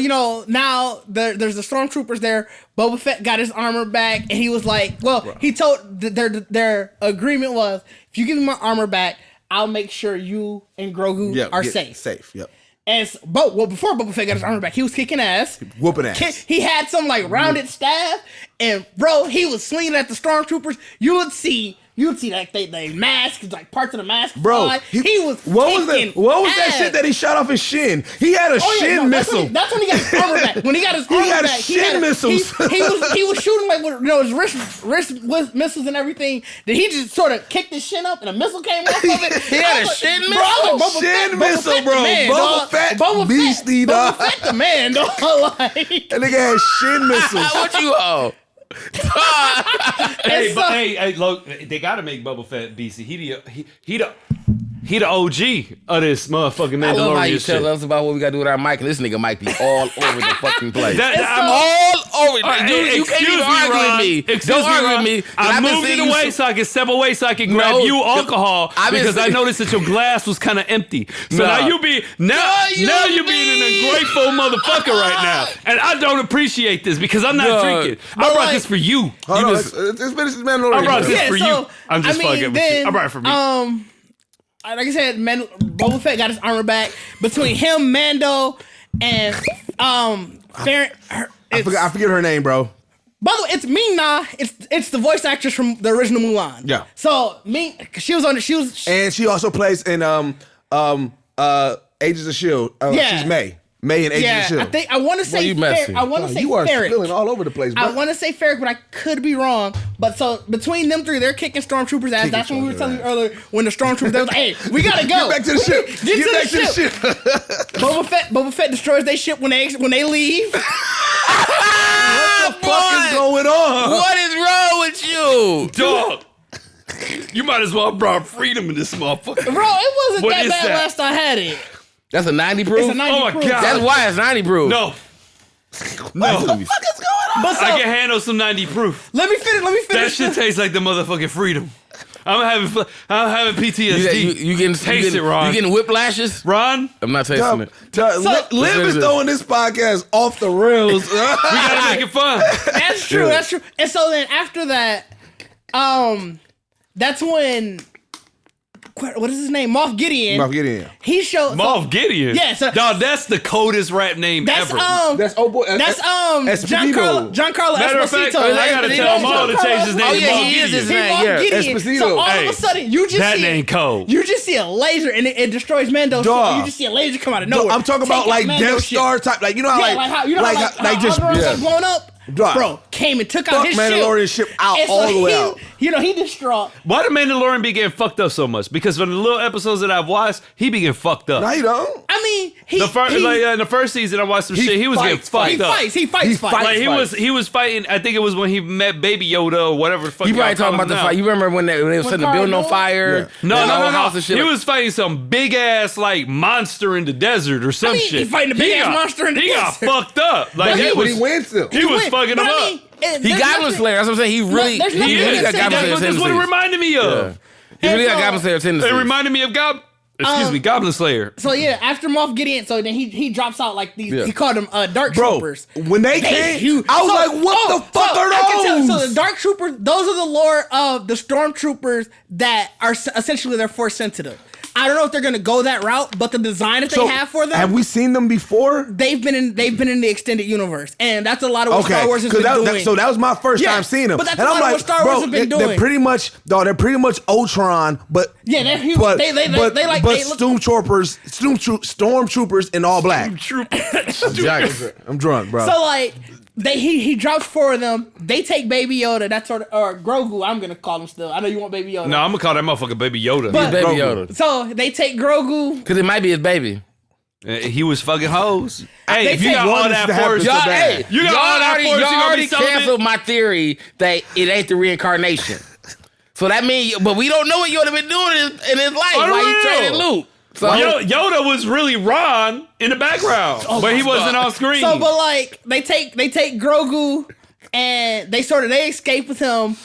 now there's the stormtroopers there. Boba Fett got his armor back, and he was like, he told their agreement was, if you give me my armor back, I'll make sure you and Grogu are safe. Safe, yep. And before Boba Fett got his armor back, he was kicking ass. Whooping ass. He had some like rounded staff, and bro, he was swinging at the stormtroopers. You would see like they masks, like parts of the mask. Bro, he was what was that shit that he shot off his shin? He had a shin missile. That's when he got his armor back. When he got his armor back, shin missiles. He was shooting like with his wrist with missiles and everything. Then he just sort of kicked his shin up and a missile came off of it. He had a shin missile. Shin missile, bro. Boba Fett, beastie, dog. Boba Fett the man, dog. That nigga had shin missiles. What you owe? Hey, look, they gotta make Boba Fett BC. He the OG of this motherfucking Mandalorian. I love how you tell us about what we gotta do with our mic, and this nigga might be all over the fucking place. I'm all over. You can't even argue with me. Don't argue with me. I moved it away so I can step away so I can grab you alcohol because I noticed that your glass was kind of empty. So now you being an ungrateful motherfucker right now, and I don't appreciate this because I'm not drinking. I brought this for you. It's Mandalorian. I brought this for you. I'm just fucking with you. I brought it for me. Like I said, Boba Fett got his armor back. Between him, Mando, and Farron. I forget her name, bro. By the way, it's Ming-Na. It's the voice actress from the original Mulan. Yeah. So she was on it. And she also plays in Agents of Shield. She's May. May and Agents of Shield. I want to say Ferrick. You are spilling all over the place, bro. I want to say Ferrick, but I could be wrong. But so between them three, they're kicking stormtroopers ass. That's when we were telling you earlier when the stormtroopers they was like, "Hey, we gotta go. Get back to the ship. Get back to the ship." Boba Fett destroys their ship when they leave. What the fuck is going on? What is wrong with you, dog? You might as well have brought freedom in this motherfucker. Bro, it wasn't that bad last I had it. That's a 90 proof? It's a 90 proof. God. That's why it's 90 proof. No. What the fuck is going on? I can handle some 90 proof. Let me finish. That shit tastes like the motherfucking freedom. I'm having PTSD. You getting taste it, Ron. You getting whiplashes? Ron? I'm not tasting it. Liv is throwing this podcast off the rails. We gotta make it fun. That's true. That's true. And so then after that, that's when. What is his name? Moff Gideon. He showed Moff Gideon. Yeah, so dog, that's the coldest rap name ever. That's Giancarlo Esposito. I gotta tell Maul to change his name. Oh yeah, he is his name. Yeah, Esposito. So all of a sudden, you just that name cold. You just see a laser and it destroys Mando's ship. You just see a laser come out of nowhere. I'm talking about like Death Star type, like you know how just blown up. Bro, came and took out his Mandalorian ship out all the way out. he distraught. Why the Mandalorian be getting fucked up so much? Because from the little episodes that I've watched, he be getting fucked up. No, you don't. I mean, in the first season, I watched some shit. He was getting fucked up. He fights. Like he was fighting. I think it was when he met Baby Yoda or whatever the fuck. You probably talking about the fight. You remember when they were setting the building on fire? Yeah. No. He was fighting some big ass like monster in the desert or some shit. He fighting a big ass monster in the desert. He got fucked up. Like he wins still. He was fucking him up. He Goblin Slayer. That's what I'm saying. He really got Goblin Slayer tendencies. That's what it reminded me of. He really got Goblin Slayer tendencies. It reminded me of Goblin Slayer. So yeah, after Moff Gideon, so then he drops out like these. He called them Dark Troopers. When they came, I was like, "What the fuck are those?" So the Dark Troopers, those are the lore of the Stormtroopers that are essentially they're Force sensitive. I don't know if they're gonna go that route, but the design that they have for them. Have we seen them before? They've been in the extended universe, and that's a lot of what Star Wars has been doing. So that was my first time seeing them. But that's a lot of what Star Wars has been doing. They're pretty much Ultron, but they're huge. They like stormtroopers in all black. I'm drunk, bro. So like. He drops 4 of them. They take Baby Yoda. That's or Grogu. I'm gonna call him still. I know you want Baby Yoda. No, I'm gonna call that motherfucker Baby Yoda. He's Baby Yoda. So they take Grogu because it might be his baby. He was fucking hoes. Hey, if you got all that force, y'all already canceled my theory that it ain't the reincarnation. So that means, but we don't know what Yoda been doing in his life. Why he training Luke? So Yoda was really Ron in the background, but he wasn't on screen. So, but like they take Grogu and they escape with him,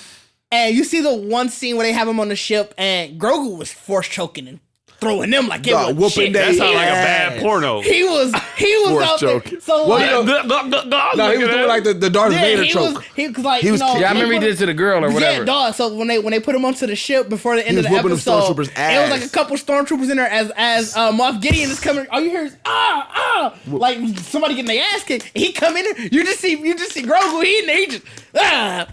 and you see the one scene where they have him on the ship, and Grogu was force choking and throwing them like it was whooping. That sounds like a bad porno. He was out there. So he was doing like the Darth Vader choke. I remember he did it to the girl or whatever. Yeah, dog. So when they put him onto the ship before the end of the episode, it was like a couple stormtroopers in there as Moff Gideon is coming. All you hear is like somebody getting their ass kicked. He come in there. You just see Grogu. He in there. He just That's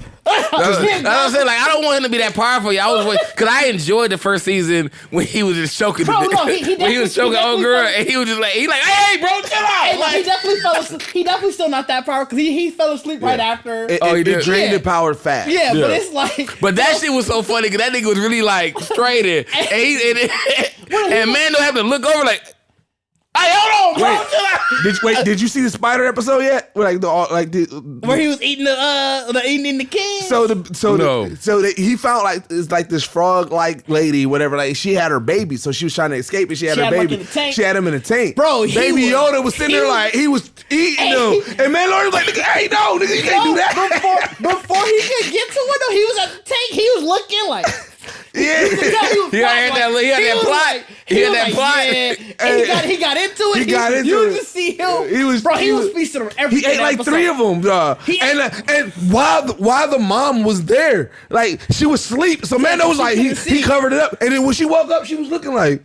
what I'm saying. Like I don't want him to be that powerful. Because I enjoyed the first season when he was just choking. Bro, no, when he was choking old girl, and he was just like, hey, bro, chill out. Like, he definitely fell asleep. He definitely still not that powerful because he fell asleep right after. It drained the power fast. Yeah, but it's like. But that shit was so funny because that nigga was really like straight in, and Mando had to look over like. Hey, hold on, bro. Did you see the spider episode yet? Where he was eating the can. So he found like it's like this frog like lady, whatever. Like she had her baby, so she was trying to escape, and she had her baby. She had him in a tank. Bro, Baby Yoda was sitting there like he was eating them, and Mandalorian was like, "Hey, no, nigga, you can't do that." Before he could get to it, though, he was at the tank. He was looking like. Yeah, he had that plot. He got into it. You just see him. He was feasting on everything. He ate like 3 of them, and while the mom was there, like she was asleep. So Mando was like, he covered it up, and then when she woke up, she was looking like.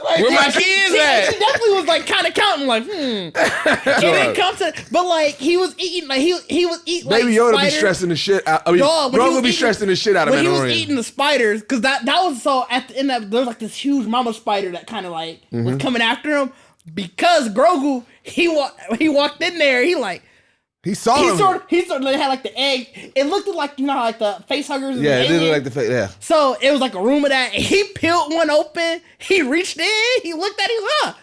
Like, where my kids at? She definitely was like kind of counting like, It didn't come to, but like he was eating like he was eating. Baby like, Yoda spiders. be stressing the shit out. I mean, bro would be stressing the shit out of Mandalorian. When he was eating the spiders, because that was so at the end of there was like this huge mama spider that kind of like was coming after him because Grogu he walked in there he saw him. He sort of had like the egg. It looked like like the face huggers. Yeah, it did look like the face. Yeah. So it was like a room of that. He peeled one open. He reached in. He looked at it.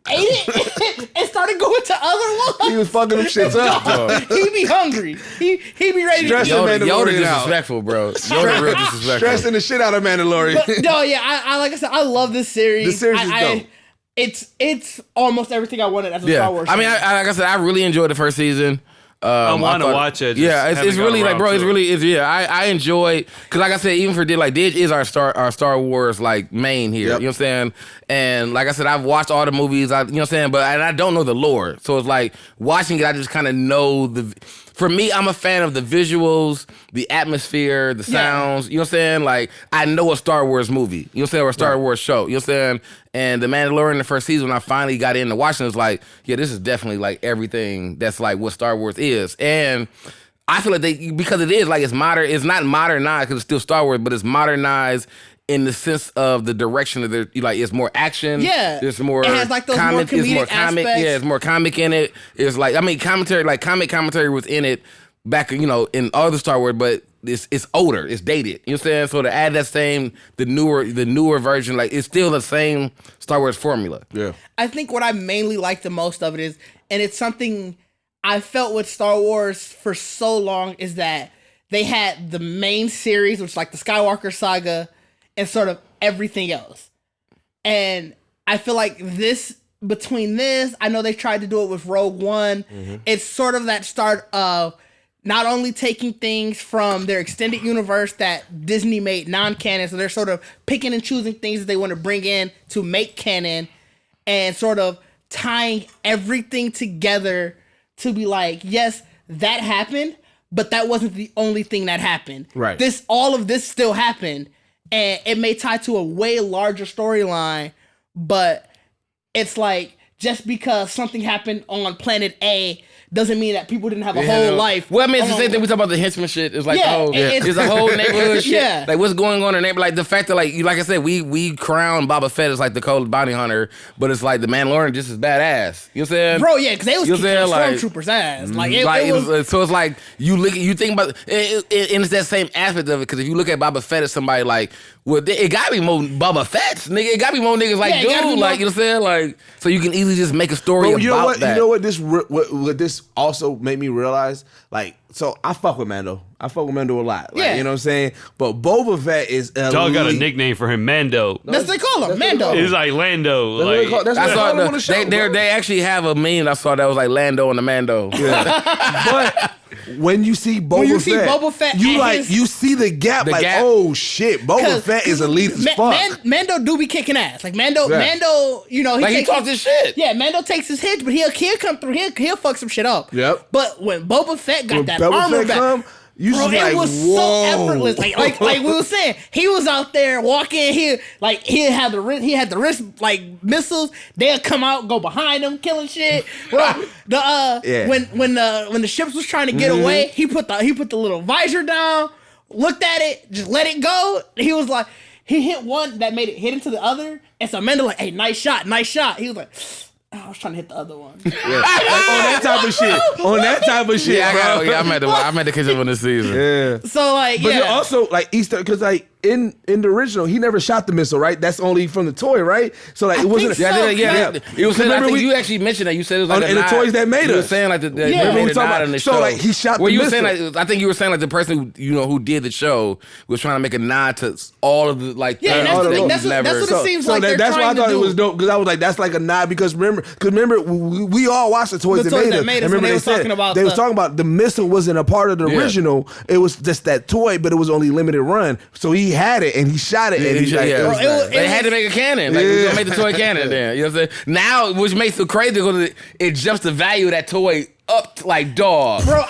Ate it and started going to other ones. He was fucking them shits up. He be hungry. He be ready to eat. Yoda disrespectful, bro. Yoda real disrespectful. Stressing the shit out of Mandalorian. But, no, yeah, I like I said, I love this series. The series is dope. It's almost everything I wanted as a Star Wars. I mean, like I said, I really enjoyed the first season. I want to watch it. Yeah, it's really like, bro. I enjoy because, like I said, even for Dig is our Star Wars like main here. Yep. You know what I'm saying? And like I said, I've watched all the movies. You know what I'm saying? But I don't know the lore, so it's like watching it. I just kind of know the. For me, I'm a fan of the visuals, the atmosphere, the sounds. You know what I'm saying? Like, I know a Star Wars movie. You know what I'm saying? Or a Star Wars show. You know what I'm saying? And The Mandalorian, the first season, when I finally got into watching, it was like, yeah, this is definitely like everything that's like what Star Wars is. And I feel like because it is like it's modern. It's not modernized because it's still Star Wars, but it's modernized in the sense of the direction of it's more action. Yeah. There's more it has like those comic, more comedic more comic. aspects. Yeah, it's more comic in it. It's like, I mean, commentary, like comic commentary was in it back, in other Star Wars, but it's older, it's dated. You know what I'm saying? So to add the newer version, like it's still the same Star Wars formula. Yeah. I think what I mainly like the most of it is, and it's something I felt with Star Wars for so long, is that they had the main series, which is like the Skywalker saga, and sort of everything else. And I feel like between this, I know they tried to do it with Rogue One. Mm-hmm. It's sort of that start of not only taking things from their extended universe that Disney made non-canon, so they're sort of picking and choosing things that they want to bring in to make canon, and sort of tying everything together to be like, yes, that happened, but that wasn't the only thing that happened. Right. All of this still happened, and it may tie to a way larger storyline, but it's like, just because something happened on planet A doesn't mean that people didn't have a whole life. Well, I mean, it's the same thing we talk about the henchmen shit. It's like, it's a whole neighborhood shit. Yeah. Like, what's going on in the neighborhood? Like, the fact that, like I said, we crown Boba Fett as, like, the cold bounty hunter, but it's like the Mandalorian just as badass. You know what I'm saying? Bro, yeah, because they was kicking stormtroopers' ass. Like, it was... So it's like, you think about... and it's that same aspect of it, because if you look at Boba Fett as somebody, like, well, it gotta be more Boba Fett's, nigga. It gotta be more niggas like dude, like, you know what I'm saying? Like, so you can easily just make a story about that. You know what this also made me realize? Like, so I fuck with Mando. I fuck with Mando a lot. Like, you know what I'm saying? But Boba Fett is Dog got a nickname for him, Mando. That's what they call him, Mando. It's like Lando. They actually have a meme I saw that was like Lando and the Mando. Yeah. But when you see Boba Fett, you see the gap. Oh shit, Boba Fett is elite as fuck. Mando do be kicking ass. Like Mando, you know, he talks his shit. Yeah, Mando takes his hits, but he'll come through. He'll fuck some shit up. Yep. But when Boba Fett got that armor back. Bro, it was so effortless. Like we were saying, he was out there walking. He had the wrist like missiles. They'll come out, go behind him, killing shit. Bro, when the ships was trying to get away, he put the little visor down, looked at it, just let it go. He was like, he hit one that made it hit into the other, and so Amanda like, hey, nice shot. He was like, I was trying to hit the other one. Yeah. On that type of shit. Yeah, I'm at the kitchen on this season. Yeah. So like, but also like Easter, because like in the original, he never shot the missile, right? That's only from the toy, right? So like, it wasn't. You was saying, I think you actually mentioned that. You said it was like in the toys that made us. You were saying like remember we talking about. So like, he shot the missile. Saying, I think you were saying like the person who did the show was trying to make a nod to all of the like. Yeah, that's what it seems like. That's why I thought it was dope, because I was like, that's like a nod, because remember we all watched the toys that made us. Remember they said they was talking about the missile wasn't a part of the original. It was just that toy, but it was only limited run. So he had it and he shot it, and they had to make a cannon. Like, we gonna make the toy cannon then. You know what I'm saying? Now, which makes it crazy, because it jumps the value of that toy up like dog. Bro,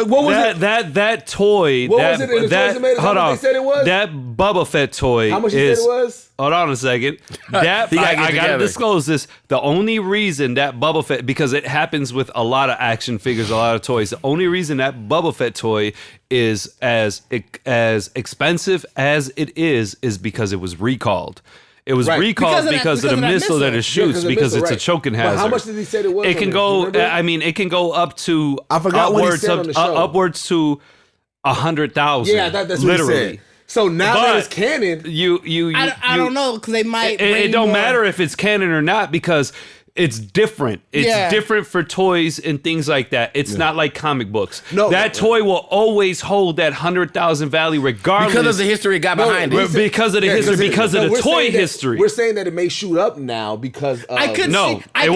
what was it? That toy. What was it in the toys that made it? Hold on. They said it was? That Boba Fett toy. How much you said it was? Hold on a second. That I gotta disclose this. The only reason that Boba Fett, because it happens with a lot of action figures, a lot of toys. The only reason that Boba Fett toy is as expensive as it is because it was recalled. It was recalled because of the missile that it shoots, because it's a choking hazard. But how much did he say it was? It can go. I mean, it can go up to upwards to 100,000. Yeah, that's what he said. So now that it's canon, I don't know, because they might. It don't matter if it's canon or not, because it's different. It's different for toys and things like that. It's not like comic books. That toy will always hold that 100,000 value regardless. Because of the history it got behind it. Because of the history, because of the toy history. We're saying that it may shoot up now because of... It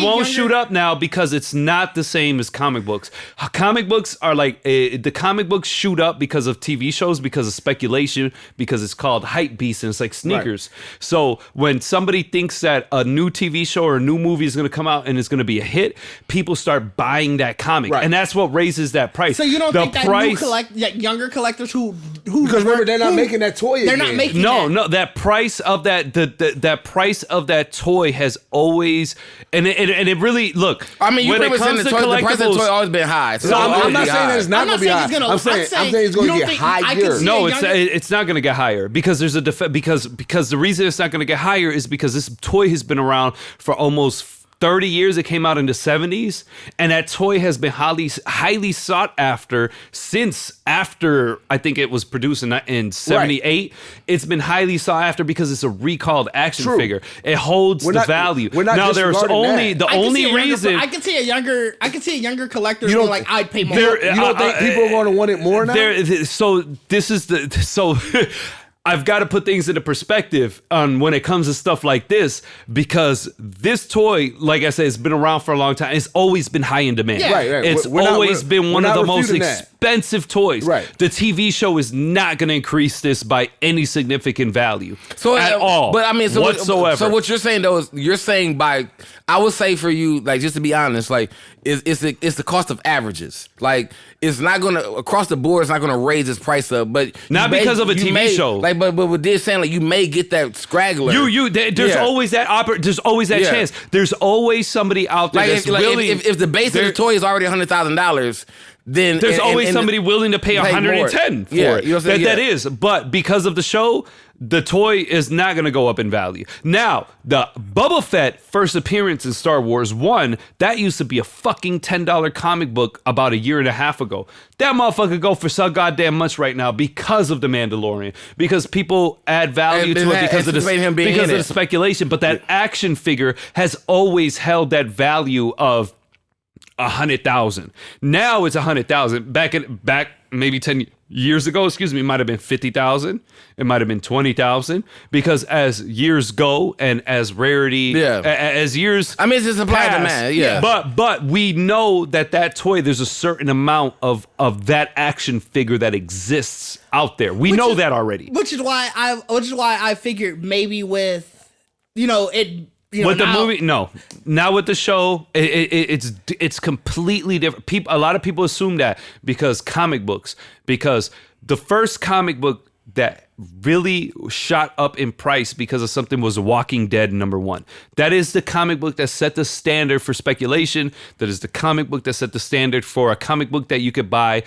won't shoot up now because it's not the same as comic books. Comic books are like... the comic books shoot up because of TV shows, because of speculation, because it's called hype beast and it's like sneakers. Right. So when somebody thinks that a new TV show or a new movie is going to come out and it's going to be a hit, people start buying that comic, and that's what raises that price. So you don't think that younger collectors who because remember, they're not making that toy. They're not making that price of that price of that toy has always and it really look. I mean, when it comes to collectibles, the price of the toy always been high. So I'm not saying that it's not going to be high. I'm saying it's going to get higher. No, it's not going to get higher because there's because the reason it's not going to get higher is because this toy has been around for almost 30 years. It came out in the 70s, and that toy has been highly sought after since after I think it was produced in 78. Right. It's been highly sought after because it's a recalled action figure. It holds the value. Now there's only the only reason I can see a younger collector being like, I'd pay more. You don't think people are going to want it more now? I've got to put things into perspective on when it comes to stuff like this, because this toy, like I said, has been around for a long time. It's always been high in demand. Yeah. Right. It's always been one of the most expensive toys. Right. The TV show is not going to increase this by any significant value at all. But I mean, whatsoever. So what you're saying though is you're saying I would say for you, like, just to be honest, like it's the cost of averages. Like, it's not gonna across the board. It's not gonna raise its price up, but not because of a TV show. Like, but with this saying, like, you may get that scraggler. There's always that there's always that chance. There's always somebody out there that's willing. If the base of the toy is already $100,000. Then there's always somebody willing to pay 110 for it. You know what I'm saying? That is, but because of the show, the toy is not going to go up in value. Now, the Boba Fett first appearance in Star Wars 1, that used to be a fucking $10 comic book about a year and a half ago. That motherfucker go for so goddamn much right now because of the Mandalorian, because people add value to it because of the speculation. But that action figure has always held that value of 100,000. Now it's 100,000. Back maybe 10 years ago, it might have been 50,000. It might have been 20,000. Because as years go and as rarity, as years, I mean, it's just supply and demand. Yeah. But we know that toy, there's a certain amount of that action figure that exists out there. We know that already. Which is why I figured maybe with, it. With the movie, no. Now with the show, it's completely different. A lot of people assume that because the first comic book that really shot up in price because of something was Walking Dead #1. That is the comic book that set the standard for speculation. That is the comic book that set the standard for a comic book that you could buy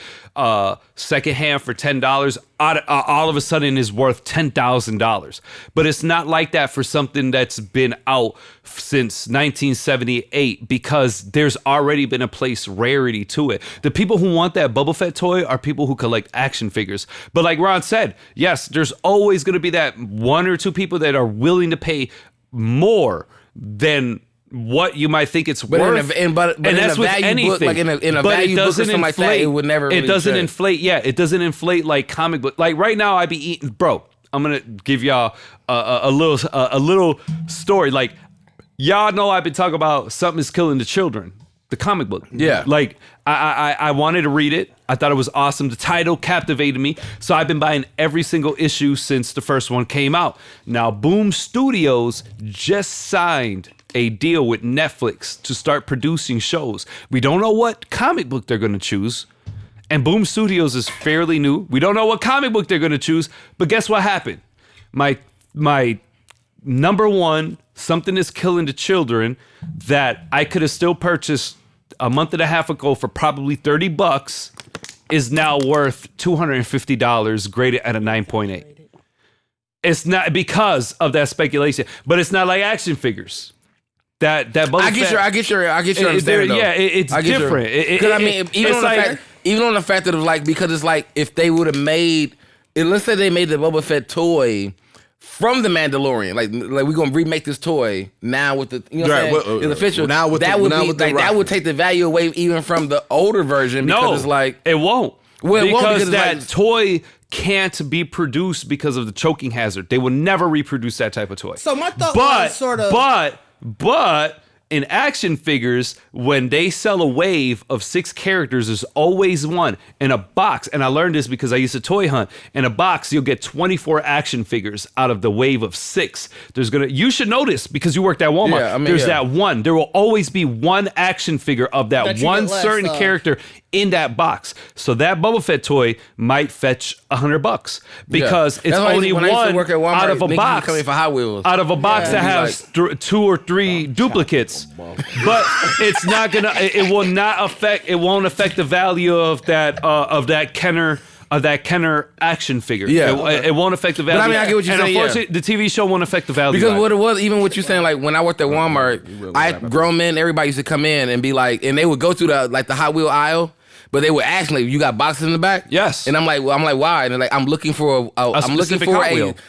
secondhand for $10. All of a sudden is worth $10,000. But it's not like that for something that's been out since 1978, because there's already been a place rarity to it. The people who want that Boba Fett toy are people who collect action figures. But like Ron said, yes, there's always going to be that one or two people that are willing to pay more than what you might think it's worth. But that's with anything. Book, like in a value book or something like that, it would never really doesn't inflate. Yeah, it doesn't inflate like comic book. Like right now, I be eating, bro. I'm gonna give y'all a little story. Like, y'all know I've been talking about Something Is Killing the Children, the comic book. Yeah. Like I wanted to read it. I thought it was awesome. The title captivated me. So I've been buying every single issue since the first one came out. Now, Boom Studios just signed a deal with Netflix to start producing shows. We don't know what comic book they're going to choose. And Boom Studios is fairly new. We don't know what comic book they're going to choose. But guess what happened? My #1, Something Is Killing the Children, that I could have still purchased a month and a half ago for probably $30, is now worth $250, graded at a 9.8. It's not because of that speculation, but it's not like action figures. That I get your understanding. Yeah, it's different. Because I mean, even on the fact that like, because it's like if they would have made, let's say they made the Boba Fett toy from the Mandalorian, like we're gonna remake this toy now with the it's official. Now with that that would take the value away even from the older version, because it's like it won't. Well, because that toy can't be produced because of the choking hazard. They will never reproduce that type of toy. So my thought was sort of, but in action figures, when they sell a wave of 6 characters, there's always one in a box. And I learned this because I used to toy hunt. In a box, you'll get 24 action figures out of the wave of 6. You should know this because you worked at Walmart. Yeah, I mean, there's that one. There will always be one action figure of that one certain character in that box. So that Boba Fett toy might fetch $100 because it's only one out of a box. Coming for Hot Wheels. Out of a box that has 2 or 3 duplicates. But it's not gonna. It won't affect the value of that Kenner of that Kenner action figure. Yeah. It won't affect the value. But I mean, I get what you're saying. Unfortunately, the TV show won't affect the value. Because what it was, even what you're saying, like when I worked at Walmart, I had grown men, everybody used to come in and be like, and they would go through the Hot Wheel aisle. But they would ask me, "You got boxes in the back?" Yes. And I'm like, why? And they're like, I'm looking for a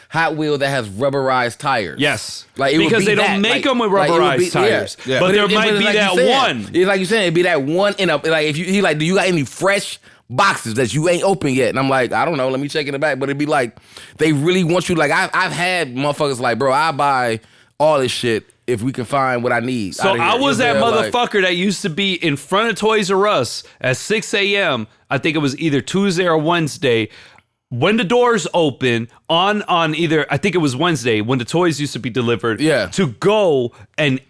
Hot Wheel that has rubberized tires. Yes. Like because they don't make them with rubberized tires. Yeah. But there might be like that one. It's like you saying, it'd be that one in a like if he like, do you got any fresh boxes that you ain't open yet? And I'm like, I don't know, let me check in the back. But it'd be like they really want you. Like I've had motherfuckers like, bro, I buy all this shit if we can find what I need. So I was that motherfucker that used to be in front of Toys R Us at 6 a.m. I think it was either Tuesday or Wednesday. When the doors open on either, I think it was Wednesday when the toys used to be delivered. Yeah. To go and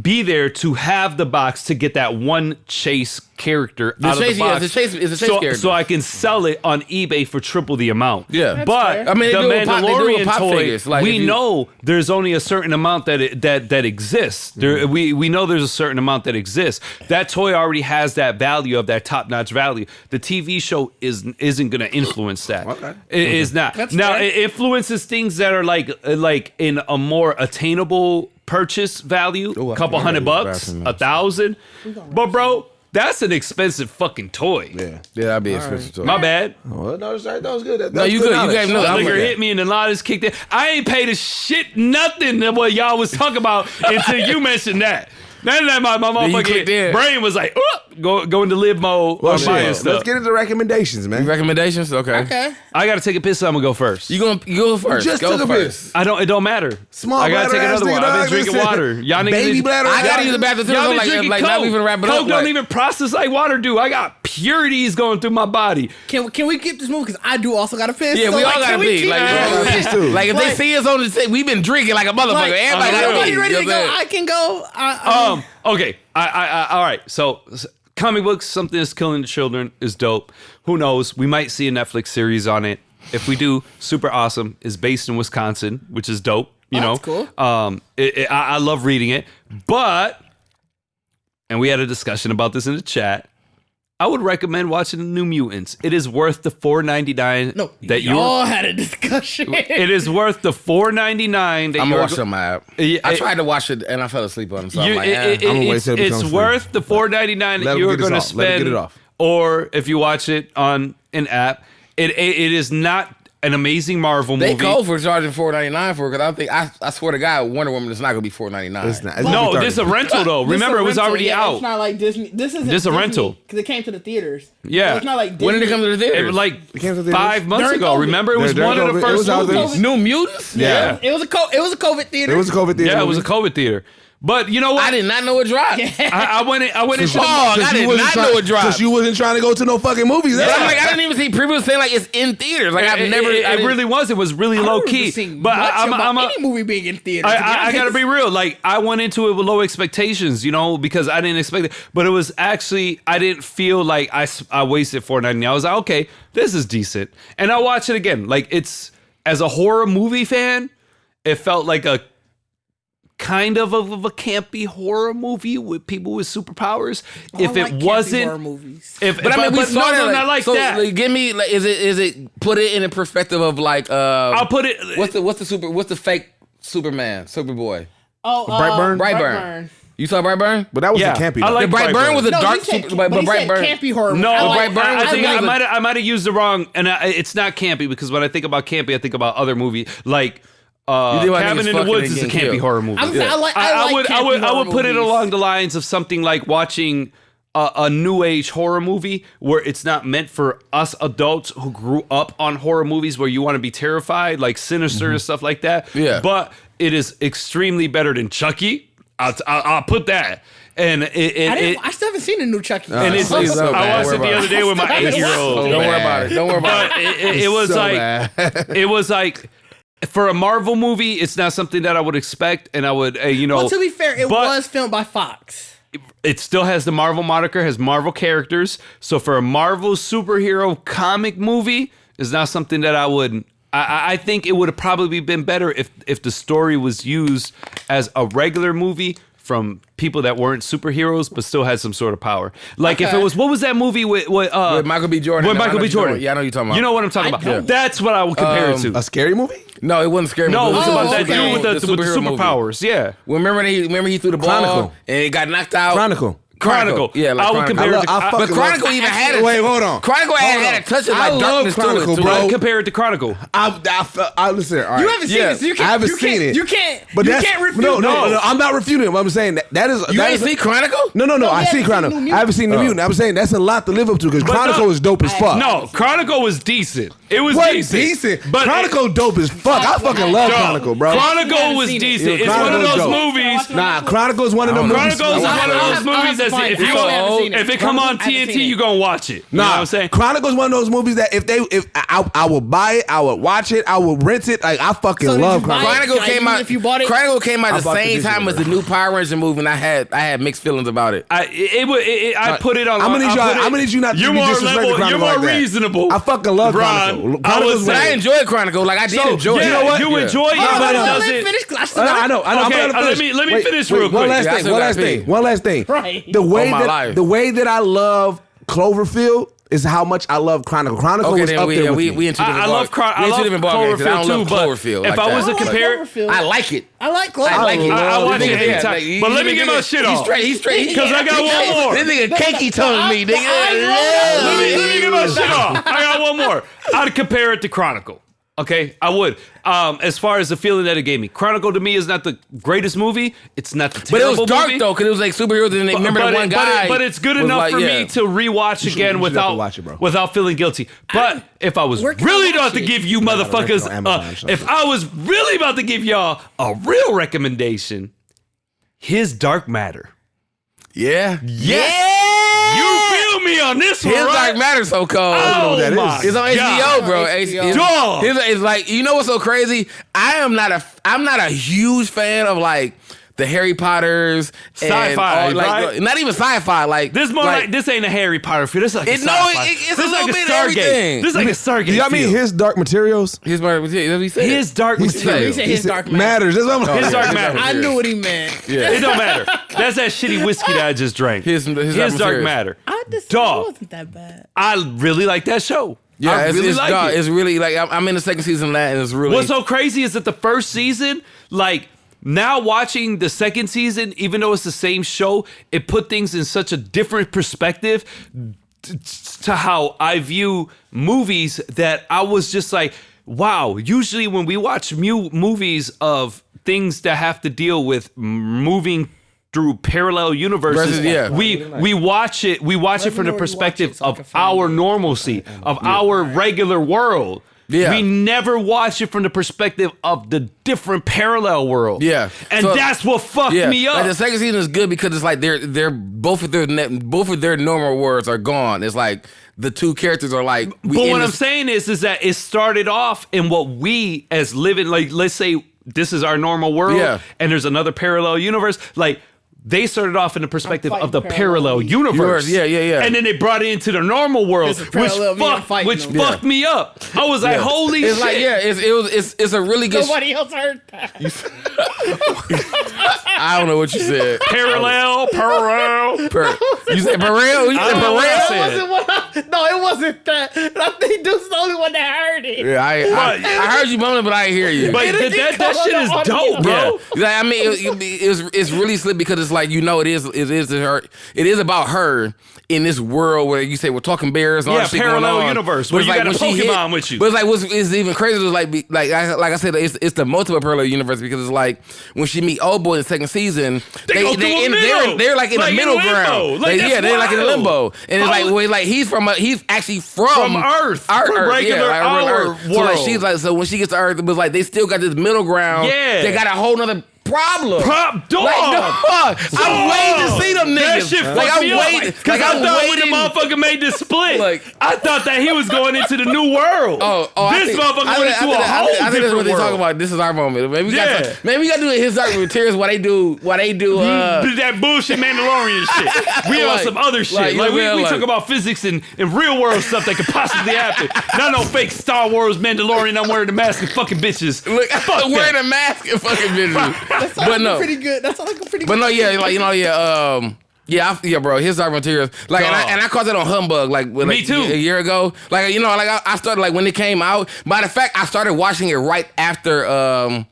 be there to have the box to get that one Chase character out of the box. It's a Chase character. So I can sell it on eBay for triple the amount. Yeah. That's But fair. the Mandalorian toy, figures. Like we know there's only a certain amount that exists. There, we know there's a certain amount that exists. That toy already has that value of that top-notch value. The TV show isn't going to influence that. Okay. It is not. That's now, fair. it influences things that are like in a more attainable purchase value, a couple $100, 1,000. But bro, that's an expensive fucking toy. Yeah. Yeah, that'd be expensive too. My bad. Oh, no, that was good. No, you good. You gave no. That nigga hit me and the lot is kicked in. I ain't paid a shit nothing than what y'all was talking about until you mentioned that. Then my motherfucking brain was like, go into live mode. Well, buying stuff. let's get into recommendations, man. Recommendations? Okay. Okay. I gotta take a piss, so I'm gonna go first. You go first. Just go took a first. piss. It don't matter. Small I gotta take bladder ass another one. nigga, I've been dog. drinking Listen. water. Y'all niggas Baby bladder. I gotta use the bathroom too. Y'all been Like drinking not Coke. even wrapping Coke up. don't even process like water do. I got purities going through my body. Can we keep this moving? Because I do also got to piss. Yeah, So, we all gotta can we be. keep- Like if they see us on the tape, we've been drinking like a motherfucker. Like, Everybody gotta everybody be. ready to You know go? what I'm I can go. Okay. I all right. So comic books, something that's killing the children is dope. Who knows? We might see a Netflix series on it. If we do, super awesome. It's based in Wisconsin, which is dope. You know, that's cool. I love reading it, but and we had a discussion about this in the chat. I would recommend watching the New Mutants. It is worth the $4.99. No, that you all had a discussion. It is worth the $4.99 that I'm you're gonna watch it on my app. I tried to watch it and I fell asleep on it. So I'm like, I'm gonna wait till it it's becomes worth the $4.99 that you're going to spend. Let it get it off. Or if you watch it on an app, it is not an amazing Marvel movie. They called for charging $4.99 for it because I think I swear to God, Wonder Woman is not gonna be $4.99. It's not. No, this is a rental though. Remember, it was already out. It's not like Disney. This isn't. This is a Disney, rental. because it came to the theaters. Yeah. So it's not like Disney. When did it come to the It theater? was like came to the 5 months During ago. COVID. Remember, it was During one of the COVID. It first was out there. movies. New Mutants? Yeah. It was a COVID theater. It was a COVID theater. Yeah, it was a COVID theater. But you know what? I did not know it dropped. I went into I did not know it dropped. Because you wasn't trying to go to no fucking movies. But That's I'm like, I didn't even see previews saying like it's in theaters. Like I've never. It really was. It was really low key. But I'm any movie being in theaters. I gotta be real. Like I went into it with low expectations, you know, because I didn't expect it. But it was actually I didn't feel like I wasted $4.99. I was like, okay, this is decent, and I watch it again. Like it's as a horror movie fan, it felt like a kind of a campy horror movie with people with superpowers. If it wasn't horror movies. But I mean, we saw no, that. not like so, that. Like, give me. Like, is it? Put it in a perspective of like. I'll put it. What's the fake Superman, Superboy? Brightburn? Brightburn. You saw Brightburn? But that was Yeah, a campy. I though. like Brightburn was a No, dark he said, super, but but he said Brightburn. campy horror. No, movie. I think I like- I might have used the wrong, and it's not campy because when I think about campy, I think about other movies like think about Cabin niggas in the fucking Woods and is a getting campy killed. horror movie. I'm saying, I like I would campy put it horror along movies. the lines of something like watching a new age horror movie where it's not meant for us adults who grew up on horror movies where you want to be terrified, like Sinister and stuff like that. Yeah. But it is extremely better than Chucky. I'll put that. And I still haven't seen a new Chucky. and it's, so I bad. watched it the other day with my 8-year-old. Don't worry about it. Don't worry about But it. it was so like bad. it was like for a Marvel movie, it's not something that I would expect, and I would you know. Well, to be fair, it but was filmed by Fox. It still has the Marvel moniker, has Marvel characters. So for a Marvel superhero comic movie, it's not something that I would. I think it would have probably been better if the story was used as a regular movie from people that weren't superheroes but still had some sort of power. Like if it was, what was that movie with Michael B. Jordan? With Michael B. Jordan. Yeah, I know you're talking about. You know what I'm talking about. Yeah. That's what I would compare it to. A scary movie? No, it wasn't scary. No, it was about that dude with the superpowers. Yeah. Well, remember he threw the ball and it got knocked out. Chronicle. Yeah, like I would compare it to but Chronicle even had it. Wait, hold on. Chronicle had a touch of like darkness Chronicle, to it, bro. I compare it to Chronicle. I listen. All right. You haven't seen it, so you can't. I haven't seen it. You can't. But you that's, can't refute. No. I'm not refuting it. I'm saying that is. You ain't seen Chronicle? No. I seen Chronicle. I haven't seen the Mutant. I'm saying that's a lot to live up to because Chronicle is dope as fuck. No, Chronicle was decent. It was decent. But Chronicle dope as fuck. I fucking love Chronicle, bro. Chronicle was decent. It's one of those movies. Nah, Chronicle is one of them movies. Chronicle is one of those movies that if it come on TNT, you gonna watch it. You know what I'm saying? Chronicle's one of those movies that if I will buy it, I would watch it, I will rent it. Like I fucking love Chronicle. Chronicle came out. If you bought it, Chronicle came out the same time as the new Power Ranger movie, and I had mixed feelings about it. I put it on. I'm gonna need you not to be disrespecting Chronicle. You're more reasonable. I fucking love Chronicle. But I enjoyed Chronicle. Like I did enjoy it. You know what? You enjoy it, but it doesn't. I know. Okay, let me finish real quick. One last thing. Right. The way that I love Cloverfield is how much I love Chronicle. Chronicle was up there with me. I love Cloverfield too, but if I was to compare, I like it. I like Cloverfield. I like it. I watch it anytime. But let me get my shit off. He's straight. Because I got one more. This nigga cakey tongue me, nigga. Let me get my shit off. I got one more. I'd compare it to Chronicle. Okay, I would. As far as the feeling that it gave me, Chronicle to me is not the greatest movie. It's not the terrible movie. But it was dark though, because it was like superheroes, and they remember the one guy. But it's good enough for me to rewatch again without feeling guilty. But if I was really about to give you motherfuckers, if I was really about to give y'all a real recommendation, His Dark Matter. Yeah. You feel me on this one, His Dark Matter so cold. Oh, it's on HBO, bro. Dog. It's like, you know what's so crazy? I'm not a huge fan of like the Harry Potters, sci-fi, right? Not even sci-fi. Like this more like this ain't a Harry Potter feel. This is like it's a little bit of everything. This is like a Stargate. Do y'all mean His Dark Materials? His Dark Materials. His Dark Materials. He said His Dark Matters. That's what I'm His Dark Matter. I knew what he meant. Yeah. It don't matter. That's that shitty whiskey that I just drank. His Dark Matter. Dog. It wasn't that bad. I really like that show. Yeah, it's really like I'm in the second season of that, and it's really. What's so crazy is that the first season, like. Now watching the second season, even though it's the same show, it put things in such a different perspective to how I view movies that I was just like, wow. Usually when we watch movies of things that have to deal with moving through parallel universes, we watch it from the perspective of our normalcy, of our regular world. Yeah. We never watch it from the perspective of the different parallel world. Yeah, and that's what fucked me up. Like the second season is good because it's like they're both of their normal worlds are gone. It's like the two characters are like. But what I'm saying is that it started off in what we as living, like, let's say this is our normal world, and there's another parallel universe, like. They started off in the perspective of the parallel universe. Yeah. And then they brought it into the normal world, which fucked me up. I was like, holy shit. It's a really good... Nobody else heard that. I don't know what you said. Parallel. You said parallel? You said parallel? No, it wasn't that. I think this is the only one that heard it. Yeah, I heard you moaning, but I didn't hear you. But that shit is dope, bro. Yeah. I mean, it's really slick because it's like, you know, it is about her in this world where you say we're talking bears and all that shit going on. Parallel universe where you got a Pokemon with you. But it's like it's even crazier. Like I said, it's the multiple parallel universe because it's like when she meet Old Boy in the second season, they're like in the middle ground. They're like in limbo, and it's like he's actually from Earth, regular our world. So like she's like, so when she gets to Earth, it was like they still got this middle ground. Yeah, they got a whole nother problem. Dog. I'm waiting to see them niggas. That shit fucked me up. Because I thought when the motherfucker made this split, I thought that he was going into the new world. This motherfucker went into a whole different world. I think that's what they talk about. This is our moment. Maybe we got to do His Dark Materials while they do that bullshit Mandalorian shit. We on some other shit. We talk about physics and real world stuff that could possibly happen. Not no fake Star Wars Mandalorian. I'm wearing the mask and fucking bitches. Look, I'm wearing a mask and fucking bitches. But no, pretty good. That sounds like a pretty. But good no, yeah, like yeah, bro. His Dark Materials, like, and I caught that on Humbug, like, me too, a year ago. Like, I started like when it came out. Matter of fact, I started watching it right after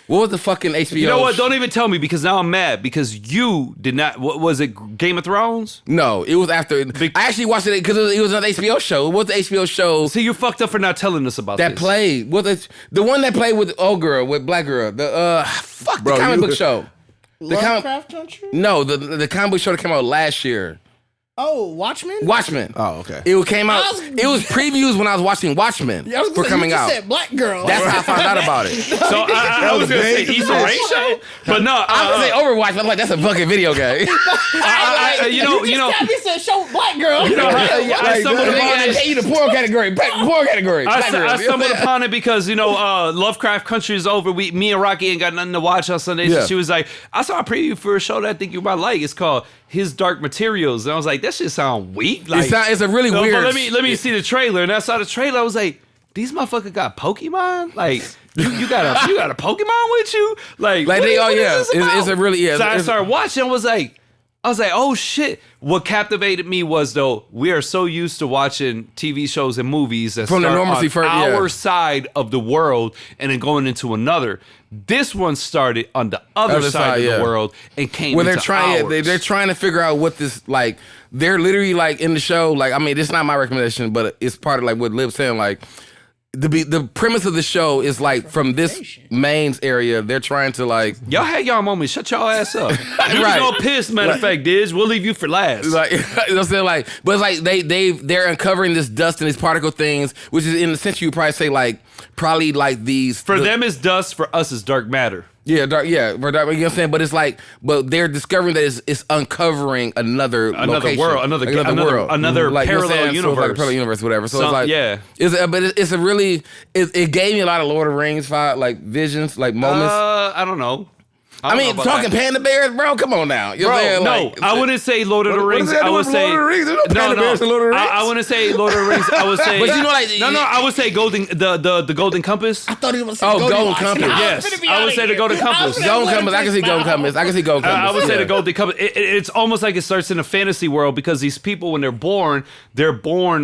what was the fucking HBO? You know what? Don't even tell me because now I'm mad because you did not. What was it? Game of Thrones? No, it was after. I actually watched it because it was an HBO show. It was the HBO show. See, you fucked up for not telling us about that this. Played. The one that played with old girl, with black girl. The comic book show. Lovecraft Country? No, the comic book show that came out last year. Oh, Watchmen? Watchmen. Oh, okay. It came out. It was previews when I was watching Watchmen for coming out. You said black girl. That's how I found out about it. So I was gonna say Issa Rae show, but no, I was gonna say Overwatch. But I'm like, that's a fucking video game. You said show black girl. I stumbled upon it. The poor category. Poor category. I stumbled upon it because Lovecraft Country is over. Me and Rocky ain't got nothing to watch on Sundays. Yeah. So she was like, I saw a preview for a show that I think you might like. It's called His Dark Materials, and I was like, that shit sound weak. Like, it's a really weird. But let me see the trailer, and I saw the trailer. I was like, these motherfuckers got Pokemon. Like you got a Pokemon with you. Like it's a really So I started watching. I was like, oh shit. What captivated me was though we are so used to watching TV shows and movies that from start the normalcy on our side of the world and then going into another. This one started on the other side of the world and came into ours. They're trying to figure out what this like. They're literally like in the show. Like, I mean, it's not my recommendation, but it's part of like what Liv's saying. Like, the premise of the show is like from this mains area, they're trying to like y'all had y'all moments. Shut y'all ass up. You right. Go piss. Matter of fact, Diz, we'll leave you for last. Like, you know what I'm saying? Like, but it's like they're uncovering this dust and these particle things, which is in the sense you would probably say like probably like these for them is dust, for us is dark matter. Yeah, dark. Yeah, for dark. You know what I'm saying? But it's like, but they're discovering that it's uncovering another location, world, another world, another like, parallel universe, so like a parallel universe, whatever. So it's like, it's a really, it gave me a lot of Lord of the Rings vibe, like visions, like moments. I don't know. I mean, talking panda bears, bro. Come on now, I wouldn't say Lord of the Rings. I would say Lord of the Rings. There's no panda bears in Lord of the Rings. I wouldn't say Lord of the Rings. I would say, but you know, like I would say the Golden Compass. I thought he was saying Golden Compass. Yes, I would say the Golden Compass. Golden Compass. I can see Golden Compass. I would say the Golden Compass. It's almost like it starts in a fantasy world because these people, when they're born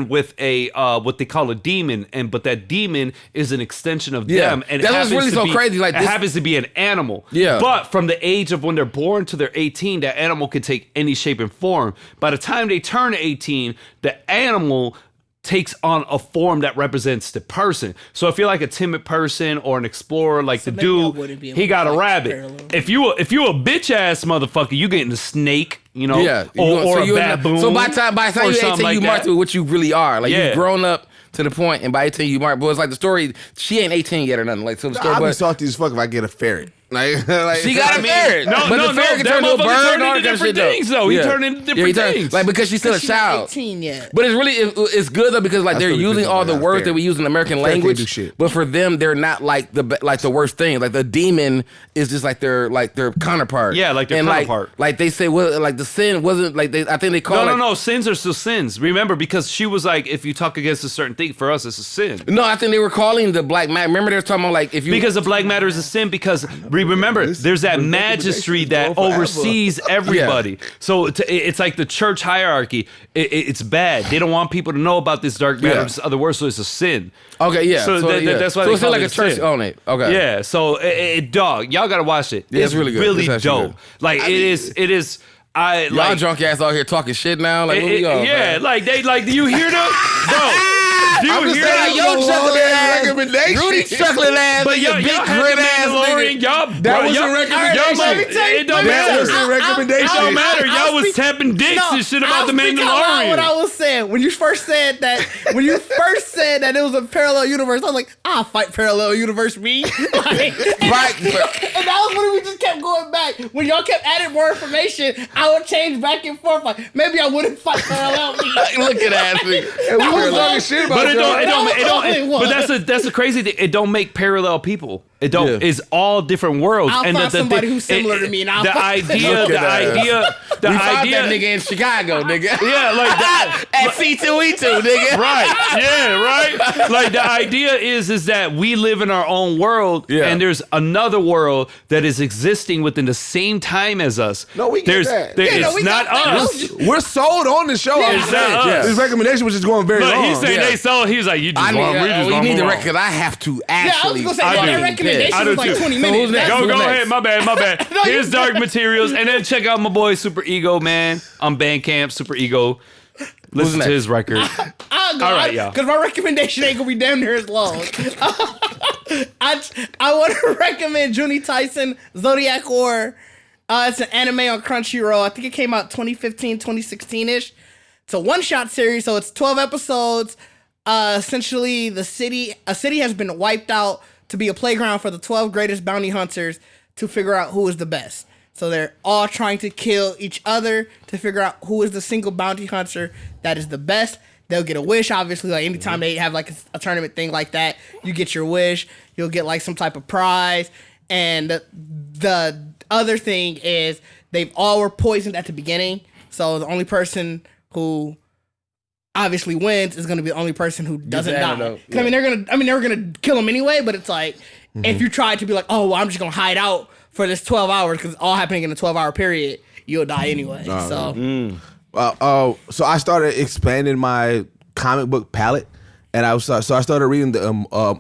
with a what they call a demon, but that demon is an extension of them, and that's really so crazy. Like, it happens to be an animal. Yeah, but from the age of when they're born to they're 18, that animal can take any shape and form. By the time they turn 18, the animal takes on a form that represents the person. So if you're like a timid person or an explorer, like the dude, he got a rabbit. If you a bitch ass motherfucker, you getting a snake, you know, or a baboon. So by the time you're 18, you mark to what you really are. Like, you've grown up to the point, and by 18 you mark. But it's like the story, she ain't 18 yet or nothing. Like, so the story. I'll be salty as fuck if I get a ferret. Like she got a ferret. But the ferret can turn into a bird and all that different things, though. He turned into different things. Like, because she's still a child. 18 yet. But it's really, it's good though, because like they're using all the words that we use in American language. But for them, they're not like the worst thing. Like, the demon is just like their counterpart. Yeah, like their counterpart. Like they say, well, like the sin wasn't like I think they call it. No. Sins are still sins. Remember, because she was like, if you talk against a certain thing, for us, it's a sin. No, I think they were calling the black matter. Remember, they were talking about like if you because the black matter is a sin because remember there's that magistry that oversees everybody. Yeah. So it's like the church hierarchy. It's bad. They don't want people to know about this dark matter. This other words, so it's a sin. Okay, yeah. So that's why so they it's call like it a church on it. Okay. Yeah. So dog, y'all gotta watch it. Yeah, it's really good. Really dope. Good. Like it is. Y'all drunk ass out here talking shit now. Like, man? Like do you hear them, bro? Do you hear that? Yo, chuckling ass recommendation. Rudy's chuckling ass. But y'all big grit ass Mandalorian. That was a recommendation. It don't matter. That was a recommendation. It don't matter. Y'all was tapping dicks and shit about the Mandalorian. What I was saying when you first said that it was a parallel universe, I was like, I'll fight parallel universe me. Right. And that was when we just kept going back. When y'all kept adding more information, I would change back and forth. Like, maybe I wouldn't fight parallel me. Look at that. And we were talking shit about But it don't. But that's the crazy thing. It don't make parallel people. It don't. Yeah. It's all different worlds. I'll find somebody who's similar to me. And the idea. That nigga in Chicago, nigga. Yeah, like that at C2E2, nigga. Right. Yeah. Right. Like the idea is that we live in our own world, and there's another world that is existing within the same time as us. No, we get that. It's not us. We're sold on the show. It's not us. His recommendation was just going very long. He's saying they sold. He's like, you just want. We need the record. I have to actually. Yeah, I was gonna say that recommendation was like 20 minutes. Go ahead. My bad. Here's Dark Materials, and then check out my boy Super Ego, man, on Bandcamp. Super Ego. Listen to his record. I'll go. All right, y'all. Because my recommendation ain't gonna be damn near as long. I want to recommend Junie Tyson, Zodiac War. It's an anime on Crunchyroll. I think it came out 2015, 2016-ish. It's a one-shot series, so it's 12 episodes. Essentially, a city has been wiped out to be a playground for the 12 greatest bounty hunters to figure out who is the best. So they're all trying to kill each other to figure out who is the single bounty hunter that is the best. They'll get a wish, obviously. Like anytime they have like a tournament thing like that, you get your wish. You'll get like some type of prize. And the other thing is they've all were poisoned at the beginning. So the only person who obviously wins is going to be the only person who doesn't die. Yeah. I mean, they're gonna kill him anyway. But it's like if you try to be like, oh, well, I'm just gonna hide out for this 12 hours because it's all happening in a 12-hour period, you'll die anyway. So I started expanding my comic book palette, and I started reading the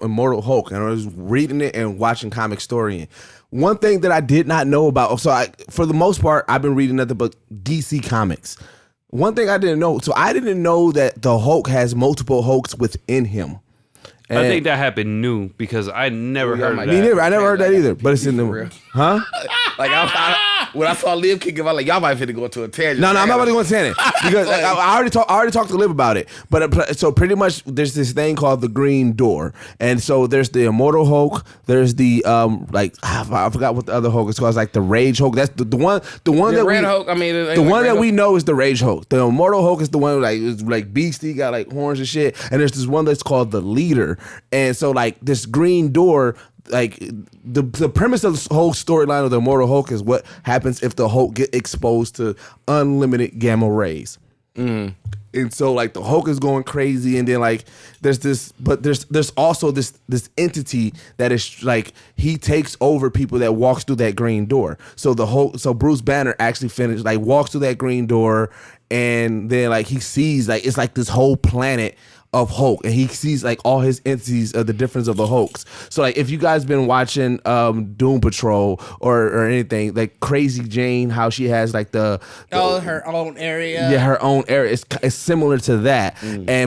Immortal Hulk, and I was reading it and watching Comic Storian. One thing that I did not know about, for the most part, I've been reading nothing but DC Comics. One thing I didn't know, I didn't know that the Hulk has multiple Hulks within him. And I think that happened new because I never heard of that. Me neither. I never heard that either. But it's in the huh? Like when I saw Liv kick him, I was like, y'all might finna go into a tangent. No, I'm not about to go into a tangent because I already talked to Liv about it. But so pretty much, there's this thing called the Green Door, and so there's the Immortal Hulk. There's the I forgot what the other Hulk is called. It's like the Rage Hulk. That's the one. The one that Hulk. I mean, the one that we know is the Rage Hulk. The Immortal Hulk is the one like beastie, got like horns and shit. And there's this one that's called the Leader. And so like this Green Door, like the premise of the whole storyline of the Immortal Hulk is what happens if the Hulk get exposed to unlimited gamma rays. And so like the Hulk is going crazy, and then like there's also this entity that is like he takes over people that walks through that Green Door. So Bruce Banner actually walks through that Green Door, and then like he sees like it's like this whole planet of Hulk, and he sees like all his entities of the difference of the Hulks. So like if you guys been watching Doom Patrol or anything, like Crazy Jane, how she has like her own area. Yeah, her own area. It's similar to that.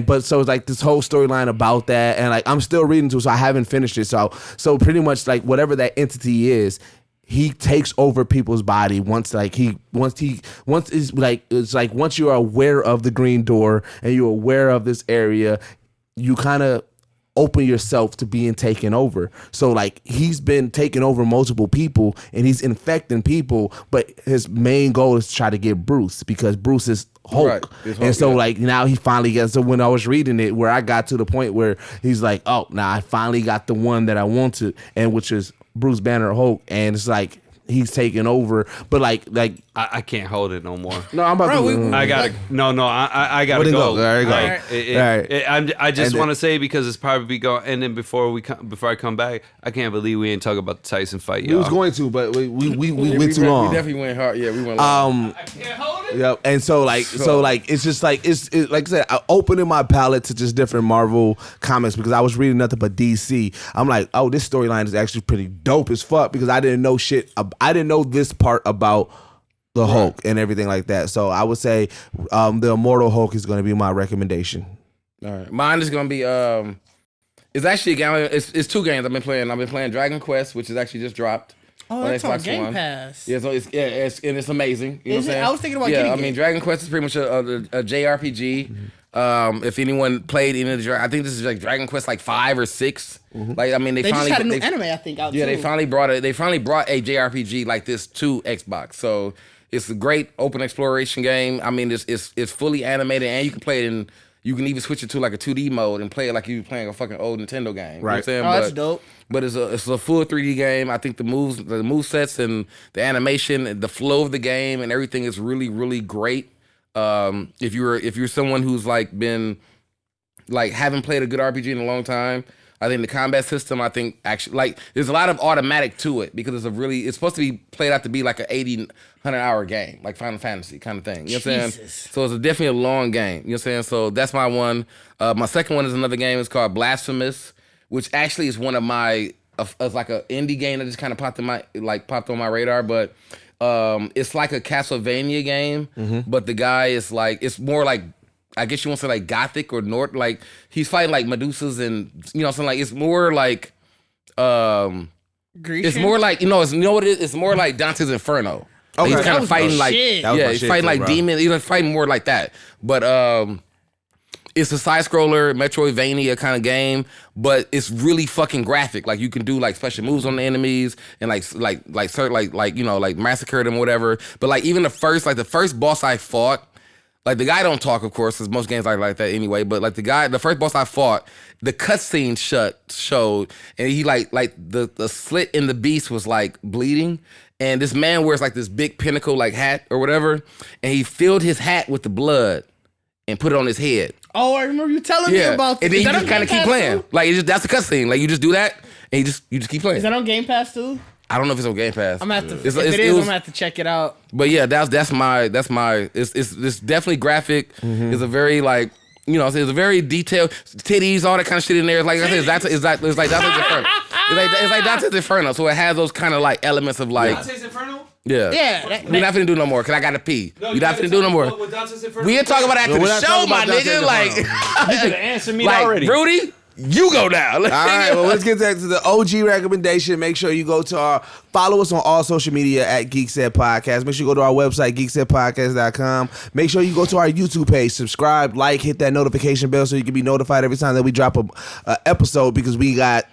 But so it's like this whole storyline about that, and like I'm still reading too, so I haven't finished it. So pretty much like whatever that entity is, he takes over people's body once you're aware of the Green Door and you're aware of this area, you kind of open yourself to being taken over. So like he's been taking over multiple people and he's infecting people, but his main goal is to try to get Bruce because Bruce is Hulk. Right. And so like now he finally gets, so when I was reading it, where I got to the point where he's like, oh, now I finally got the one that I wanted, and which is Bruce Banner Hulk, and it's like he's taking over, but like I can't hold it no more. No, I'm about to. I gotta I gotta go. There you go. I just want to say because it's probably going, and then before I come back, I can't believe we didn't talk about the Tyson fight. Y'all. We was going to, but we went too long. We definitely went hard. Yeah, we went long. I can't hold it. Yep. And so it's just like it's like I said, I opening my palette to just different Marvel comics because I was reading nothing but DC. I'm like, oh, this storyline is actually pretty dope as fuck because I didn't know shit. I didn't know this part about the Hulk and everything like that. So I would say the Immortal Hulk is going to be my recommendation. All right, mine is going to be it's actually a game. It's two games I've been playing. I've been playing Dragon Quest, which is actually just dropped. Oh, that's on Game Pass. Yeah, so it's amazing. You know what I'm saying? I was thinking about getting it. I mean, Dragon Quest is pretty much a JRPG. If anyone played any of the, I think this is like Dragon Quest like 5 or 6. Like I mean, they finally just had a new anime I think out. Yeah, too. They finally brought a JRPG like this to Xbox. So it's a great open exploration game. I mean, it's fully animated and you can play it in you can even switch it to like a 2D mode and play it like you were playing a fucking old Nintendo game. Right. You know what I'm saying? That's dope. But it's a full 3D game. I think the move sets and the animation, and the flow of the game, and everything is really, really great. If you're someone who's like been like haven't played a good RPG in a long time, I think the combat system, I think actually like there's a lot of automatic to it because it's supposed to be played out to be like an 80-100 hour game, like Final Fantasy kind of thing. You know what I'm saying? So it's definitely a long game. You know what I'm saying? So that's my one. My second one is another game. It's called Blasphemous, which actually is one of my like an indie game that just kind of popped on my radar, but it's like a Castlevania game, but the guy is like, it's more like, I guess you want to say like Gothic or North, like he's fighting like Medusas and something like, it's more like Grecian? It's more like what it is? It's more like Dante's Inferno. Okay. He's kind of fighting like he's fighting like demons. He's fighting more like that. But it's a side scroller Metroidvania kind of game, but it's really fucking graphic. Like you can do like special moves on the enemies and like massacre them or whatever. But like even the first boss I fought. Like the guy don't talk, of course, because most games are like that anyway. But like the first boss I fought, the cutscene showed, and he like the slit in the beast was like bleeding, and this man wears like this big pinnacle like hat or whatever, and he filled his hat with the blood and put it on his head. Oh, I remember you telling me about this. And then you just kind of keep playing. Like that's the cutscene. Like you just do that, and you just keep playing. Is that on Game Pass too? I don't know if it's on Game Pass. I'm gonna have to. If it is, I'm gonna have to check it out. But yeah, that's my. It's definitely graphic. It's a very like it's a very detailed titties, all that kind of shit in there. Like I said, it's like Dante's Inferno. It's like Dante's Inferno. So it has those kind of like elements of like Dante's Inferno. Yeah. Yeah. We're not finna do no more because I gotta pee. We're not finna do no more. We ain't talking about after the show, my nigga. Like you could answer me like, already, Rudy. You go now. All right, well, let's get back to the OG recommendation. Make sure you follow us on all social media at Geekset Podcast. Make sure you go to our website, geeksetpodcast.com. Make sure you go to our YouTube page, subscribe, hit that notification bell so you can be notified every time that we drop a episode, because we got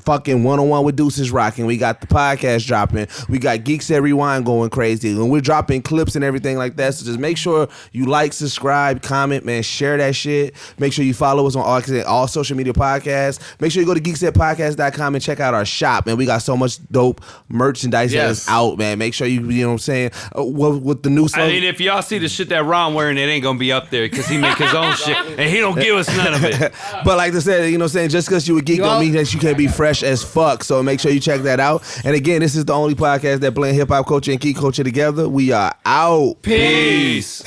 fucking one-on-one with Deuces rocking. We got the podcast dropping. We got Geekset Rewind going crazy. And we're dropping clips and everything like that. So just make sure you like, subscribe, comment, man, share that shit. Make sure you follow us on all social media podcasts. Make sure you go to geeksetpodcast.com and check out our shop, man. We got so much dope merchandise that's out, man. Make sure you know what I'm saying, with the new slogan. I mean, if y'all see the shit that Ron wearing, it ain't gonna be up there because he make his own shit and he don't give us none of it. But like I said, you know what I'm saying, just because you a geek don't mean that you can't be fresh as fuck. So make sure you check that out. And again, this is the only podcast that blend hip-hop culture and geek culture together. We are out. Peace.